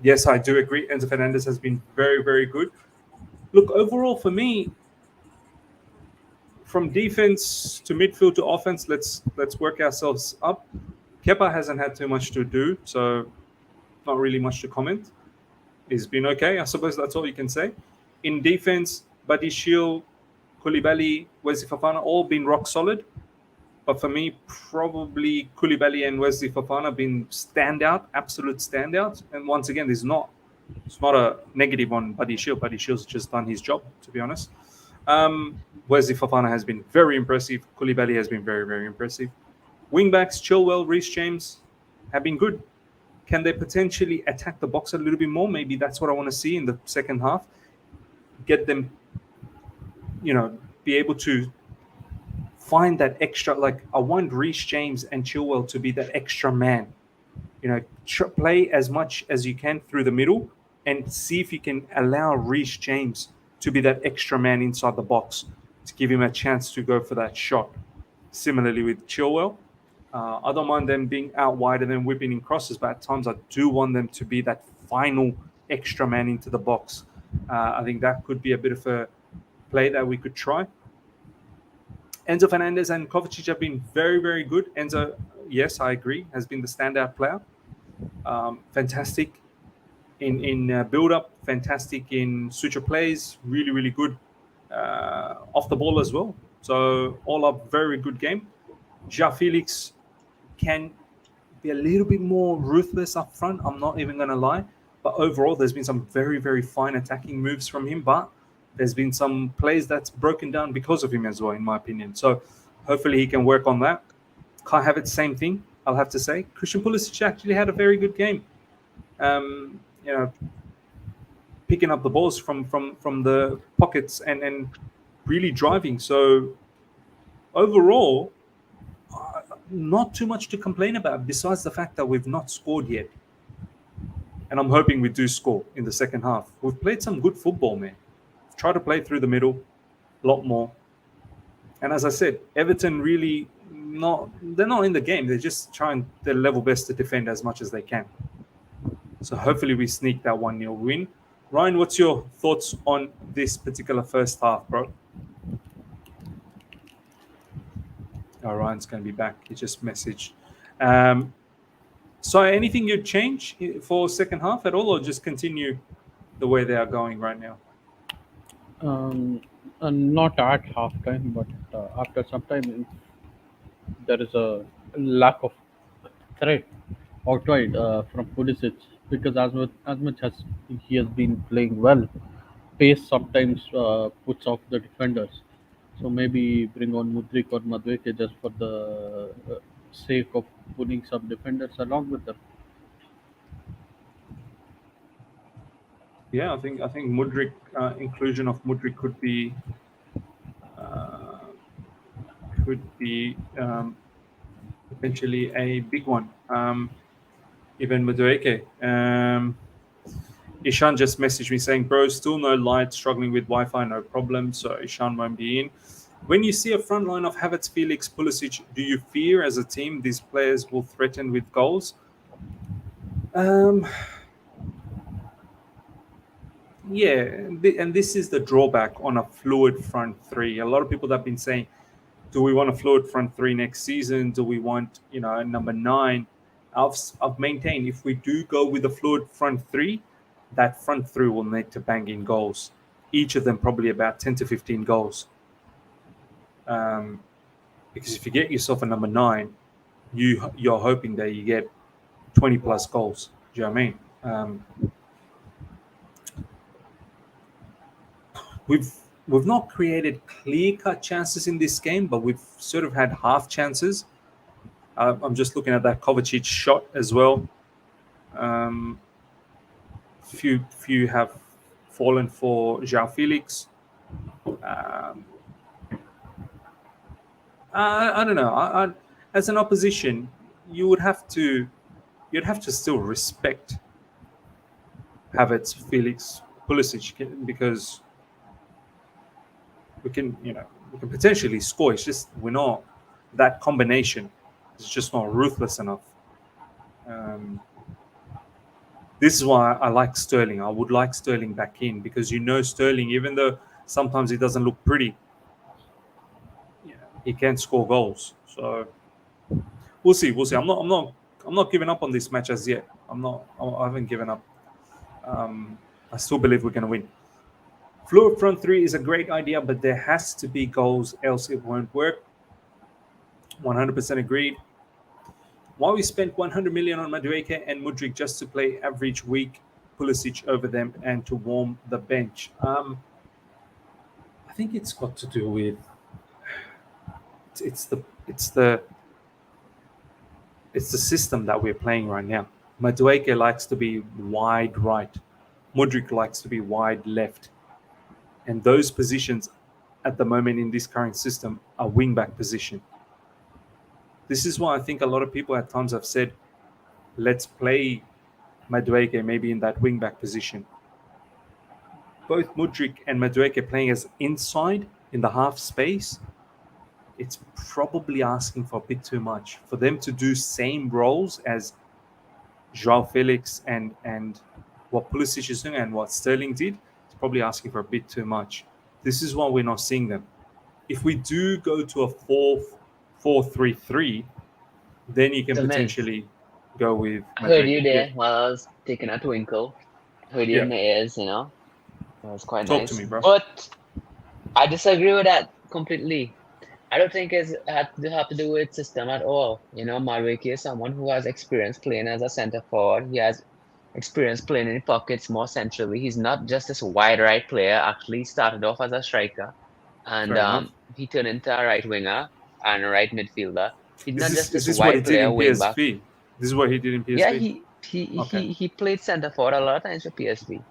Yes, I do agree. Enzo Fernandez has been very, very good. Look, overall for me, from defense to midfield to offense, let's work ourselves up. Kepa hasn't had too much to do, so not really much to comment. He's been okay. I suppose that's all you can say. In defense, Badishil, Koulibaly, Wesley Fafana, all been rock solid. But for me, probably Koulibaly and Wesley Fafana have been standout, absolute standouts. And once again, it's not a negative on Buddy Shield. Buddy Shield's just done his job, to be honest. Wesley Fafana has been very impressive. Koulibaly has been very, very impressive. Wingbacks, Chilwell, Reece James have been good. Can they potentially attack the box a little bit more? Maybe that's what I want to see in the second half. Get them, be able to find that extra. Like I want Reece James and Chilwell to be that extra man. Play as much as you can through the middle and see if you can allow Reece James to be that extra man inside the box to give him a chance to go for that shot. Similarly with Chilwell, I don't mind them being out wide and then whipping in crosses, but at times I do want them to be that final extra man into the box. I think that could be a bit of a play that we could try. Enzo Fernandez and Kovacic have been very, very good. Enzo, yes, I agree, has been the standout player. Fantastic in build up, fantastic in switcher plays, really, really good off the ball as well. So, all up, very good game. Ja Felix can be a little bit more ruthless up front. I'm not even going to lie. But overall, there's been some very, very fine attacking moves from him. But there's been some plays that's broken down because of him as well, in my opinion. So hopefully he can work on that. Kai Havertz, same thing, I'll have to say. Christian Pulisic actually had a very good game. Um, you know, picking up the balls from the pockets and really driving. So overall, not too much to complain about besides the fact that we've not scored yet. And I'm hoping we do score in the second half. We've played some good football, man. Try to play through the middle a lot more. And as I said, Everton really they're not in the game. They're just trying their level best to defend as much as they can. So hopefully we sneak that 1-0 win. Ryan, what's your thoughts on this particular first half, bro? Oh, Ryan's going to be back. He just messaged. So anything you'd change for second half at all, or just continue the way they are going right now? Not at halftime, but after some time, there is a lack of threat outside from Pulisic because as much as he has been playing well, pace sometimes puts off the defenders. So maybe bring on Mudrik or Madweke just for the sake of putting some defenders along with them. Yeah, I think Mudrik, inclusion of Mudrik uh, could be potentially a big one. Even Madueke. Ishan just messaged me saying, "Bro, still no light, struggling with Wi-Fi, no problem." So Ishan won't be in. When you see a front line of Havertz, Felix, Pulisic, do you fear as a team these players will threaten with goals? Um, yeah, and this is the drawback on a fluid front three. A lot of people have been saying, do we want a fluid front three next season? Do we want, number nine? I've maintained if we do go with a fluid front three, that front three will need to bang in goals. Each of them probably about 10 to 15 goals. Um, because if you get yourself a number nine, you're hoping that you get 20 plus goals. Do you know what I mean? We've we've not created clear cut chances in this game, but we've sort of had half chances. I'm just looking at that Kovacic shot as well. Um, few have fallen for João Felix. Um, I don't know. As an opposition, you would have to you'd have to still respect Havertz, Felix, Pulisic because we can potentially score. It's just we're not that combination. It's just not ruthless enough. Um, this is why I like Sterling. I would like Sterling back in because Sterling, even though sometimes he doesn't look pretty, he can score goals. So we'll see. We'll see. I'm not giving up on this match as yet. I haven't given up. I still believe we're going to win. Fluid front three is a great idea, but there has to be goals, else it won't work. 100% agreed. Why we spent 100 million on Madueke and Mudrik just to play average week Pulisic over them and to warm the bench? I think it's got to do with it's the it's the it's the system that we're playing right now. Madueke likes to be wide right. Mudrik likes to be wide left. And those positions at the moment in this current system are wing back position. This is why I think a lot of people at times have said, let's play Madueke maybe in that wing back position. Both Mudrik and Madueke playing as inside in the half space, it's probably asking for a bit too much. For them to do same roles as João Felix and what Pulisic is doing and what Sterling did, it's probably asking for a bit too much. This is why we're not seeing them. If we do go to a 4-4-3-3, then you can So, man, potentially go with I heard you Madueke. Yeah, there while I was taking a twinkle. I heard you yeah. in my ears. It was quite Talk to nice. me, bro. But I disagree with that completely. I don't think it's had to have to do with system at all. Madueke is someone who has experience playing as a center forward. He has experience playing in pockets more centrally. He's not just this wide right player. Actually, he started off as a striker, and Fair enough. he turned into a right winger and a right midfielder. He's Is not this just is this this what he wide did player, in wing back. PSV? This is what he did in Yeah, PSV. Okay, he played center forward a lot of times for PSV,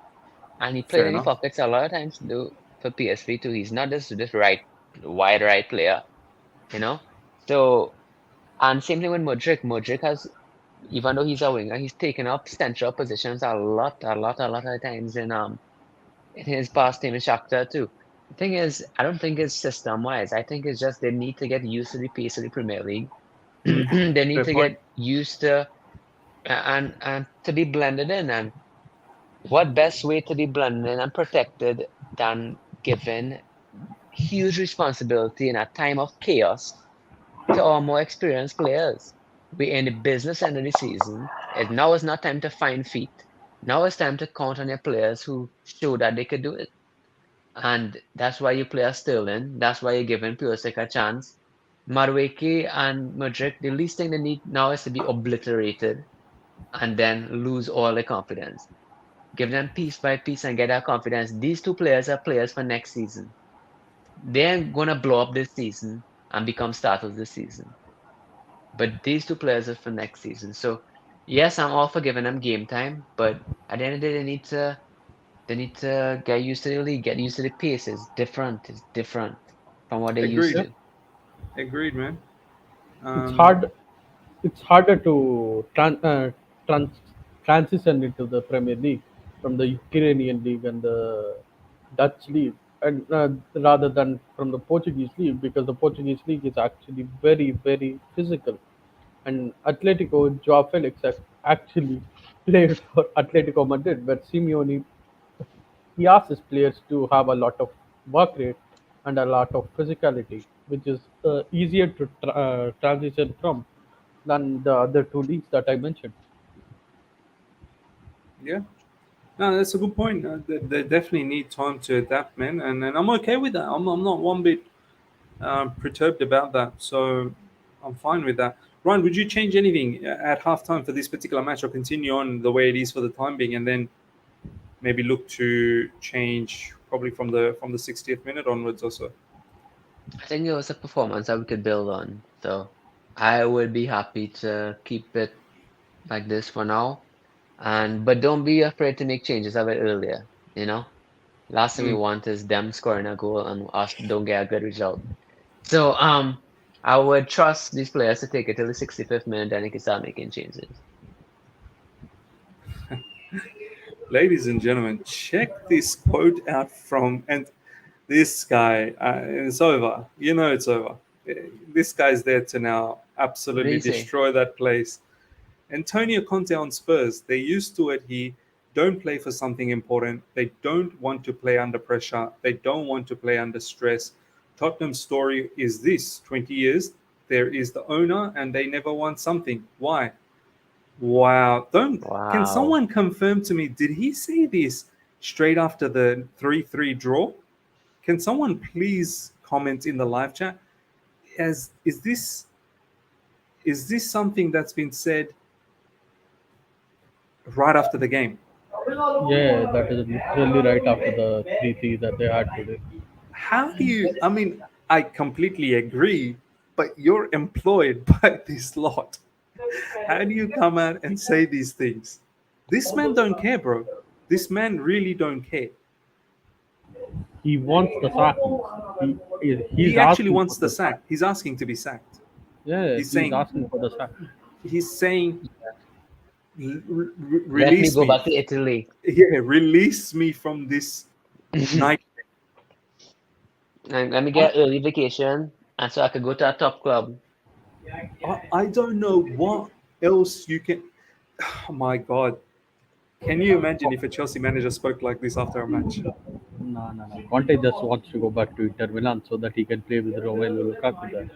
and he played fair in the enough. pockets a lot of times for PSV too. He's not just this wide right player, you know. So, and same thing with Mudrik. Mudrik has, even though he's a winger, he's taken up central positions a lot of times in his past team in Shakhtar too. The thing is, I don't think it's system wise. I think it's just they need to get used to the pace of the Premier League. They need Fair to point. get used to and to be blended in. And what best way to be blended in and protected than given huge responsibility in a time of chaos to our more experienced players? We're in the business end of the season. Now is not time to find feet. Now it's time to count on your players who show that they could do it. And that's why you play a Sterling. That's why you're giving Pulisic a chance. Madueke and Mudryk, the least thing they need now is to be obliterated and then lose all their confidence. Give them piece by piece and get that confidence. These two players are players for next season. They're gonna blow up this season and become starters this season. But these two players are for next season. So yes, I'm all for giving them game time, but at the end of the day, they need to get used to the league, get used to the pace. It's different. It's different from what they're used Agreed. Yeah, to. Agreed, man. it's Um, hard. It's harder to transition into the Premier League from the Ukrainian league and the Dutch league, and rather than from the Portuguese league, because the Portuguese league is actually very, very physical. And Atletico, Joao Felix actually played for Atletico Madrid, where Simeone he asks his players to have a lot of work rate and a lot of physicality, which is easier to transition from than the other two leagues that I mentioned. yeah. No, that's a good point. They definitely need time to adapt, man, and I'm okay with that. I'm not one bit perturbed about that, so I'm fine with that. Ryan, would you change anything at halftime for this particular match, or continue on the way it is for the time being, and then maybe look to change probably from the 60th minute onwards or so? I think it was a performance that we could build on. So I would be happy to keep it like this for now. And but don't be afraid to make changes a bit earlier, you know? Last thing we Mm. want is them scoring a goal and us don't get a good result. So I would trust these players to take it till the 65th minute, then they can start making changes. Ladies and gentlemen, check this quote out from and this guy. It's over. You know it's over. Uh, This guy's there to now What do absolutely you say? destroy that place. Antonio Conte on Spurs, they're used to it. He don't play for something important. They don't want to play under pressure. They don't want to play under stress. Tottenham's story is this: 20 years, there is the owner, and they never won something. Why? Wow. Don't Can Wow. someone confirm to me, did he say this straight after the 3-3 draw? Can someone please comment in the live chat? As is this something that's been said right after the game? Yeah, that is literally right after the 3-3 that they had today. How do you, I mean, I completely agree, but you're employed by this lot. How do you come out and say these things? This man don't care, bro. This man really don't care. He wants the sack. He's He actually asking for wants the the sack. sack. He's asking to be sacked. Yeah, He's he's saying asking for the sack. he's saying Let me release go me. back to Italy. Yeah, release me from this And night. let me I, get early vacation, and so I could go to a top club. I don't know what else you can. Oh my God. Can you imagine if a Chelsea manager spoke like this after a match? No, no, no. Conte just wants to go back to Inter Milan so that he can play with Romelu Lukaku there.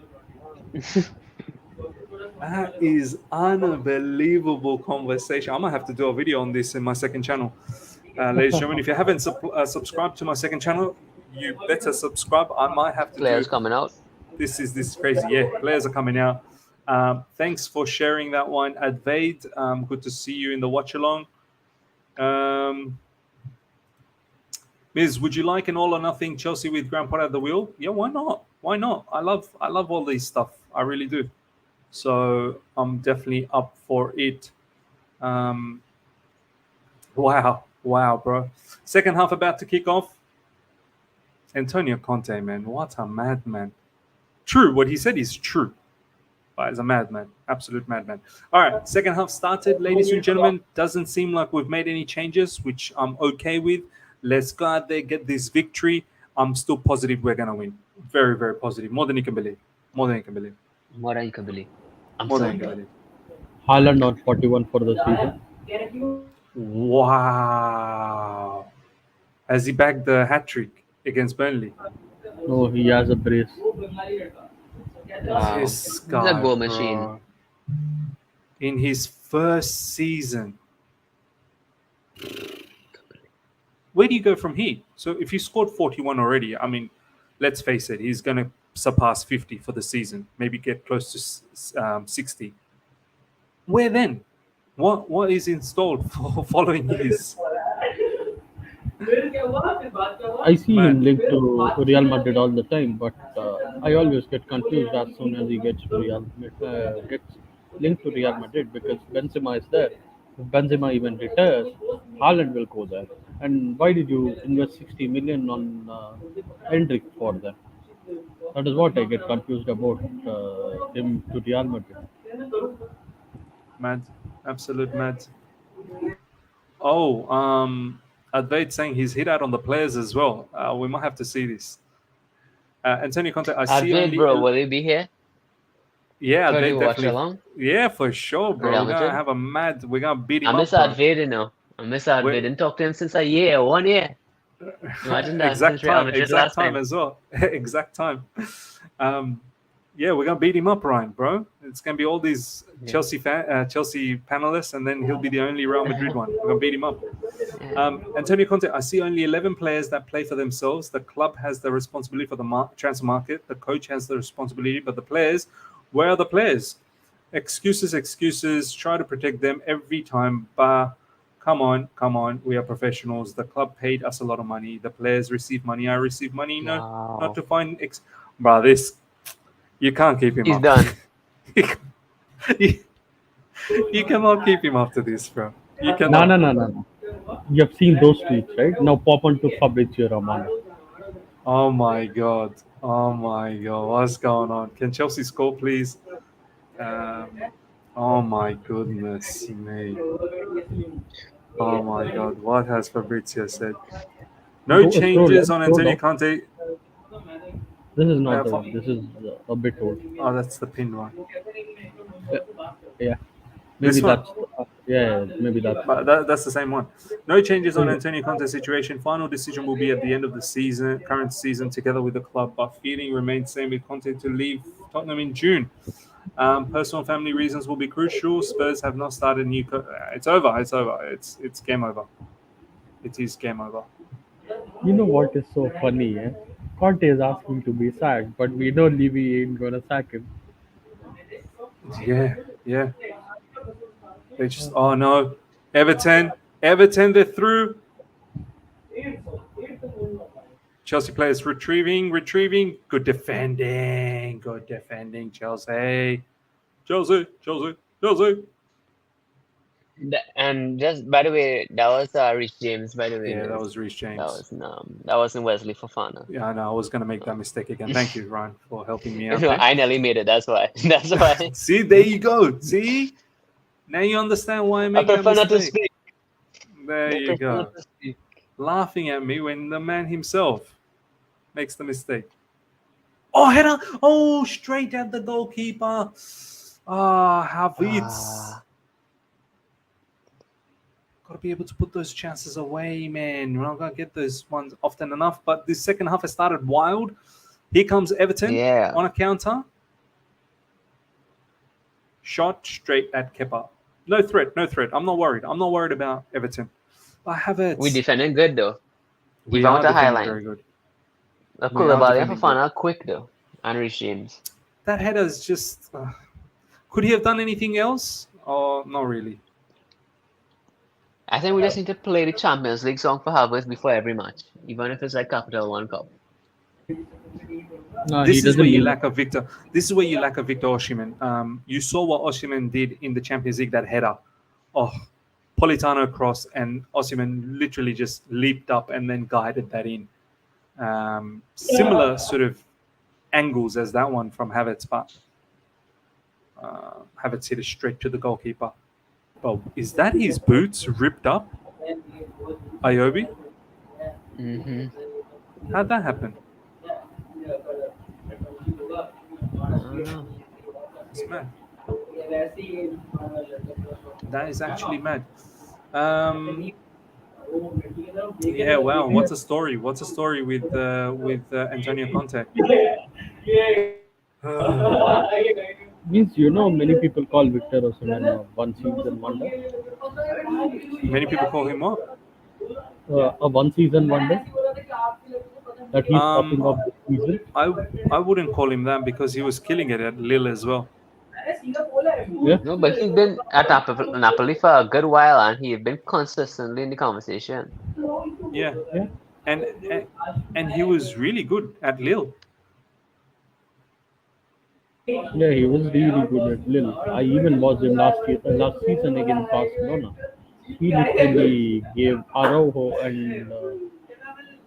That is unbelievable conversation. I'm gonna have to do a video on this in my second channel, ladies and gentlemen. If you haven't subscribed to my second channel, you better subscribe. I might have to do. Players coming out. This is crazy. Yeah, players are coming out. Thanks for sharing that one, Advaid. Good to see you in the watch along. Um, Miz, would you like an all or nothing Chelsea with Graham Potter at the wheel? Yeah, why not? Why not? I love all these stuff. I really do. So I'm definitely up for it. Um, wow, bro. Second half about to kick off. Antonio Conte, man, what a madman. True, what he said is true. But as a madman, absolute madman. All right, second half started, ladies and gentlemen. Doesn't seem like we've made any changes, which I'm okay with. Let's go out there, get this victory. I'm still positive we're gonna win. Very, very positive. More than you can believe. More than you can believe. More than you can believe. I'm More than so you can good. believe. Haaland on 41 for the season. Wow. Has he bagged the hat trick against Burnley? No, he has a brace. Wow. This This is a guy, goal machine. bro. In his first season, where do you go from here? So if you scored 41 already, I mean, let's face it, he's going to surpass 50 for the season, maybe get close to 60. Where then? What is installed for following his I see man? him linked to Real Madrid all the time, but I always get confused as soon as he gets to gets linked to Real Madrid because Benzema is there. If Benzema even retires, Haaland will go there. And why did you invest 60 million on Hendrik for that? That is what I get confused about him to Real Madrid. Mad, absolute mad. Oh, Advait saying he's hit out on the players as well. We might have to see this. Antonio Conte, I see Advid, only. bro, will you be here? Yeah, Can they you watch definitely. along? Yeah, for sure, bro. Real We're gonna Madrid? have a mad. We're gonna beat I him miss up, bro. Advid, you know. I miss Advid. We're, Didn't talk to him since a year, 1 year. Imagine that, since Real Madrid exact last time time. as well. Exact time. Um, yeah, we're gonna beat him up, Ryan, bro. It's gonna be all these Yeah. Chelsea panelists, and then he'll be the only Real Madrid one. We're gonna beat him up. Yeah. Antonio Conte, I see only 11 players that play for themselves. The club has the responsibility for the transfer market. The coach has the responsibility, but the players, where are the players? Excuses, excuses. Try to protect them every time. But come on, come on. We are professionals. The club paid us a lot of money. The players receive money. I receive money. No, not Wow. to find. Bro, this, you can't keep him He's up. done. you, you cannot keep him after this, bro. You No, cannot. no, no, no, no. You have seen those tweets, right? Now pop on to Fabrizio Romano. Oh my god. Oh my god. What's going on? Can Chelsea score, please? Um, oh my goodness me. Oh my god. What has Fabrizio said? No Scroll changes up, on scroll Antonio down. Conte. This is not Uh, the for, one. This is a bit old. oh, that's the pinned one. Uh, yeah, maybe This one. that's yeah, maybe that's But the that's the same one. No changes on one. Antonio Conte's situation. Final decision will be at the end of the season, current season, together with the club. But feeling remains same with Conte to leave Tottenham in June. Personal family reasons will be crucial. Spurs have not started new. It's over. It's over. It's game over. It is game over. You know what is so funny? Eh? Conte is asking to be sacked, but we know Levy ain't gonna sack him. Yeah, yeah. They just. Oh no, Everton. Everton. They're through. Chelsea players retrieving, retrieving. Good defending. Good defending, Chelsea. Chelsea, Chelsea, Chelsea. And just by the way, that was Rich James. By the way, Yeah, that guys, was Reece that James. was that wasn't Wesley Fofana. Yeah, I know. I was going to make that mistake again. Thank you, Ryan, for helping me out No, there. I nearly made it. That's why. That's why. See, there you go. See? Now you understand why I I make that prefer not to mistake. speak. There I you prefer go. not to speak. Laughing at me when the man himself makes the mistake. Oh, header. Oh, straight at the goalkeeper. Ah, Havertz. Ah, Got to be able to put those chances away, man. We're not going to get those ones often enough. But this second half has started wild. Here comes Everton yeah. on a counter. Shot straight at Kepa. No threat, no threat. I'm not worried. I'm not worried about Everton. I have it. We defending good though. We Even are with a high defending line. very good. The We are Koulibaly and defending good. Fofana are quick though. And Rich James. That header is just. Could he have done anything else? Or not really? I think we just need to play the Champions League song for Havertz before every match, even if it's like Capital One Cup. No, he This is where doesn't you need. lack a Victor. This is where you lack a Victor Osimhen. You saw what Osimhen did in the Champions League. That header. Oh, Politano cross, and Osimhen literally just leaped up and then guided that in. Similar sort of angles as that one from Havertz, but Havertz hit it straight to the goalkeeper. But is that his boots ripped up? Iobi? Mm-hmm. How'd that happen? I don't know. It's mad. That is actually mad. Yeah, wow. What's a story? What's a story with Antonio Conte? Means many people call Victor Osimhen a one season wonder. Many people call him what? A one season wonder that he's popping Um, up this season. I wouldn't call him that because he was killing it at Lille as well. Yeah, No, but he's been at Napoli for a good while and he's been consistently in the conversation. Yeah, yeah. and and he was really good at Lille. Yeah, he was really good at Lille. I even watched him last season against Barcelona. He literally gave Araujo and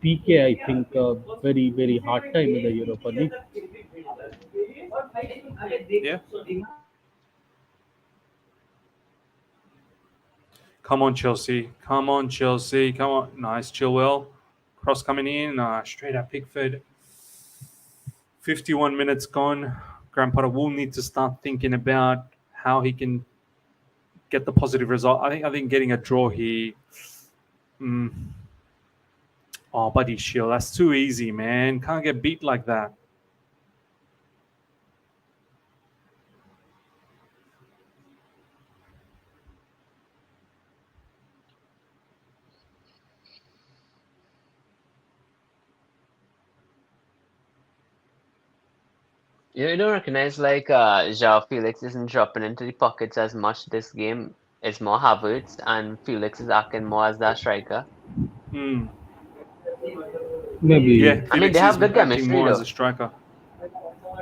PK, I think, a very, very hard time in the Europa League. Yeah. Come on, Chelsea. Come on, Chelsea. Come on. Nice, Chilwell. Cross coming in. Straight at Pickford. 51 minutes gone. Graham Potter will need to start thinking about how he can get the positive result. I think getting a draw here. Mm, oh, Buddy Shield. That's too easy, man. Can't get beat like that. You don't recognize like João Felix isn't dropping into the pockets as much this game. It's more Havertz and Felix is acting more as that striker. Mm. Maybe, Yeah, I mean, they Felix is have good acting chemistry more as a though. striker.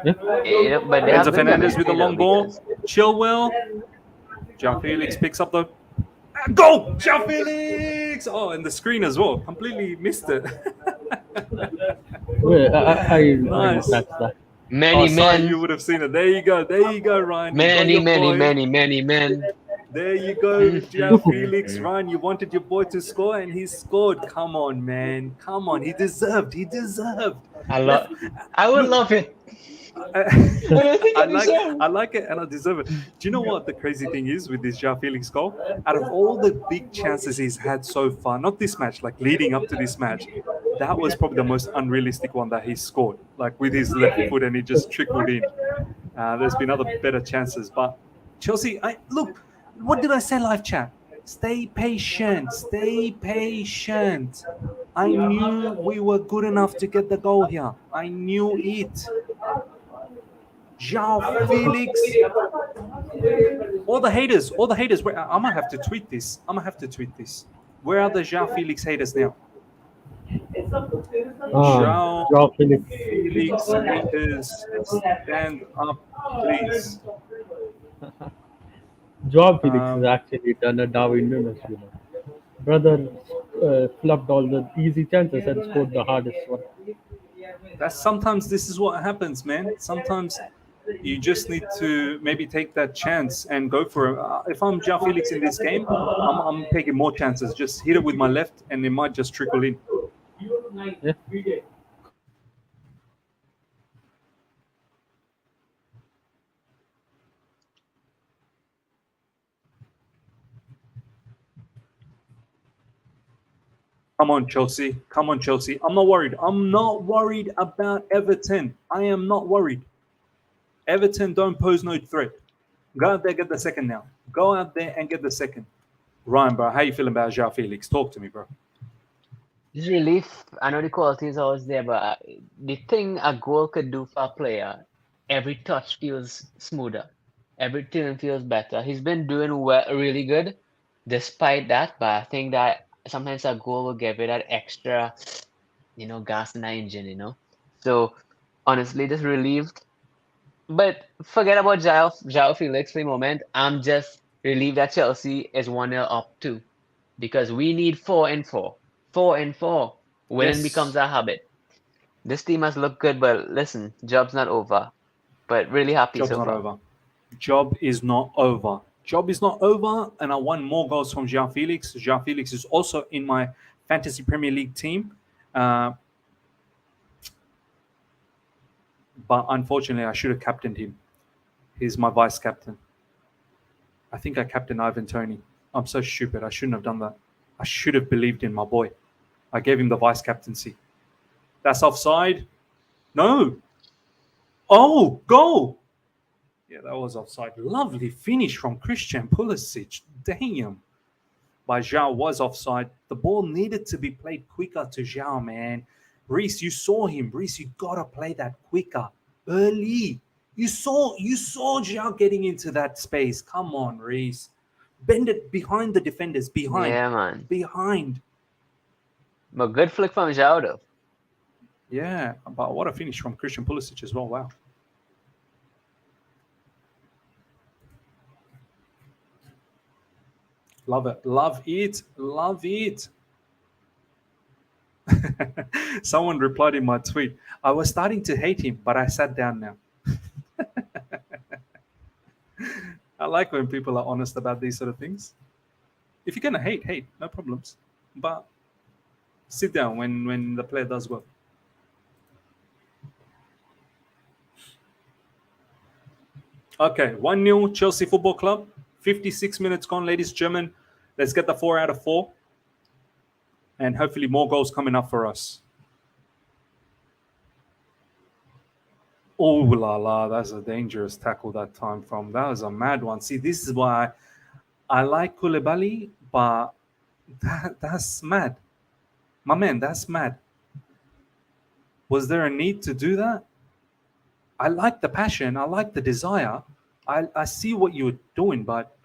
yeah, But they have Enzo good Fernandez with the chemistry though long ball. because Chilwell. João Felix picks up the go! João Felix! Oh, and the screen as well. Completely missed it. well, I didn't Nice. catch that. Oh, many sorry, men, you would have seen it. There you go. There you go, Ryan. You got many, your many, boy. many, many men. There you go, João Felix. Ryan, you wanted your boy to score, and he scored. Come on, man. Come on. He deserved. He deserved. I love. Left. I would Look, love it. I, I don't think I I like deserve. I like it and I deserve it. Do you know what the crazy thing is with this João Felix goal? Out of all the big chances he's had so far, not this match, like leading up to this match, that was probably the most unrealistic one that he scored, like with his left foot and he just trickled in. There's been other better chances, but Chelsea, I look. What did I say, live chat? Stay patient. Stay patient. I knew we were good enough to get the goal here. I knew it. João Felix. All the haters. I'm gonna have to tweet this. I'm gonna have to tweet this. Where are the João Felix haters now? João Joao Felix. Felix haters, stand up, please. Joao Felix has Um, actually done a Darwin Nunes, you know. Brother flubbed all the easy chances and scored the hardest one. that's sometimes this is what happens, man. Sometimes you just need to maybe take that chance and go for it. If I'm João Felix in this game, I'm taking more chances. Just hit it with my left, and it might just trickle in. Yeah. Come on, Chelsea. Come on, Chelsea. I'm not worried. I'm not worried about Everton. I am not worried. Everton don't pose no threat. Go out there, get the second now. Go out there and get the second. Ryan, bro, how you feeling about João Felix? Talk to me, bro. This relief. I know the quality is always there, but the thing a goal could do for a player, every touch feels smoother. Everything feels better. He's been doing well, really good, despite that. But I think that sometimes a goal will give it that extra, gas in the engine. So honestly, just relieved. But forget about João Felix for a moment. I'm just relieved that Chelsea is 1-0 up too, because we need 4-4. 4-4. Winning becomes Yes, a habit. This team has looked good, but listen, job's not over. But really happy job's so not far. over. Job is not over. Job is not over, and I want more goals from João Felix. João Felix is also in my fantasy Premier League team, uh, but unfortunately, I should have captained him. He's my vice captain. I think I captained Ivan Tony. I'm so stupid. I shouldn't have done that. I should have believed in my boy. I gave him the vice captaincy. That's offside. No. Oh, goal. Yeah, that was offside. Lovely finish from Christian Pulisic. Damn. By Zhao was offside. The ball needed to be played quicker to Zhao, man. Reese, you saw him. Reese, you gotta play that quicker. Early. You saw Zhao getting into that space. Come on, Reese. Bend it behind the defenders. Behind. Yeah, man. Behind. But good flick from João though. Yeah, but what a finish from Christian Pulisic as well. Wow. Love it. Love it. Love it. Someone replied in my tweet, I was starting to hate him, but I sat down now. I like when people are honest about these sort of things. If you're going to hate, hate, no problems. But sit down when the player does well. Okay, 1-0 Chelsea Football Club. 56 minutes gone, ladies and gentlemen. Let's get the 4 out of 4. And hopefully more goals coming up for us. Oh la la, that's a dangerous tackle that time from. That was a mad one. See, this is why I like Koulibaly, but that's mad. My man, that's mad. Was there a need to do that? I like the passion. I like the desire. I see what you're doing, but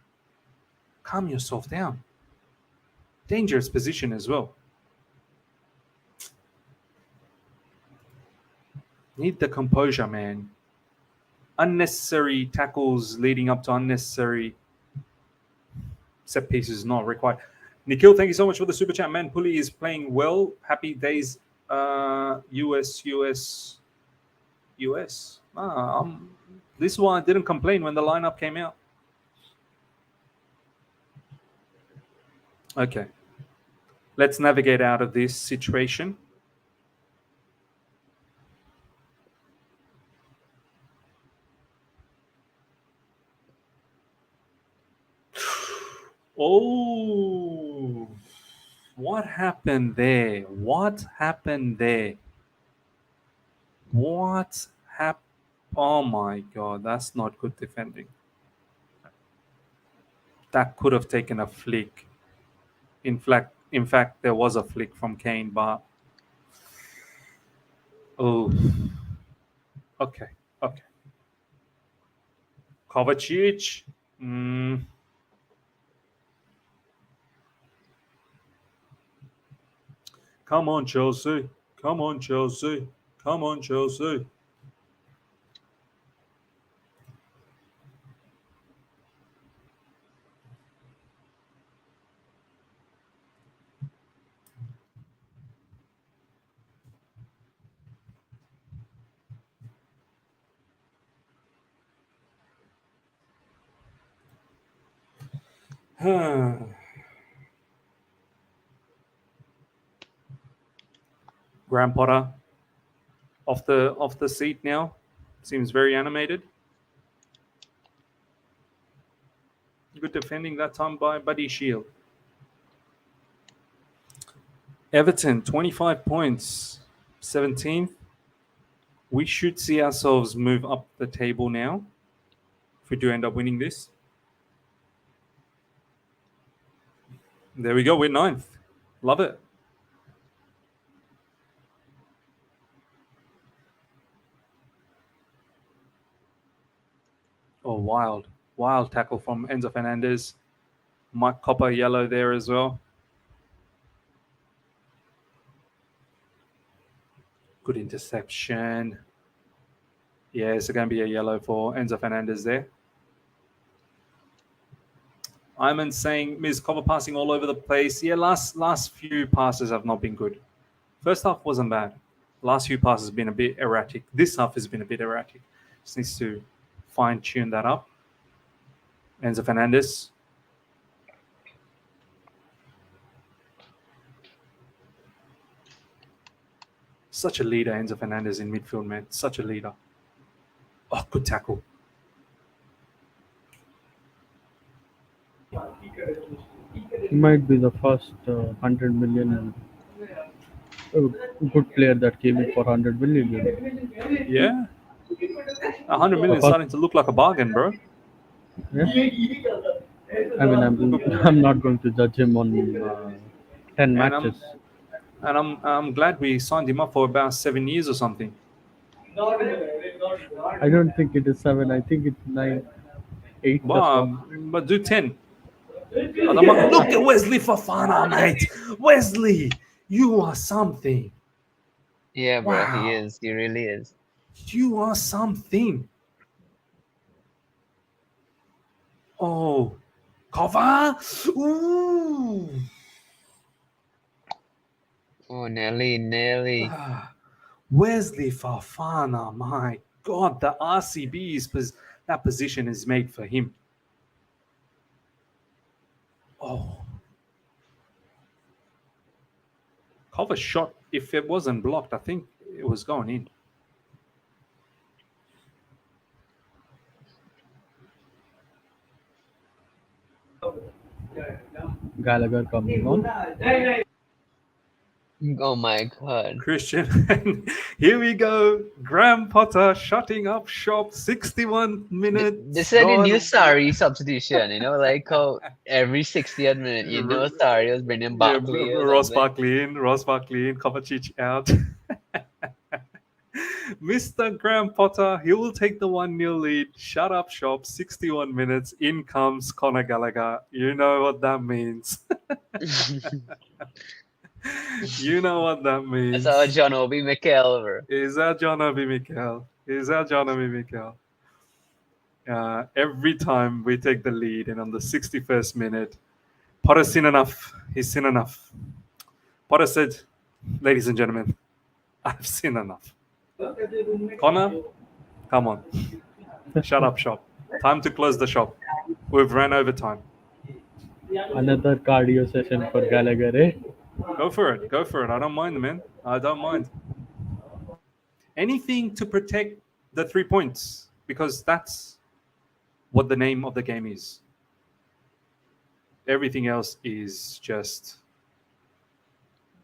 calm yourself down. Dangerous position as well. Need the composure, man. Unnecessary tackles leading up to unnecessary set pieces not required. Nikhil, thank you so much for the super chat, man. Pulley is playing well. Happy days, US. This one I didn't complain when the lineup came out. Okay. Let's navigate out of this situation. Oh, what happened there? What happened there? What happened? Oh my God, that's not good defending. That could have taken a flick. In fact, there was a flick from Kane, but oh, okay. Kovacic. Come on, Chelsea. Come on, Chelsea. Come on, Chelsea. Graham Potter off the seat now. Seems very animated. Good defending that time by Buddy Shield. Everton, 25 points, 17th. We should see ourselves move up the table now if we do end up winning this. There we go, we're 9th. Love it. Oh, wild tackle from Enzo Fernandez. Mike Copper yellow there as well. Good interception. Yeah, it's going to be a yellow for Enzo Fernandez there. Iman saying Ms. Copper passing all over the place. Yeah, last few passes have not been good. First half wasn't bad. Last few passes have been a bit erratic. This half has been a bit erratic. Just needs to fine-tune that up. Enzo Fernandez. Such a leader, Enzo Fernandez in midfield, man. Such a leader. Oh, good tackle. He might be the first 100 million good player that came in for 100 million. Yeah. 100 million starting to look like a bargain, bro. Yeah. I mean, I'm not going to judge him on 10 matches. And I'm glad we signed him up for about 7 years or something. I don't think it is 7. I think it's 9, 8. Wow, but do 10. Look at Wesley Fofana, mate. Wesley, you are something. Yeah, bro, Wow. he is. He really is. You are something. Oh, Cover. Ooh. Oh, Nelly. Wesley Fafana, my God, the RCB's that position is made for him. Oh. Cover shot, if it wasn't blocked, I think it was going in. Gallagher coming on. Oh my God. Christian, here we go. Graham Potter shutting up shop. 61 minutes This is a new gone. Sari substitution, like how every 60th minute, Sari was bringing Yeah, Barkley or Ross something. Barkley in, Kovacic out. Mr. Graham Potter, he will take the 1-0 lead. Shut up shop. 61 minutes. In comes Conor Gallagher. You know what that means. You know what that means. That's our John Obi Mikel, bro. Is that John Obi Mikel? Every time we take the lead, and on the 61st minute, Potter's seen enough. He's seen enough. Potter said, ladies and gentlemen, I've seen enough. Connor, come on. Shut up shop. Time to close the shop. We've ran over time. Another cardio session for Gallagher, eh? Go for it. I don't mind, man. I don't mind. Anything to protect the 3 points, because that's what the name of the game is. Everything else is just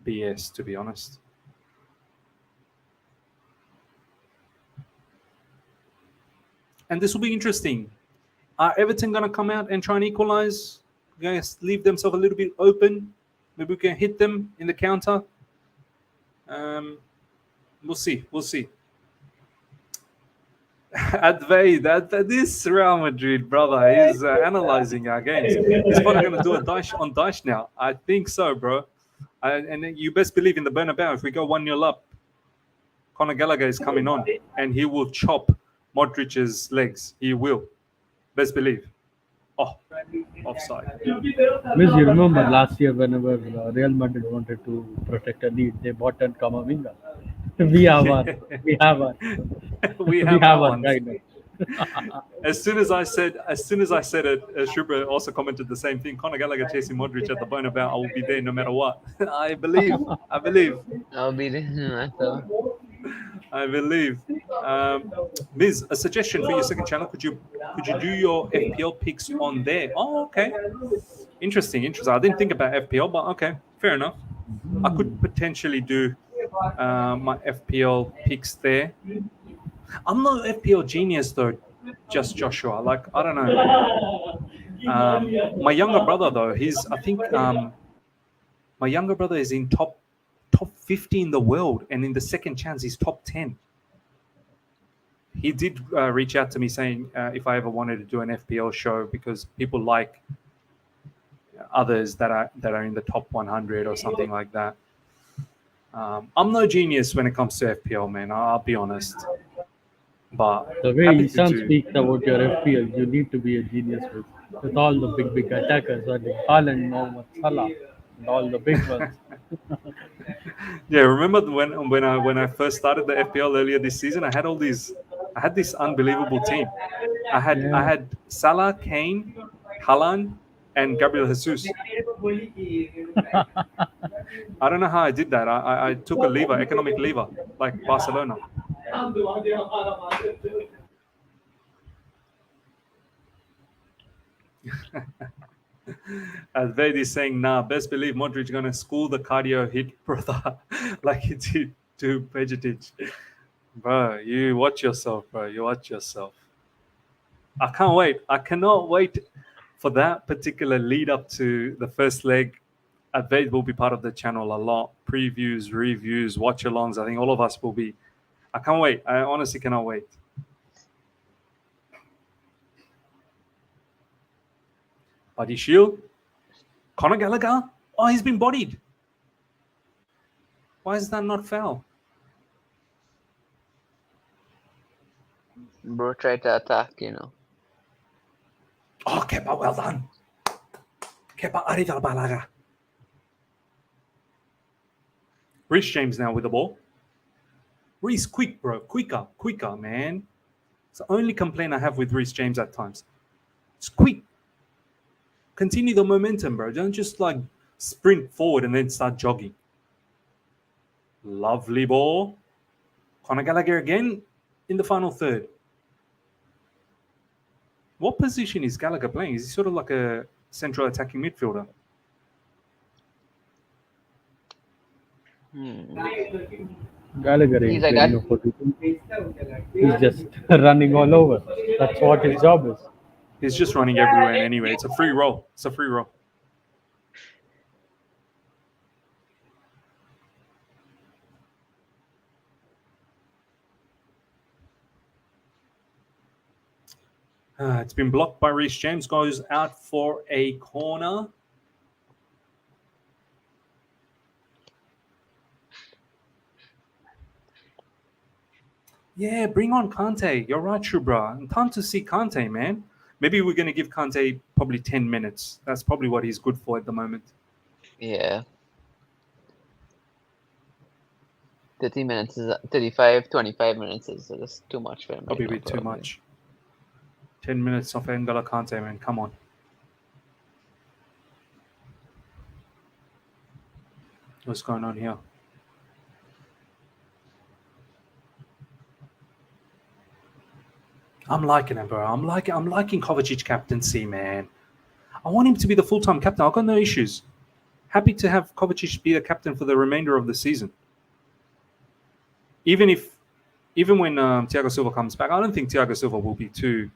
BS, to be honest. And this will be interesting. Are Everton going to come out and try and equalise? Going to leave themselves a little bit open? Maybe we can hit them in the counter. We'll see. Advay, this Real Madrid brother is analysing our games. He's probably going to do a dash on dash now. I think so, bro. And you best believe in the Bernabeu, if we go 1-0 up, Conor Gallagher is coming on, and he will chop Modric's legs. He will. Best believe. Oh, offside. Miss, you remember last year whenever Real Madrid wanted to protect a lead, they bought in Kamavinga. We have one. We We have have our one ones. right now. As soon as I said it, Shubra also commented the same thing. Conor Gallagher chasing Modric at the Bernabeu. I will be there no matter what. I believe. I'll be there. I believe. Miz, a suggestion for your second channel. Could you do your FPL picks on there? Oh, okay. Interesting. I didn't think about FPL, but okay, fair enough. I could potentially do my FPL picks there. I'm not an FPL genius though, just Joshua. Like, I don't know. My younger brother though, my younger brother is in top 50 in the world, and in the second chance he's top 10. He did reach out to me saying if I ever wanted to do an FPL show, because people like others that are in the top 100 or something like that. I'm no genius when it comes to FPL, man. I'll be honest. But The way happy Ishan to speaks about your FPL, you need to be a genius with all the big attackers, like Haaland, Mohamed Salah, and all the big ones. Yeah, remember when I first started the FPL earlier this season, I had this unbelievable team. I had Salah, Kane, Haaland, and Gabriel Jesus. I don't know how I did that. I took a economic lever, like Barcelona. As Vedi saying, nah, best believe Modric gonna school the cardio hit, brother, like he did to Pejitic. Bro, you watch yourself, bro. You watch yourself. I can't wait. I cannot wait for that particular lead up to the first leg. Advait will be part of the channel a lot. Previews, reviews, watch-alongs. I think all of us will be. I can't wait. I honestly cannot wait. Buddy Shield. Conor Gallagher. Oh, he's been bodied. Why is that not foul? Bro tried to attack, Okay, but well done. Kepa Arrizabalaga. Reece James now with the ball. Reece, quick, bro. Quicker, man. It's the only complaint I have with Reece James at times. It's quick. Continue the momentum, bro. Don't just like sprint forward and then start jogging. Lovely ball. Conor Gallagher again in the final third. What position is Gallagher playing? Is he sort of like a central attacking midfielder? Gallagher He's ain't like playing that. no position. He's just running all over. That's what his job is. He's just running everywhere and anywhere. It's a free roll. It's been blocked by Reece James. Goes out for a corner. Yeah, bring on Kante. You're right, Shubra. Time to see Kante, man. Maybe we're going to give Kante probably 10 minutes. That's probably what he's good for at the moment. Yeah. 30 minutes is 35, 25 minutes is just too much for him Probably right a now, bit too probably. much. 10 minutes of N'Golo Kante, man. Come on. What's going on here? I'm liking it, bro. I'm liking Kovacic captaincy, man. I want him to be the full-time captain. I've got no issues. Happy to have Kovacic be the captain for the remainder of the season. Even when Thiago Silva comes back, I don't think Thiago Silva will be too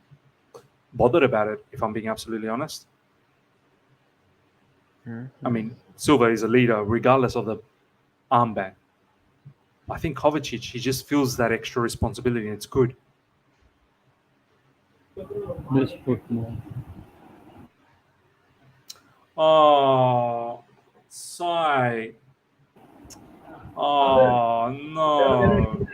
bothered about it, if I'm being absolutely honest. I mean, Silva is a leader regardless of the armband. I think Kovacic, he just feels that extra responsibility and it's good. This foot more. Oh, sigh. Oh, no.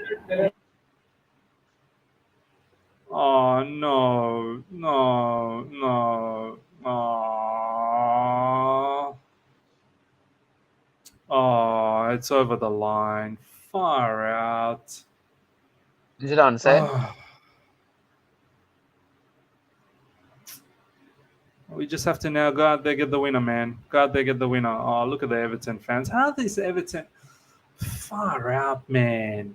Oh, no. Oh, it's over the line. Far out. Is it onside? Oh, we just have to now go out there, get the winner, man. Go out there, get the winner. Oh, look at the Everton fans. How are these Everton? Far out, man.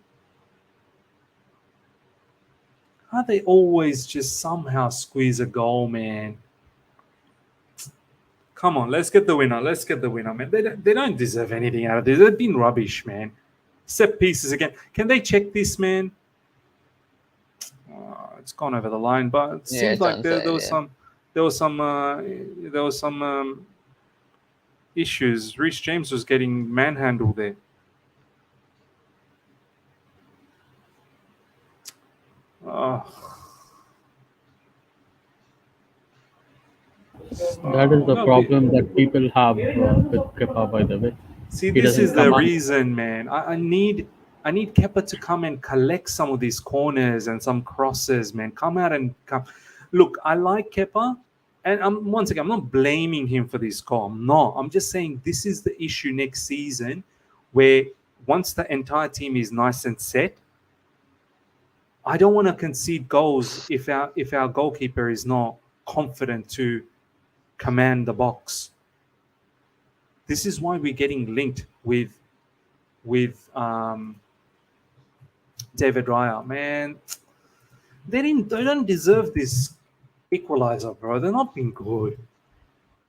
How they always just somehow squeeze a goal, man? Come on, let's get the winner. Man. They don't deserve anything out of this. They've been rubbish, man. Set pieces again. Can they check this, man? It's gone over the line, but it Yeah, seems it's like there onside, was yeah. some issues. Reece James was getting manhandled there. That is the No, problem that people have with Kepa, by the way. see, He this doesn't is the command. reason, man. I need Kepa to come and collect some of these corners and some crosses, man. Come out and come. Look, I like Kepa, and once again, I'm not blaming him for this score. I'm not. I'm just saying this is the issue next season, where once the entire team is nice and set, I don't want to concede goals if our goalkeeper is not confident to command the box. This is why we're getting linked with David Raya. Man, they don't deserve this equalizer, bro. They're not being good.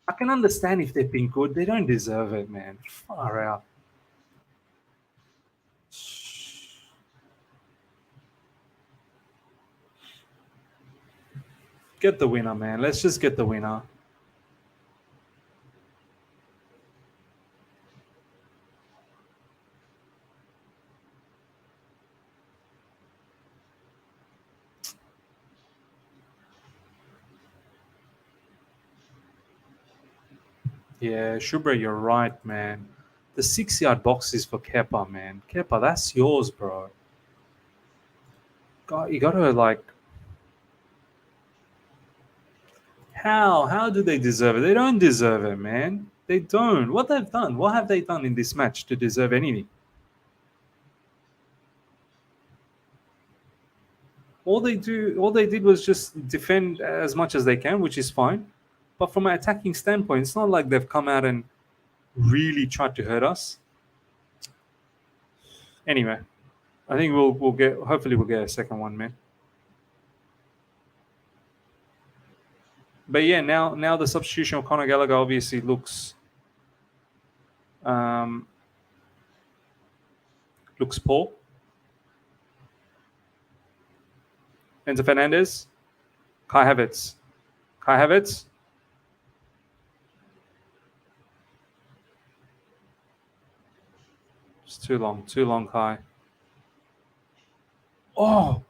I can understand if they've been good. They don't deserve it, man. Far out. Get the winner, man. Let's just get the winner. Yeah, Shubra, you're right, man. The 6-yard box is for Kepa, man. Kepa, that's yours, bro. God, you gotta like. How do they deserve it? They don't deserve it, man. They don't. What they've done? What have they done in this match to deserve anything? All they did was just defend as much as they can, which is fine. But from an attacking standpoint, it's not like they've come out and really tried to hurt us. Anyway, I think we'll get. Hopefully, we'll get a second one, man. But yeah, now the substitution of Conor Gallagher obviously looks poor. Enzo Fernandez, Kai Havertz. It's too long, Kai. Oh!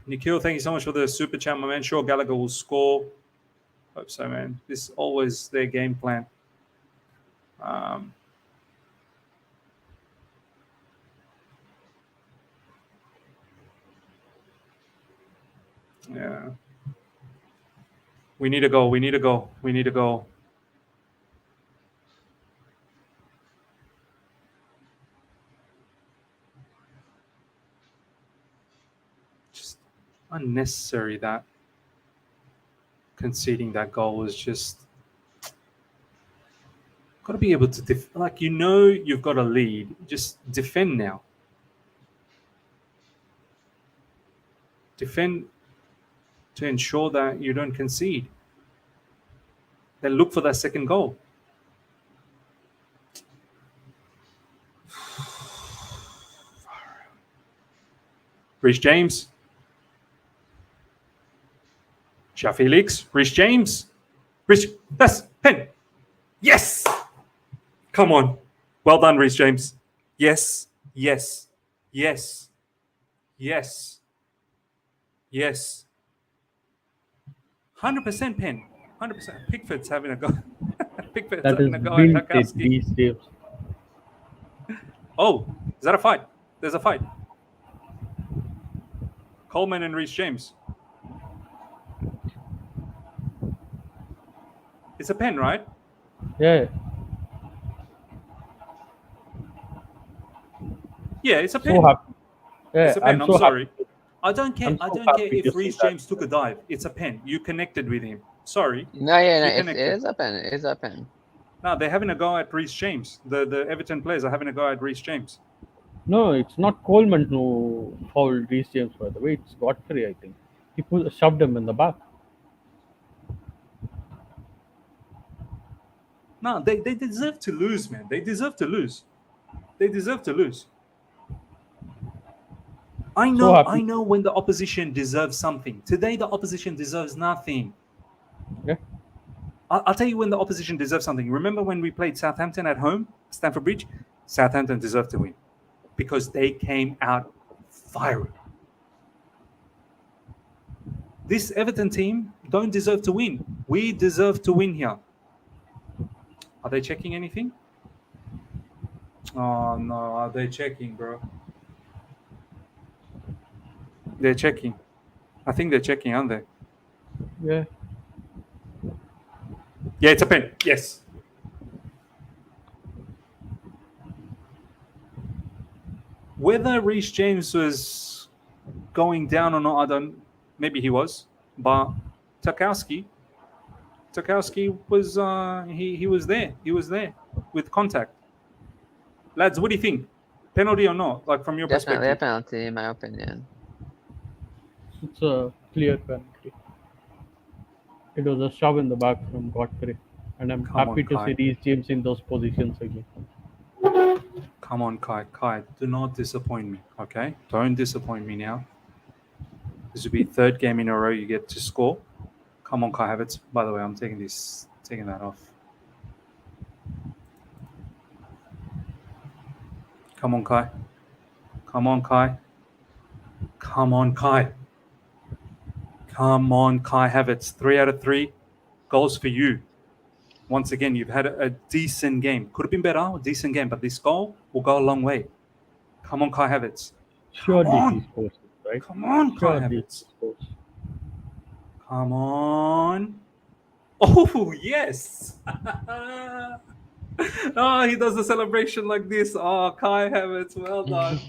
Nikhil, thank you so much for the super chat, my man. Sure, Gallagher will score. Hope so, man. This is always their game plan. Yeah. We need to go. Just unnecessary that conceding that goal was just got to be able to you've got a lead, just defend now. Defend to ensure that you don't concede. Then look for that second goal. Reece James. João Felix. Reece James. That's pen. Yes! Come on. Well done, Reece James. Yes. 100% pen. 100%. Pickford's having a go. Pickford's having a go at Tarkowski. Oh, is that a fight? There's a fight. Coleman and Reece James. It's a pen, right? Yeah. Yeah, it's a pen. So happy. Yeah, it's a pen. I'm sorry. Happy. I don't care. I don't care if Reece James took a dive. It's a pen. You connected with him. Sorry. No, it is a pen. It is a pen. No, they're having a go at Reece James. The Everton players are having a go at Reece James. No, it's not Coleman who fouled Reece James, by the way. It's Godfrey, I think. He shoved him in the back. No, they deserve to lose, man. They deserve to lose. I know when the opposition deserves something. Today, the opposition deserves nothing. Yeah. I'll tell you when the opposition deserves something. Remember when we played Southampton at home, Stamford Bridge? Southampton deserved to win because they came out firing. This Everton team don't deserve to win. We deserve to win here. Are they checking anything? Oh, no. Are they checking, bro? They're checking. I think they're checking, aren't they? Yeah. Yeah, it's a pen. Yes. Whether Reece James was going down or not, I don't. Maybe he was, but Tarkowski was he was there. He was there with contact. Lads, what do you think? Penalty or not? Like from your Definitely perspective? a penalty, in my opinion. It's a clear penalty. It was a shove in the back from Godfrey. And I'm happy to see Reece James in those positions again. Come on, Kai. Kai, do not disappoint me, okay? Don't disappoint me now. This will be third game in a row you get to score. Come on, Kai Havertz. By the way, I'm taking that off. Come on, Kai. Come on, Kai. Come on, Kai. Come on, Kai Havertz. 3 out of 3 goals for you. Once again, you've had a decent game. Could have been better, a decent game, but this goal will go a long way. Come on, Kai Havertz. Surely he scores. right? Come on, Kai Surely Havertz. he scores. Come on. Oh, yes. Oh, he does the celebration like this. Oh, Kai Havertz, well done.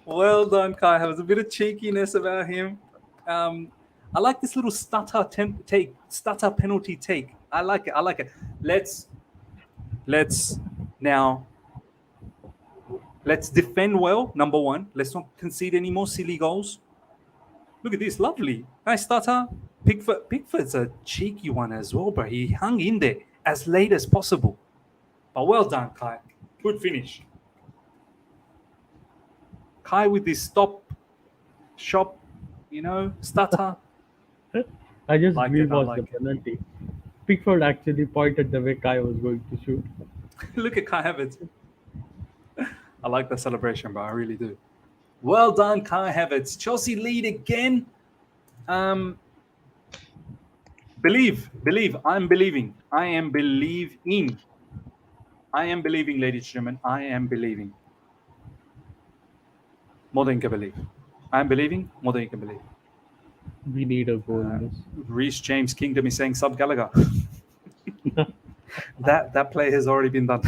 Well done, Kai Havertz. A bit of cheekiness about him. I like this little stutter penalty take. I like it. I like it. Let's now let's defend well. Number one, let's not concede any more silly goals. Look at this, lovely, nice stutter. Pickford's a cheeky one as well, but he hung in there as late as possible. But well done, Kai. Good finish. Kai with this shop, stutter. I just Like it. I rewatched the like it. penalty. Pickford actually pointed the way Kai was going to shoot. Look at Kai Havertz. I like the celebration, bro. I really do. Well done, Kai Havertz. Chelsea lead again. Believe. I'm believing. I am believing. I am believing, ladies and gentlemen. I am believing. More than you can believe. I am believing more than you can believe. We need a goal in this. Reece James Kingdom is saying sub Gallagher. that play has already been done.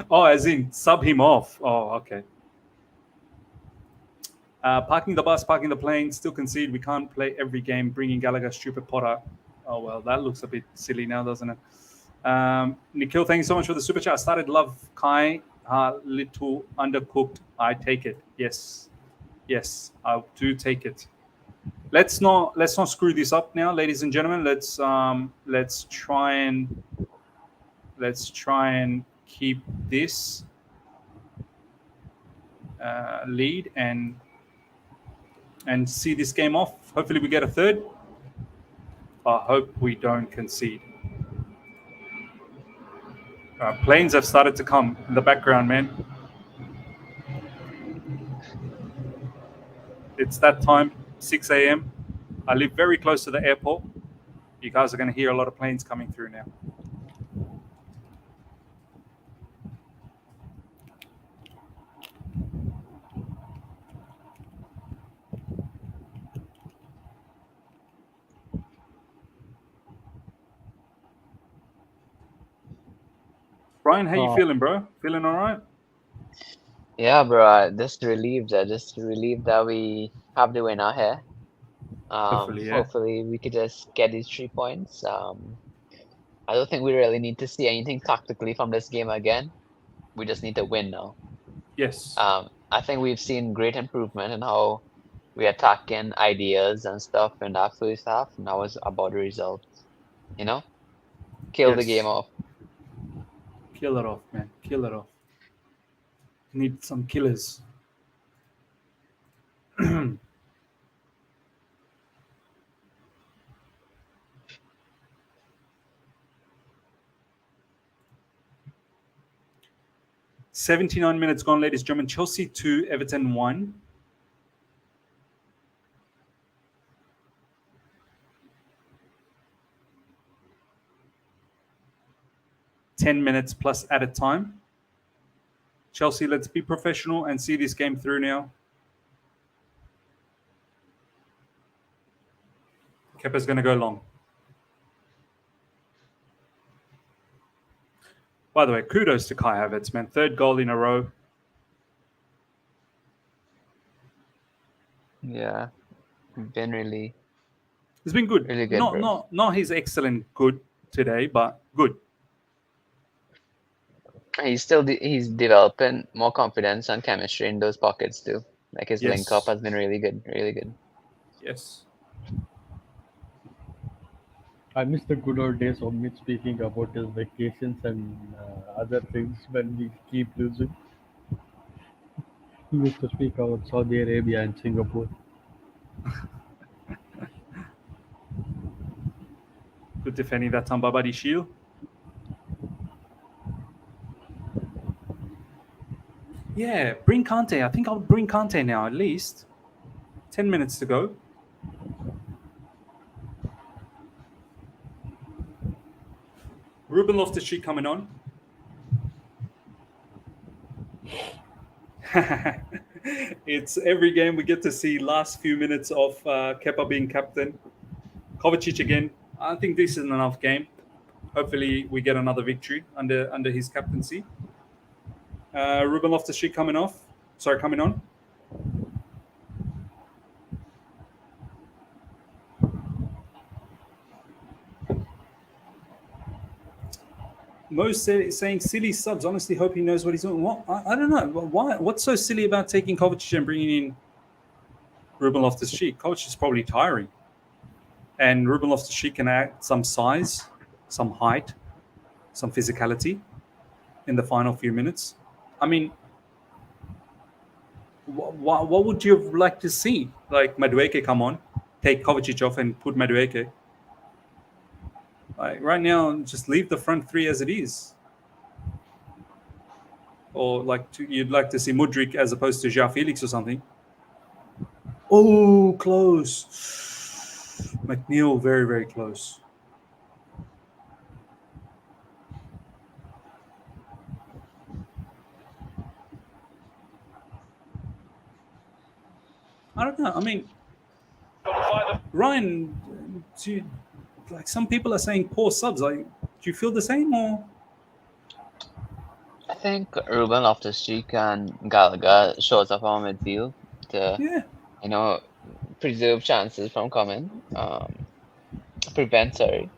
Oh, as in sub him off. Oh, okay. Parking the bus, parking the plane, still concede. We can't play every game. Bringing Gallagher, stupid Potter. Oh, well, that looks a bit silly now, doesn't it? Nikhil, thank you so much for the super chat. I started love Kai. Little undercooked. I take it. Yes, I do take it. Let's not screw this up now, ladies and gentlemen. Let's try and keep this lead and see this game off. Hopefully we get a third. I hope we don't concede. Planes have started to come in the background, man. It's that time, 6 a.m. I live very close to the airport. You guys are going to hear a lot of planes coming through now. Brian, how you feeling, bro? Feeling all right? Yeah, bro. Just relieved. Just relieved that we have the winner here. Hopefully, yeah. Hopefully we could just get these 3 points. I don't think we really need to see anything tactically from this game again. We just need to win now. Yes. I think we've seen great improvement in how we attacking ideas and stuff in that first half. Now it's about the results. Kill the game off. Kill it off, man. Kill it off. Need some killers. "79 minutes gone, ladies and gentlemen. Chelsea 2, Everton 1. "10 minutes plus added time. Chelsea, let's be professional and see this game through now. Kepa's going to go long. By the way, kudos to Kai Havertz, man. 3rd goal in a row. Yeah, been really, It's been good. really good, bro. Not his excellent good today, but good. He's developing more confidence and chemistry in those pockets too. Like his link up Yes. has been really good, really good. Yes. I miss the good old days of me speaking about his vacations and other things when we keep losing. He used to speak about Saudi Arabia and Singapore. Good defending that time by Buddy Shield. Yeah, bring Kante. I think I'll bring Kante now at least. 10 minutes to go. Ruben Loftus-Cheek coming on. It's every game we get to see last few minutes of Kepa being captain. Kovacic again. I think this is an enough game. Hopefully, we get another victory under his captaincy. Ruben Loftus-Cheek coming off. Sorry, coming on. Most saying silly subs. Honestly, hope he knows what he's doing. What I don't know. Why? What's so silly about taking Kovacic and bringing in Ruben Loftus-Cheek? Kovacic is probably tiring, and Ruben Loftus-Cheek can add some size, some height, some physicality in the final few minutes. I mean, what would you have liked to see? Like Madueke come on, take Kovacic off, and put Madueke. Like right now, just leave the front three as it is. Or you'd like to see Mudryk as opposed to João Felix or something. Oh, close. McNeil, very, very close. I don't know. I mean, Ryan, like some people are saying poor subs. Like, do you feel the same or? I think Ruben Loftus-Cheek and Gallagher shows up on midfield to, Yeah. preserve chances from coming. Prevent, sorry.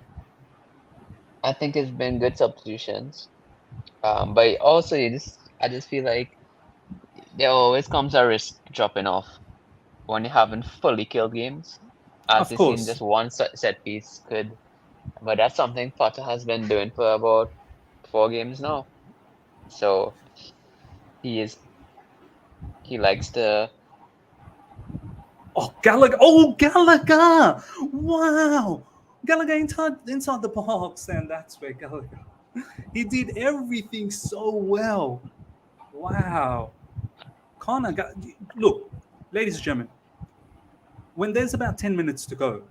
I think it's been good substitutions. But also I just feel like there always comes a risk dropping off when you haven't fully killed games. As Of you've seen, course. just one set piece could. But that's something Potter has been doing for about 4 games now. So he likes to. Oh, Gallagher! Oh, Gallagher! Wow! Gallagher inside the box, and that's where Gallagher. He did everything so well. Wow. Connor, look, ladies and gentlemen, when there's about 10 minutes to go,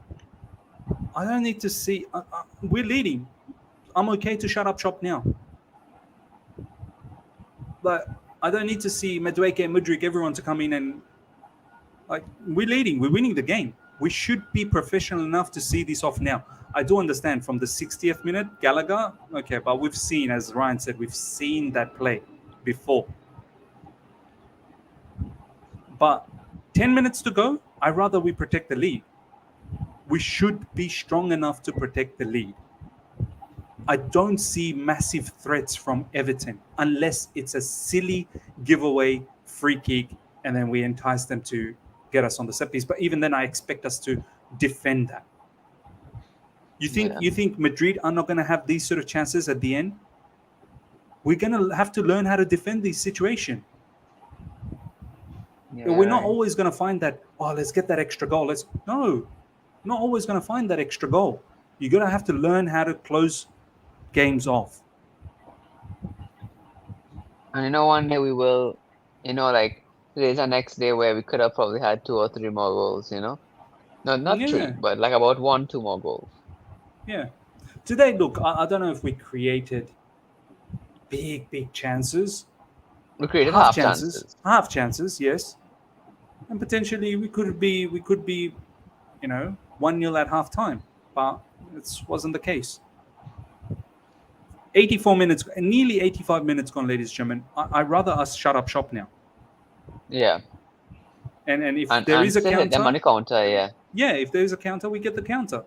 I don't need to see. We're leading. I'm okay to shut up shop now. But I don't need to see Madueke, Mudryk, everyone to come in and we're leading. We're winning the game. We should be professional enough to see this off now. I do understand from the 60th minute, Gallagher, okay, but we've seen, as Ryan said, we've seen that play before. But 10 minutes to go, I'd rather we protect the lead. We should be strong enough to protect the lead. I don't see massive threats from Everton unless it's a silly giveaway free kick and then we entice them to get us on the set piece. But even then, I expect us to defend that. You think Madrid are not going to have these sort of chances at the end? We're going to have to learn how to defend this situation. Yeah, we're not always going to find that, let's get that extra goal. No, not always going to find that extra goal. You're going to have to learn how to close games off. And one day we will, like today's the next day where we could have probably had 2 or 3 more goals, No, not 3, but like about 1, 2 more goals. Yeah. Today, look, I don't know if we created big chances. We created half chances. Half chances, yes. And potentially we could be 1-0 at half time, but it wasn't the case. 84 minutes, nearly 85 minutes gone, ladies and gentlemen. I'd rather us shut up shop now. Yeah. And if there is a counter, hit them on the counter, yeah. Yeah, if there is a counter, we get the counter.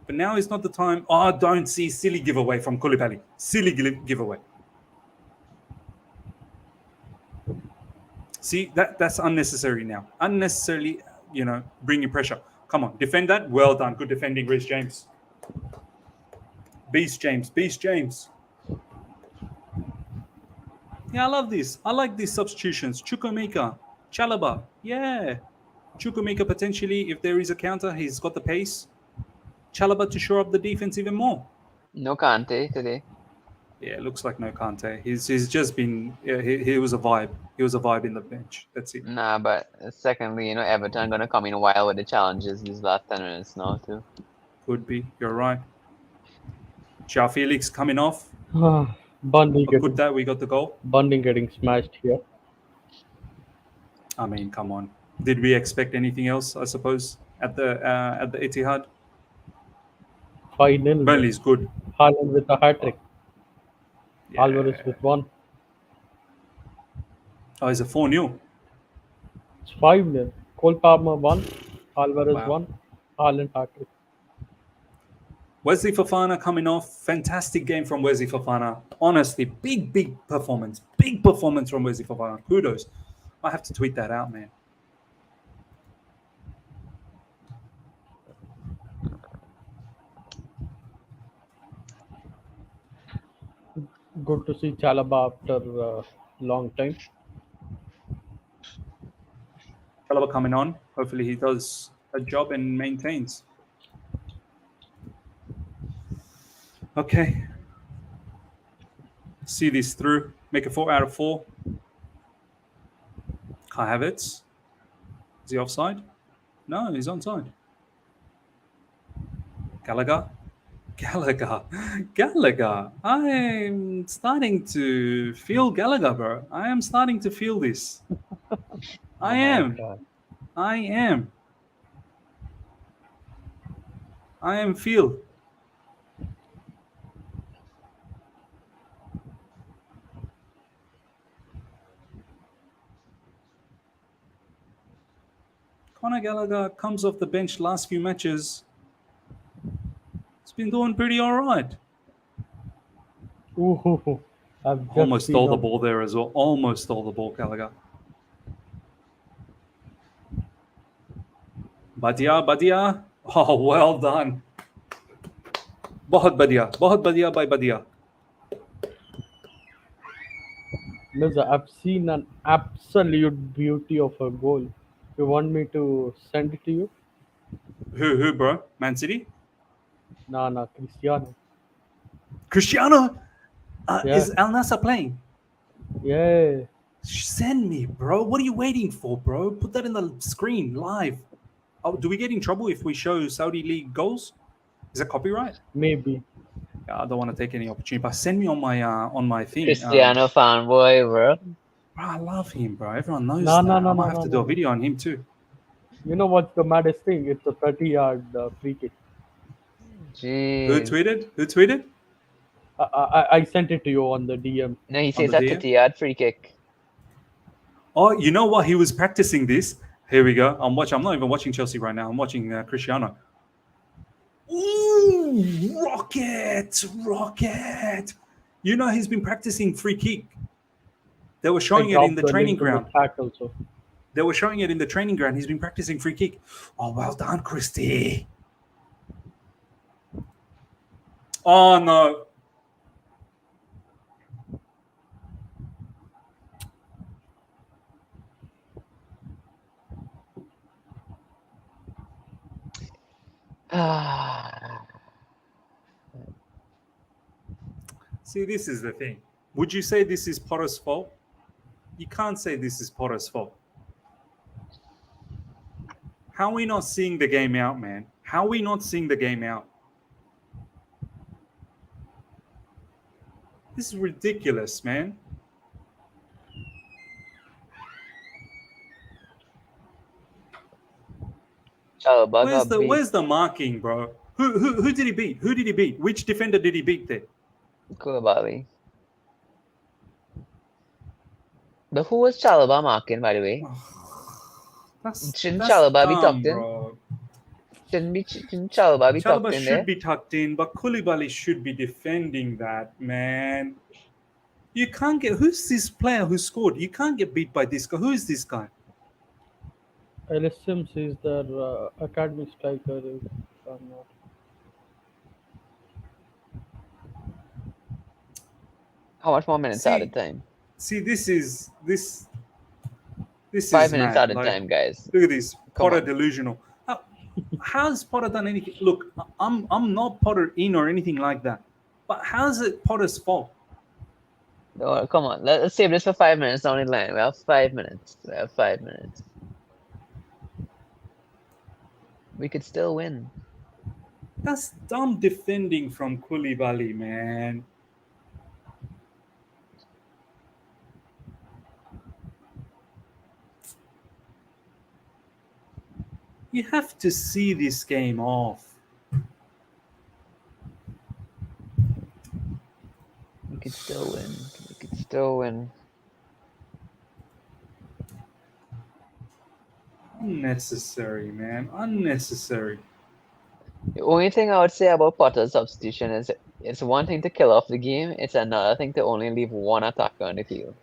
But now is not the time. Don't see silly giveaway from Koulibaly. Silly giveaway. See, that's unnecessary now. Unnecessarily, bringing pressure. Come on, defend that. Well done. Good defending, Reece James. Beast James. Yeah, I love this. I like these substitutions. Chukwuemeka, Chalobah. Yeah. Chukwuemeka potentially, if there is a counter, he's got the pace. Chalobah to shore up the defense even more. No Kante today. Yeah, it looks like no Kante. He's just been. Yeah, he was a vibe. He was a vibe in the bench. That's it. Nah, but secondly, Everton gonna come in wild with the challenges these last 10 minutes now too. Could be. You're right. João Felix coming off. Bundy But good that we got the goal. Bundy getting smashed here. I mean, come on. Did we expect anything else? I suppose at the Etihad. 5-0 though. Burnley's good. Haaland with a hat trick. Yeah. Alvarez with one. Oh, it's a 4-0. It's 5-0. Cole Palmer one. Alvarez Wow. one. Haaland hat trick. Wesley Fofana coming off. Fantastic game from Wesley Fofana. Honestly, big performance. Big performance from Wesley Fofana. Kudos. I have to tweet that out, man. Good to see Chalobah after a long time. Chalobah coming on. Hopefully he does a job and maintains. Okay. See this through. Make a 4 out of 4. Kai Havertz. Is he offside? No, he's onside. Gallagher. I'm starting to feel Gallagher, bro. I am starting to feel this. I am feel. Conor Gallagher comes off the bench last few matches. He's been doing pretty all right. Ooh, I've just Almost seen stole the on- ball there as well. Almost stole the ball, Gallagher. Badia. Oh, well done. बहुत बढ़िया by Badia. Mirza, I've seen an absolute beauty of a goal. You want me to send it to you? Who, bro? Man City? Nah, Cristiano. Cristiano? Yeah. Is Al Nassr playing? Yeah. Send me, bro. What are you waiting for, bro? Put that in the screen live. Oh, do we get in trouble if we show Saudi League goals? Is that copyright? Maybe. Yeah, I don't want to take any opportunity, but send me on my thing. Cristiano fanboy, bro. Bro, I love him, bro. Everyone knows No, that. no, I might no, have no, to do a no. video on him too. You know what's the maddest thing? It's a 30-yard free kick. Who Jeez. tweeted? I sent it to you on the DM. No, he On says the that DM? 30-yard free kick. Oh, you know what? He was practicing this. Here we go. I'm not even watching Chelsea right now. I'm watching Cristiano. Ooh, rocket! You know he's been practicing free kick. They were showing it in the training ground. Also. They were showing it in the training ground. He's been practicing free kick. Oh, well done, Christy. Oh, no. See, this is the thing. Would you say this is Potter's fault? You can't say this is Potter's fault. How are we not seeing the game out, man? How are we not seeing the game out? This is ridiculous, man. Chalobah Where's the marking, bro? Who did he beat? Who did he beat? Which defender did he beat there? Koulibaly. But who was Chalobah marking, by the way? Shouldn't Chalobah be tucked in? bro. Shouldn't Chalobah be tucked Chalobah in should there? be tucked in, but Koulibaly should be defending that, man. You can't get... Who's this player who scored? You can't get beat by this guy. Who is this guy? Ellis Sims is their academy striker. If I'm not. How much more minutes out of time? See, this is 5 minutes mad. out of Like, time, guys. Look at this. Come Potter on. delusional. How's Potter done anything? Look, I'm not Potter in or anything like that. But how's it Potter's fault? Oh, come on. Let's save this for 5 minutes down the line. We have 5 minutes. We could still win. That's dumb defending from Koulibaly, man. You have to see this game off. We could still win. We could still win. Unnecessary, man. Unnecessary. The only thing I would say about Potter's substitution is it's one thing to kill off the game, it's another thing to only leave one attacker on the field.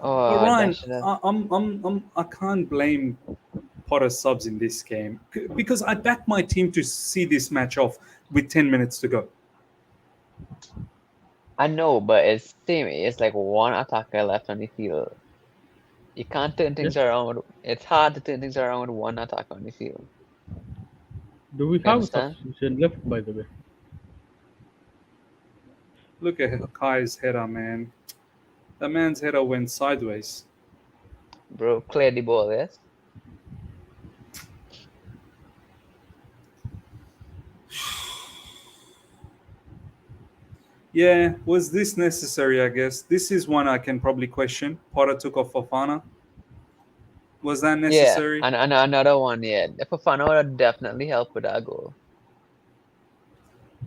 But Oh, that Ryan, should have. I can't blame Potter's subs in this game because I backed my team to see this match off with 10 minutes to go. I know, but it's same. It's like one attacker left on the field. You can't turn Yes. things around. It's hard to turn things around with one attacker on the field. Do we You have a understand? substitution left, by the way? Look at Kai's header, man. The man's header went sideways. Bro, clear the ball, yes? Yeah, was this necessary? I guess this is one I can probably question. Potter took off Fofana. Was that Yeah, necessary? and another one, yeah. The Fofana would have definitely helped with that goal.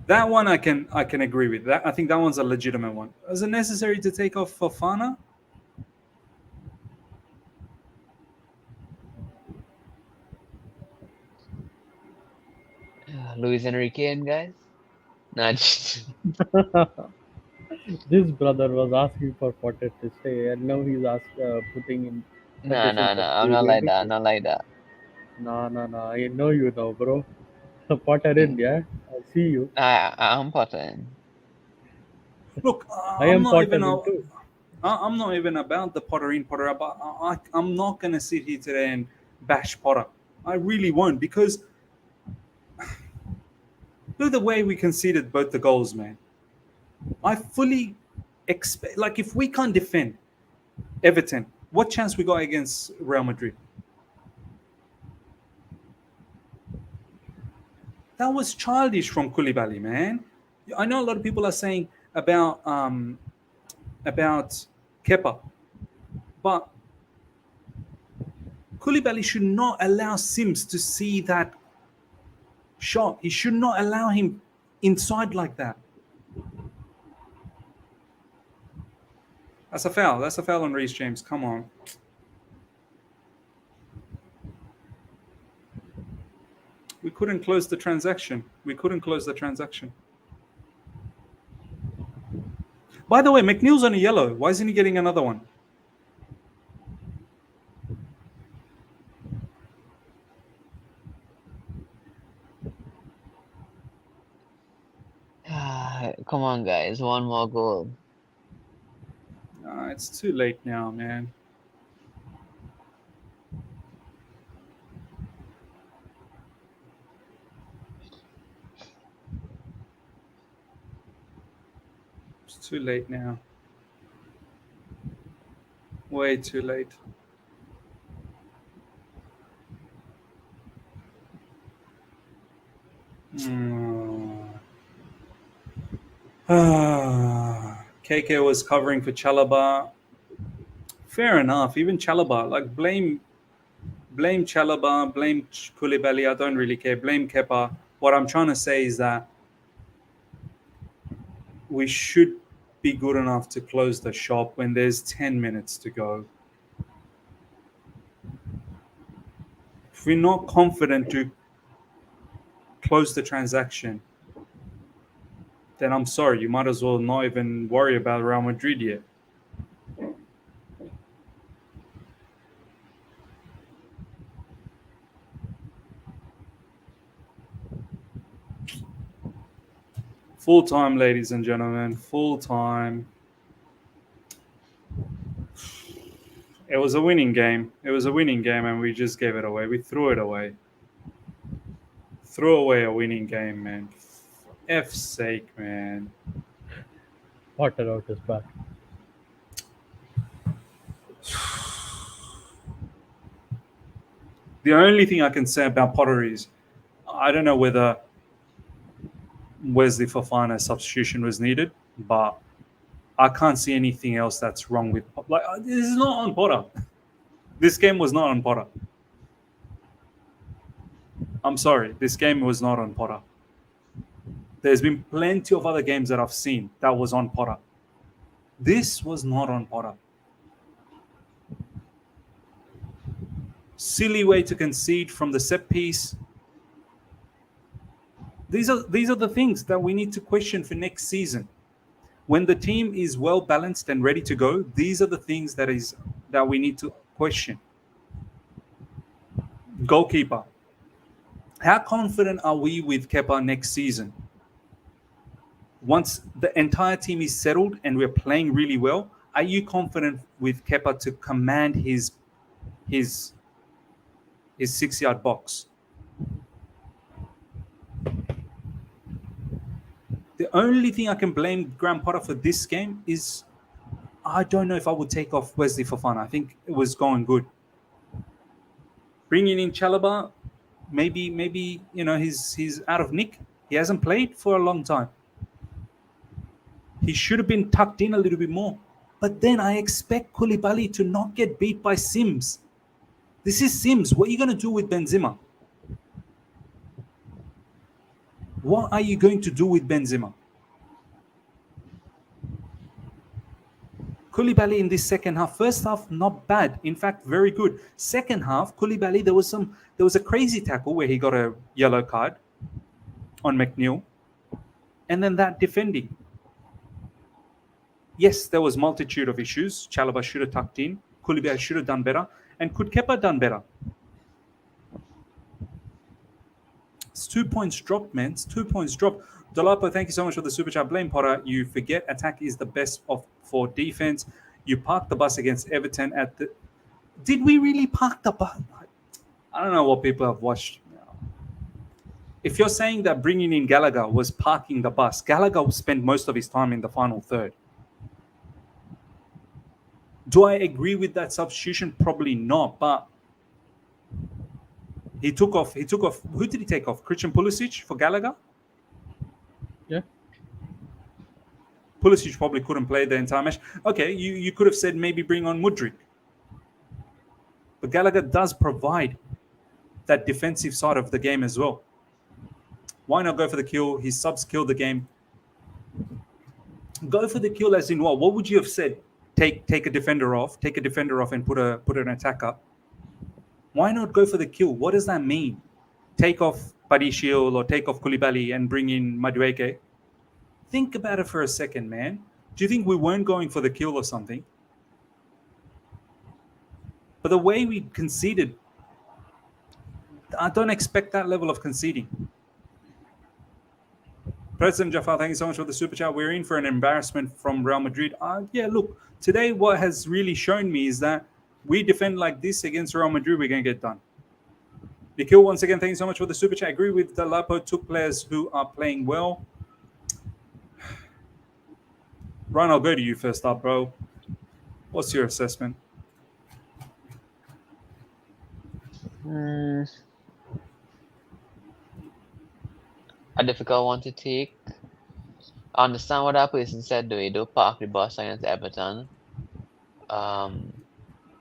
That one I can agree with. That I think that one's a legitimate one. Was it necessary to take off Fofana? Luis Enrique in, guys? Nah, This brother was asking for Potter to stay, and now he's putting in nah, suggestions of nah. I'm Luis not like that. I'm Enrique. not like that. Nah, nah, nah. I know you now, bro. Potter in, Mm, yeah. I see you. I'm Potter in. Look, I I'm am not Potter even. in too. I'm not even about the Potter in, Potter out. But I'm not gonna sit here today and bash Potter. I really won't because look at the way we conceded both the goals, man. I fully expect, like, if we can't defend Everton, what chance we got against Real Madrid? That was childish from Koulibaly, man. I know a lot of people are saying about Kepa, but Koulibaly should not allow Sims to see that shot. He should not allow him inside like that. That's a foul. That's a foul on Reece James. Come on. We couldn't close the transaction. We couldn't close the transaction. By the way, McNeil's on a yellow. Why isn't he getting another one? Come on, guys. One more goal. It's too late now, man. It's too late now. Way too late. KK was covering for Chalobah. Fair enough. Even Chalobah, like blame Chalobah, blame Koulibaly. I don't really care. Blame Kepa. What I'm trying to say is that we should be good enough to close the shop when there's 10 minutes to go. If we're not confident to close the transaction, then I'm sorry, you might as well not even worry about Real Madrid yet. Full time, ladies and gentlemen, full time. It was a winning game. It was a winning game, and we just gave it away. We threw it away. Threw away a winning game, man. For F's sake, man. Potter out is back. The only thing I can say about Potter is I don't know whether Wesley Fofana substitution was needed, but I can't see anything else that's wrong with. Like, this is not on Potter. This game was not on Potter. I'm sorry, this game was not on Potter. There's been plenty of other games that I've seen that was on Potter. This was not on Potter. Silly way to concede from the set piece. These are the things that we need to question for next season. When the team is well balanced and ready to go, these are the things that we need to question. Goalkeeper. How confident are we with Kepa next season? Once the entire team is settled and we're playing really well, are you confident with Kepa to command his 6-yard box? The only thing I can blame Graham Potter for this game is I don't know if I would take off Wesley Fofana. I think it was going good. Bringing in Chalobah, maybe he's out of nick. He hasn't played for a long time. He should have been tucked in a little bit more. But then I expect Koulibaly to not get beat by Sims. This is Sims. What are you going to do with Benzema? What are you going to do with Benzema? Koulibaly in this second half. First half, not bad. In fact, very good. Second half, Koulibaly, there was a crazy tackle where he got a yellow card on McNeil. And then that defending. Yes, there was multitude of issues. Chalobah should have tucked in. Koulibaly should have done better. And could Kepa done better? It's 2 points dropped, man. It's 2 points dropped. Dolapo, thank you so much for the super chat. Blame Potter. You forget attack is the best for defense. You parked the bus against Everton at the... Did we really park the bus? I don't know what people have watched. If you're saying that bringing in Gallagher was parking the bus, Gallagher spent most of his time in the final third. Do I agree with that substitution? Probably not, but he took off. Who did he take off? Christian Pulisic for Gallagher? Yeah. Pulisic probably couldn't play the entire match. Okay, you could have said maybe bring on Mudryk. But Gallagher does provide that defensive side of the game as well. Why not go for the kill? His subs killed the game. Go for the kill as in what? What would you have said? Take a defender off and put an attacker. Why not go for the kill? What does that mean? Take off Padishil or take off Koulibaly and bring in Madueke? Think about it for a second, man. Do you think we weren't going for the kill or something? But the way we conceded, I don't expect that level of conceding. President Jafar, thank you so much for the super chat. We're in for an embarrassment from Real Madrid. Yeah, look, today what has really shown me is that we defend like this against Real Madrid, we're going to get done. Nikhil, once again, thank you so much for the super chat. I agree with Dalapo, took players who are playing well. Ryan, I'll go to you first up, bro. What's your assessment? A difficult one to take. I understand what that person said, though. You do park the bus against Everton.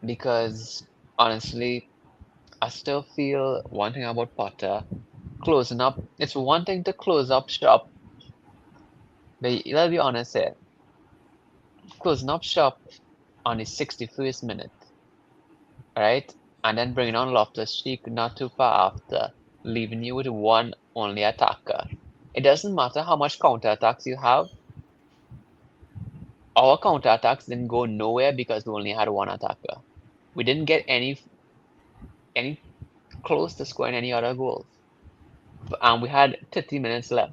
Because, honestly, I still feel one thing about Potter. Closing up, it's one thing to close up shop. But let's be honest here. Closing up shop on the 61st minute. Right? And then bringing on Loftus-Cheek not too far after, leaving you with one only attacker. It doesn't matter how much counterattacks you have. Our counterattacks didn't go nowhere because we only had one attacker. We didn't get any close to scoring any other goals. And we had 30 minutes left.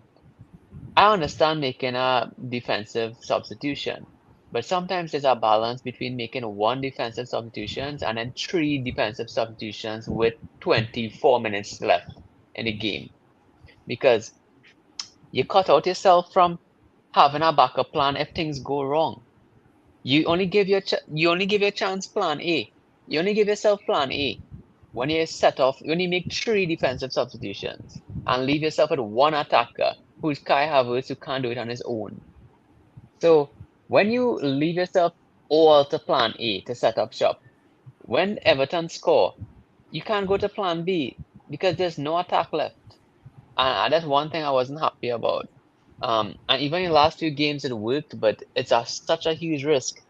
I understand making a defensive substitution, but sometimes there's a balance between making one defensive substitution and then 3 defensive substitutions with 24 minutes left in the game. Because you cut out yourself from having a backup plan if things go wrong. You only give your chance plan A. You only give yourself plan A when you make 3 defensive substitutions and leave yourself with one attacker who's Kai Havertz, who can't do it on his own. So when you leave yourself all to plan A to set up shop, when Everton score, you can't go to plan B because there's no attack left. And that's one thing I wasn't happy about. And even in the last few games it worked, but it's such a huge risk.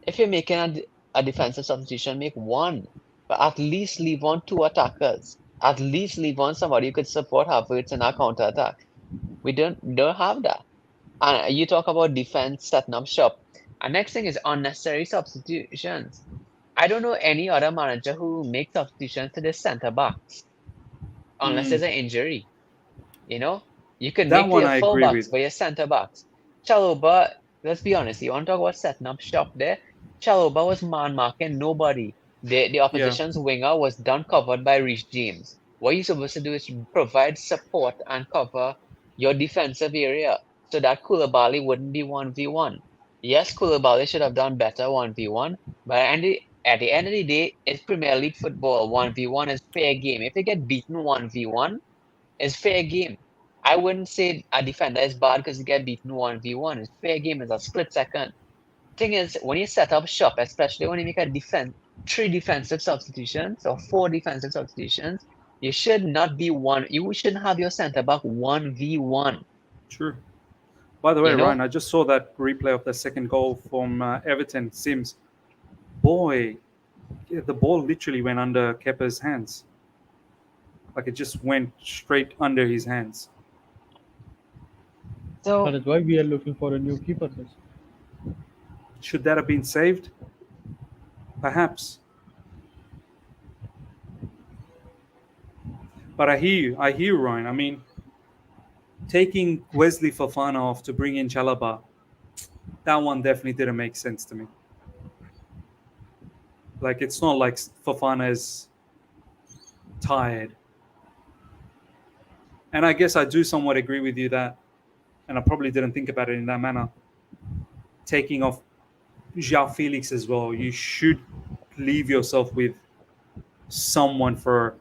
If you're making a defensive substitution, make one, but at least leave on two attackers. At least leave on somebody who could support Havertz in our counter attack. We don't have that. And you talk about defense setting up shop. And next thing is unnecessary substitutions. I don't know any other manager who makes substitutions to the centre backs unless there's an injury. You know, you can That make to one your I agree fullbacks, with. but your centre backs. Chalobah, let's be honest, you want to talk about setting up shop there? Chalobah was man marking nobody. The Yeah, opposition's winger was done covered by Reece James. What you're supposed to do is provide support and cover your defensive area so that Koulibaly wouldn't be 1v1. Yes, Koulibaly should have done better 1v1, but at the end of the day, it's Premier League football. 1v1 is fair game. If you get beaten 1v1, it's fair game. I wouldn't say a defender is bad because you get beaten 1v1. It's fair game. It's a split second. Thing is, when you set up shop, especially when you make a three defensive substitutions or four defensive substitutions, you should not be one. You shouldn't have your centre back 1v1. true. By the way, You Ryan, know? I just saw that replay of the second goal from Everton. Sims, boy, yeah, the ball literally went under Kepa's hands. Like it just went straight under his hands. That So, is why we are looking for a new keeper. Should that have been saved? Perhaps. But I hear you. I hear you, Ryan. I mean, taking Wesley Fofana off to bring in Chalobah, that one definitely didn't make sense to me. Like it's not like Fofana is tired. And I guess I do somewhat agree with you that, and I probably didn't think about it in that manner. Taking off João Felix as well, you should leave yourself with someone for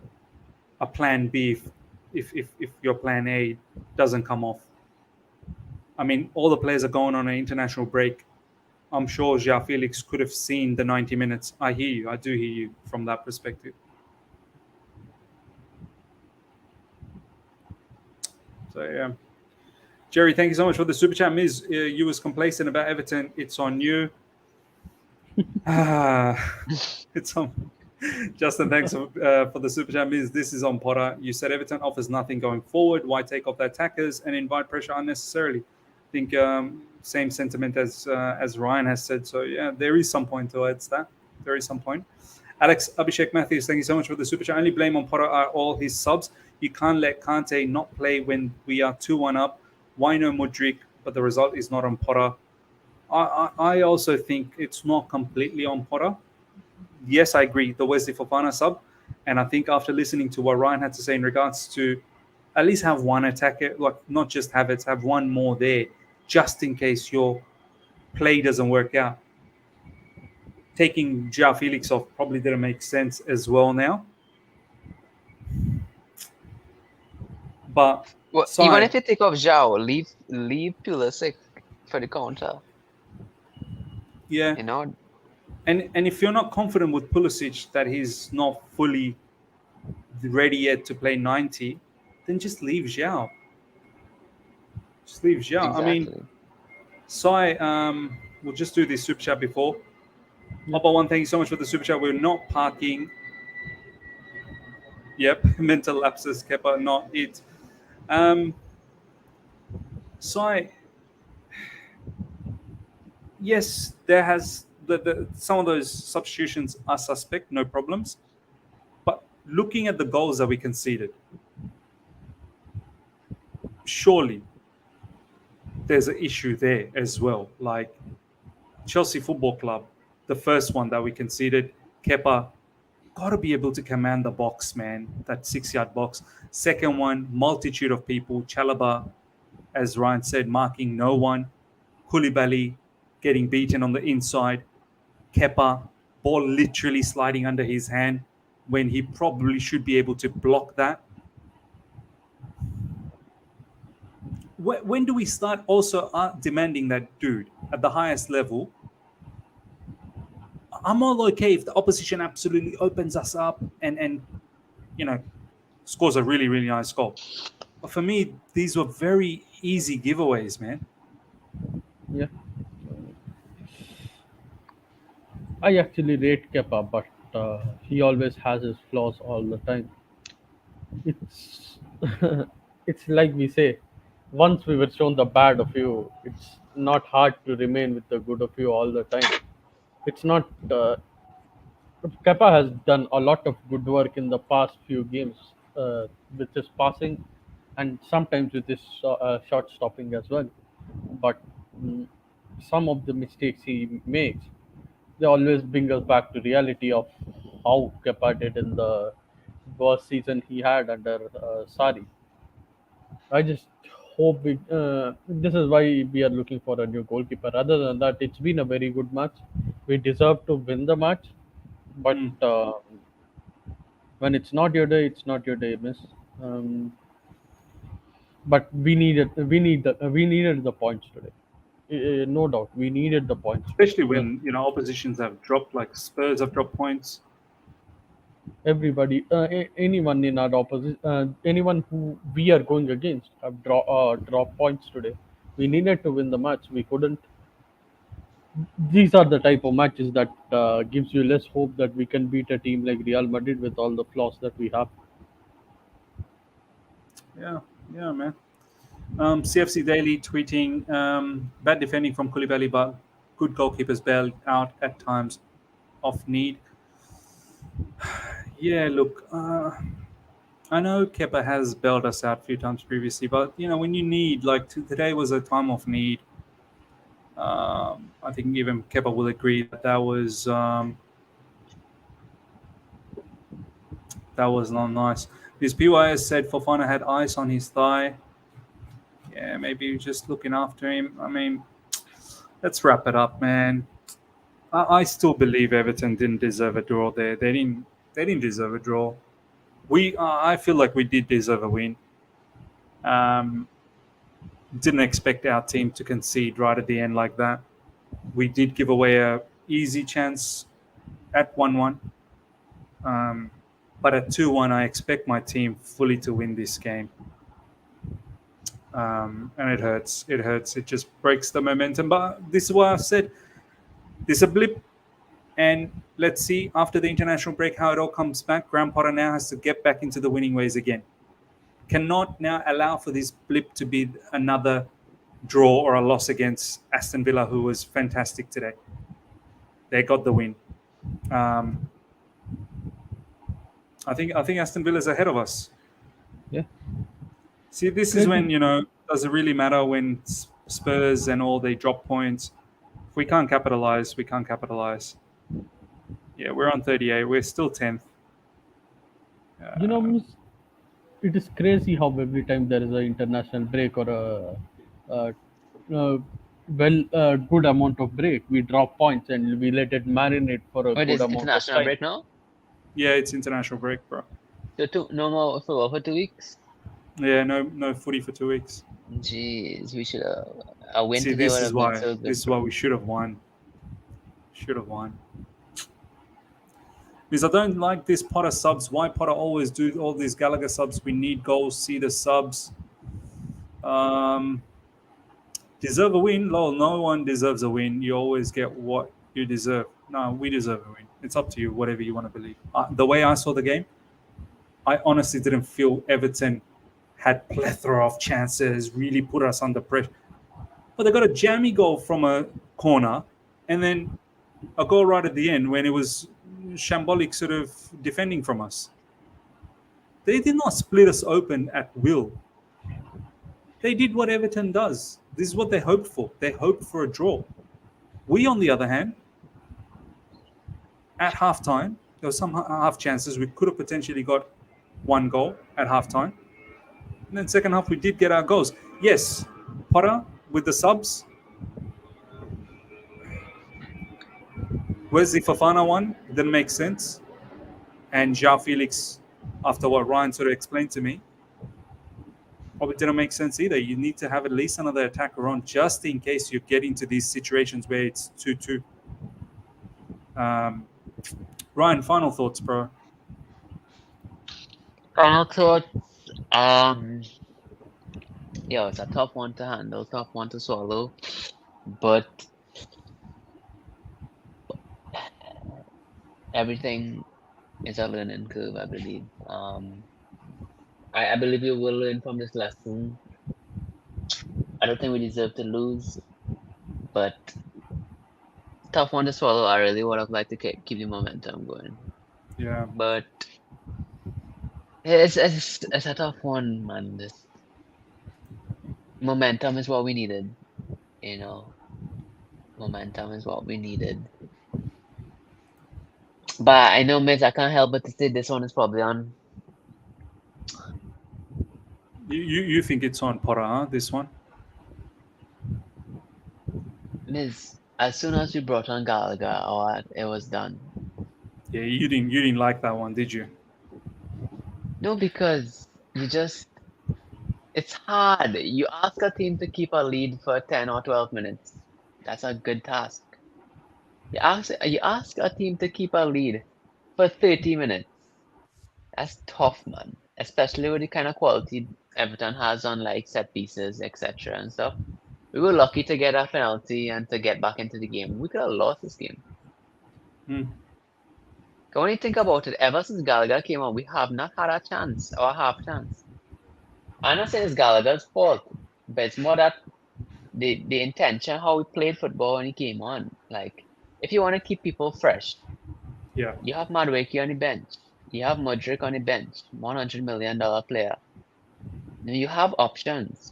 a plan B if your plan A doesn't come off. I mean, all the players are going on an international break. I'm sure João Felix could have seen the 90 minutes. I hear you. I do hear you from that perspective. So, yeah. Jerry, thank you so much for the super chat. Miz, you was complacent about Everton. It's on you. It's on. Justin, thanks for the super chat. Miz, this is on Potter. You said Everton offers nothing going forward. Why take off their attackers and invite pressure unnecessarily? I think same sentiment as Ryan has said. So yeah, there is some point towards that. There is some point. Alex Abhishek Matthews, thank you so much for the super chat. Only blame on Potter are all his subs. You can't let Kante not play when we are 2-1 up. Why no Mudryk? But the result is not on Potter. I also think it's not completely on Potter. Yes, I agree. The Wesley Fofana sub. And I think after listening to what Ryan had to say in regards to at least have one attacker, like not just have it, have one more there, just in case your play doesn't work out. Taking João Felix off probably didn't make sense as well now. But well, even Sai, if you take off Zhao, leave Pulisic for the counter. yeah. You know, And if you're not confident with Pulisic that he's not fully ready yet to play 90, then just leave Zhao. Just leave Zhao. I mean, exactly. Sai, we'll just do this super chat before. Yeah. Opa One, thank you so much for the super chat. We're not parking. Yep, mental lapses, Kepa, not it. Sai, yes, there has some of those substitutions are suspect, no problems. But looking at the goals that we conceded, surely there's an issue there as well. Like Chelsea Football Club, the first one that we conceded, Kepa got to be able to command the box, man, that 6-yard box. Second one, multitude of people. Chalobah, as Ryan said, marking no one. Koulibaly getting beaten on the inside. Kepa, ball literally sliding under his hand when he probably should be able to block that. When do we start also demanding that dude at the highest level? I'm all okay if the opposition absolutely opens us up and you know scores a really really nice goal. But for me, these were very easy giveaways, man. Yeah, I actually rate Kepa, but he always has his flaws all the time. It's it's like we say, once we were shown the bad of you, it's not hard to remain with the good of you all the time. It's not. Kepa has done a lot of good work in the past few games with his passing and sometimes with his shot stopping as well. But mm, some of the mistakes he makes, they always bring us back to reality of how Kepa did in the worst season he had under Sari. I just hope we. This is why we are looking for a new goalkeeper. Other than that, it's been a very good match. We deserve to win the match, but Mm. when it's not your day, it's not your day, miss. Um, but we needed the points today. No doubt, we needed the points today Especially because when oppositions have dropped, like Spurs have dropped points. everybody, anyone in our opposition, anyone who we are going against, have drop points today. We needed to win the match. We couldn't. These are the type of matches that gives you less hope that we can beat a team like Real Madrid with all the flaws that we have. Yeah, yeah, man. CFC Daily tweeting bad defending from Koulibaly, but good goalkeepers bailed out at times of need. Yeah, look, I know Kepa has bailed us out a few times previously, but when you need, like today was a time of need. I think even Kepa will agree that that was not nice. This PYS said Fofana had ice on his thigh. Yeah, maybe just looking after him. I mean, let's wrap it up, man. I still believe Everton didn't deserve a draw there. They didn't. They didn't deserve a draw. I feel like we did deserve a win. Um, didn't expect our team to concede right at the end like that. We did give away a easy chance at 1-1. Um, but at 2-1, I expect my team fully to win this game. And it hurts. It hurts. It just breaks the momentum. But this is why I said this is a blip. And let's see after the international break how it all comes back. Graham Potter now has to get back into the winning ways again. Cannot now allow for this blip to be another draw or a loss against Aston Villa, who was fantastic today. They got the win. Um, I think Aston Villa is ahead of us. Yeah, See, this is when crazy. does it really matter when Spurs and all they drop points? If we can't capitalize, we can't capitalize. Yeah, we're on 38. We're still 10th. Miss, it is crazy how every time there is an international break or a, a good amount of break, we drop points and we let it marinate for a What good is amount of international time. break now? Yeah, it's international break, bro. So no more for 2 weeks. Yeah, no footy for 2 weeks. Jeez, we should have. A win See, today this would is have been why so this good. is why we should have won. Should have won. Because I don't like this Potter subs. Why Potter always do all these Gallagher subs? We need goals. See the subs. Um, deserve a win? Lol, no one deserves a win. You always get what you deserve. No, we deserve a win. It's up to you, whatever you want to believe. The way I saw the game, I honestly didn't feel Everton had plethora of chances, really put us under pressure. But they got a jammy goal from a corner, and then a goal right at the end when it was shambolic sort of defending from us. They did not split us open at will. They did what Everton does. This is what they hoped for. They hoped for a draw. We, on the other hand, at halftime, there were some half chances. We could have potentially got one goal at halftime. And then second half, we did get our goals. Yes, Potter with the subs. Where's the Fafana one? Didn't make sense. And João Felix, after what Ryan sort of explained to me, probably didn't make sense either. You need to have at least another attacker on just in case you get into these situations where it's 2-2. Um, Ryan, final thoughts, bro. Final thoughts. Um, yeah, it's a tough one to handle, tough one to swallow, but everything is a learning curve, I believe. I believe we will learn from this lesson. I don't think we deserve to lose, but tough one to swallow. I really would have liked to keep the momentum going, Yeah. but it's a tough one, man. This momentum is what we needed, you know. Momentum is what we needed. But I know, Mitch, I can't help but to say this one is probably on. You think it's on Potter, huh? This one? Miss, as soon as we brought on Gallagher, it was done. Yeah, you didn't like that one, did you? No, because it's hard. You ask a team to keep a lead for 10 or 12 minutes. That's a good task. You ask a team to keep a lead for 30 minutes. That's tough, man. Especially with the kind of quality Everton has on like set pieces, etc. and stuff. We were lucky to get a penalty and to get back into the game. We could have lost this game. Hmm. When you think about it, ever since Gallagher came on, we have not had a chance or a half chance. I'm not saying it's Gallagher's fault, but it's more that the intention, how we played football when he came on. Like, if you want to keep people fresh, Yeah. you have Madueke on the bench. You have Modric on the bench, $100 million player. You have options.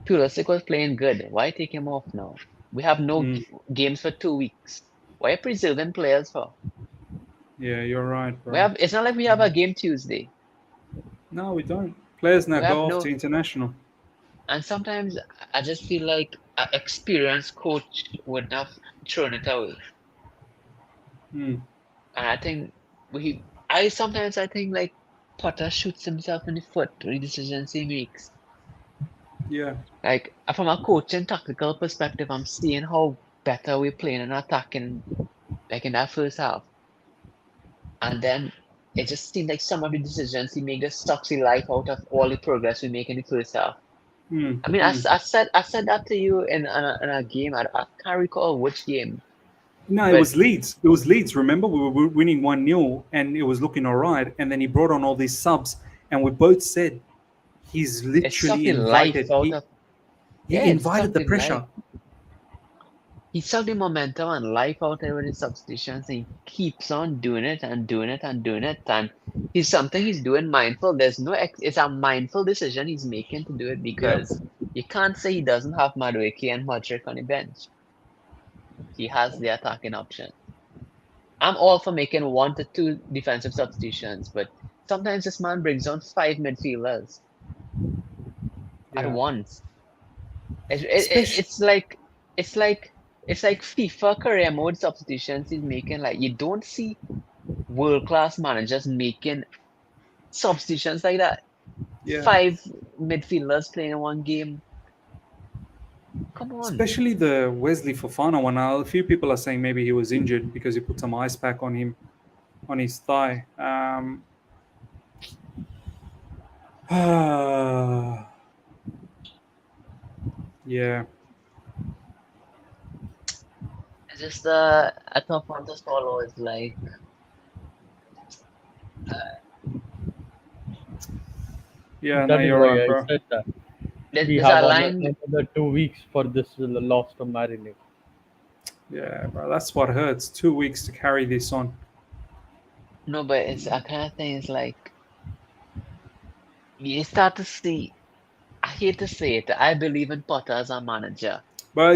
Pulisic was playing good. Why take him off now? We have no Hmm. games for 2 weeks. Why are you preserving players for? Yeah, you're right, We bro. have. It's not like we have a game Tuesday. No, we don't. Players now We have go off no. to international. And sometimes I just feel like an experienced coach would have thrown it away. Hmm. And I think I think like Potter shoots himself in the foot with the decisions he makes. Yeah. Like from a coaching tactical perspective, I'm seeing how better we're playing and attacking like in that first half. And then it just seemed like some of the decisions he made just sucks the life out of all the progress we make in the first half. Hmm. I mean, Hmm. I said that to you in a game. I can't recall which game, No, it but was Leeds. It was Leeds. Remember, we were winning 1-0 and it was looking all right. And then he brought on all these subs. And we both said he's it sucked literally the life invited. out He, of. he Yeah, it invited sucked the the life. pressure. He sucked the momentum and life out of his substitutions, and he keeps on doing it and doing it and doing it. And he's doing mindful. It's a mindful decision he's making to do it Yep. because you can't say he doesn't have Madueke and Modric on the bench. He has the attacking option. I'm all for making 1 to 2 defensive substitutions, but sometimes this man brings on 5 midfielders at Yeah. once. Especially. It's like it's like it's like FIFA career mode substitutions he's making. Like you don't see world class managers making substitutions like that. Yeah. 5 midfielders playing in one game. Come on. Especially the Wesley Fofana one. Now, a few people are saying maybe he was injured because he put some ice pack on him, on his thigh. Yeah. It's just a tough one to swallow. It's like Yeah, no, That is you're why right, I bro. said that we there's have a line. another 2 weeks for this loss to marinate. Yeah, bro. That's what hurts. 2 weeks to carry this on. No, but it's a kind of thing. It's like you start to see. I hate to say it. I believe in Potter as a manager. But I re-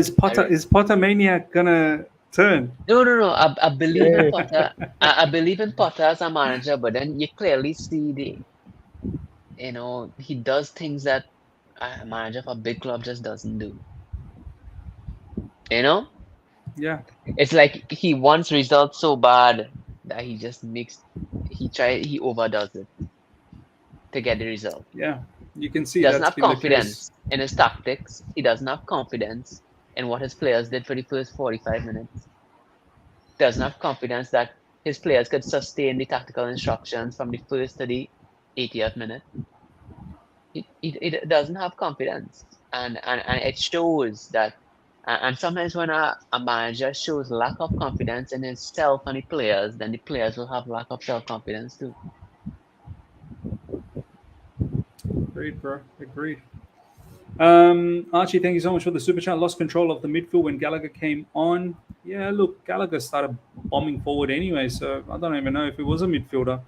Is Potter Mania gonna turn? no. I believe in Hey, Potter. I believe in Potter as a manager, but then you clearly see he does things that a manager of a big club just doesn't do. You know, Yeah, it's like he wants results so bad that he overdoes it to get the result. yeah. You can He see doesn't that's have been the case. confidence in his tactics. He doesn't have confidence in what his players did for the first 45 minutes. doesn't have confidence that his players could sustain the tactical instructions from the first to the 80th minute. It doesn't have confidence, and it shows that. And sometimes when a manager shows lack of confidence in himself and the players, then the players will have lack of self confidence too. Agreed, bro. Agreed. Archie, thank you so much for the super chat. Lost control of the midfield when Gallagher came on. Yeah, look, Gallagher started bombing forward anyway, so I don't even know if he was a midfielder.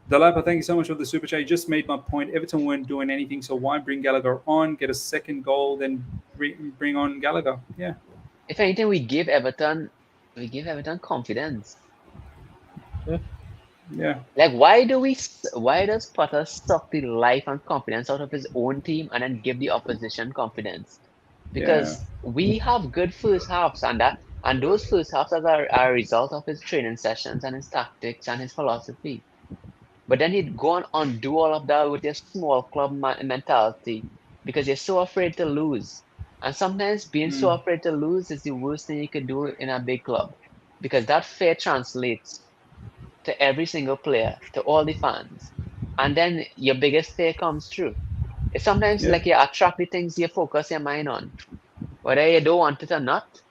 Dalapa, thank you so much for the super chat. You just made my point. Everton weren't doing anything, so why bring Gallagher on, get a second goal, then bring on Gallagher? Yeah. If anything, we give Everton confidence. Yeah. Yeah. Like, why does Potter suck the life and confidence out of his own team and then give the opposition confidence? Yeah. Because we have good first halves, and those first halves are a result of his training sessions and his tactics and his philosophy. But then he'd go on undo all of that with your small club mentality because you're so afraid to lose. And sometimes being so Mm. afraid to lose is the worst thing you could do in a big club because that fear translates to every single player, to all the fans. And then your biggest fear comes true. It's sometimes Yeah. like you attract the things you focus your mind on. Whether you don't want it or not,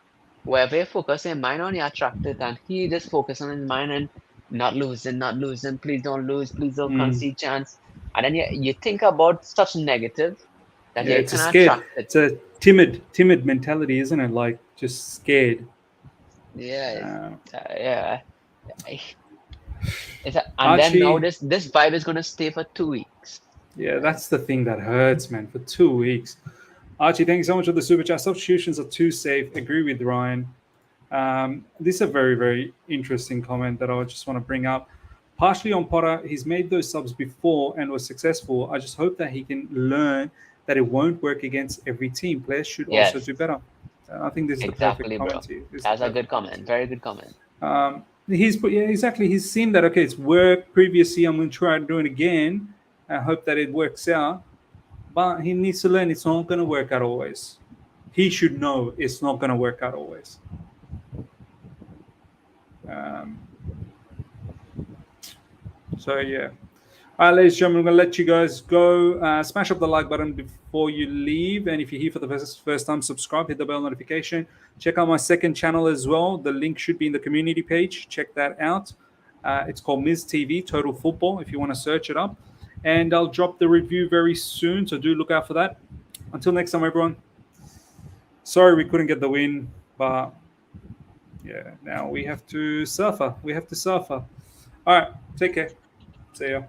wherever you focus your mind on, you attract it. And he just focus on his mind and not losing, please don't lose, please don't Mm. concede chance. And then you think about such negative that Yeah, you it's a kind of scared, attract it. it's a timid mentality, isn't it? Like just scared. Yeah, Uh, yeah. And then now Archie, this vibe is gonna stay for 2 weeks. yeah, Right? that's the thing that hurts, man. For 2 weeks. Archie, thank you so much for the super chat. Substitutions are too safe. Agree with Ryan. This is a very, very interesting comment that I just want to bring up. Partially on Potter, he's made those subs before and was successful. I just hope that he can learn that it won't work against every team. Players should also Yes, do better. I think this is the perfect exactly, bro. comment here. This is the That's a perfect good comment comment. here. Very good comment. Yeah, exactly. He's seen that okay, it's worked previously. I'm going to try to do it again. I hope that it works out. But he needs to learn it's not going to work out always. He should know it's not going to work out always. Um, so yeah. All right, ladies and gentlemen, I'm going to let you guys go. Smash up the like button before you leave. And if you're here for the first time, subscribe, hit the bell notification. Check out my second channel as well. The link should be in the community page. Check that out. It's called Ms. TV, Total Football, if you want to search it up. And I'll drop the review very soon, so do look out for that. Until next time, everyone. Sorry we couldn't get the win, but yeah, now we have to suffer. We have to suffer. All right, take care. See ya.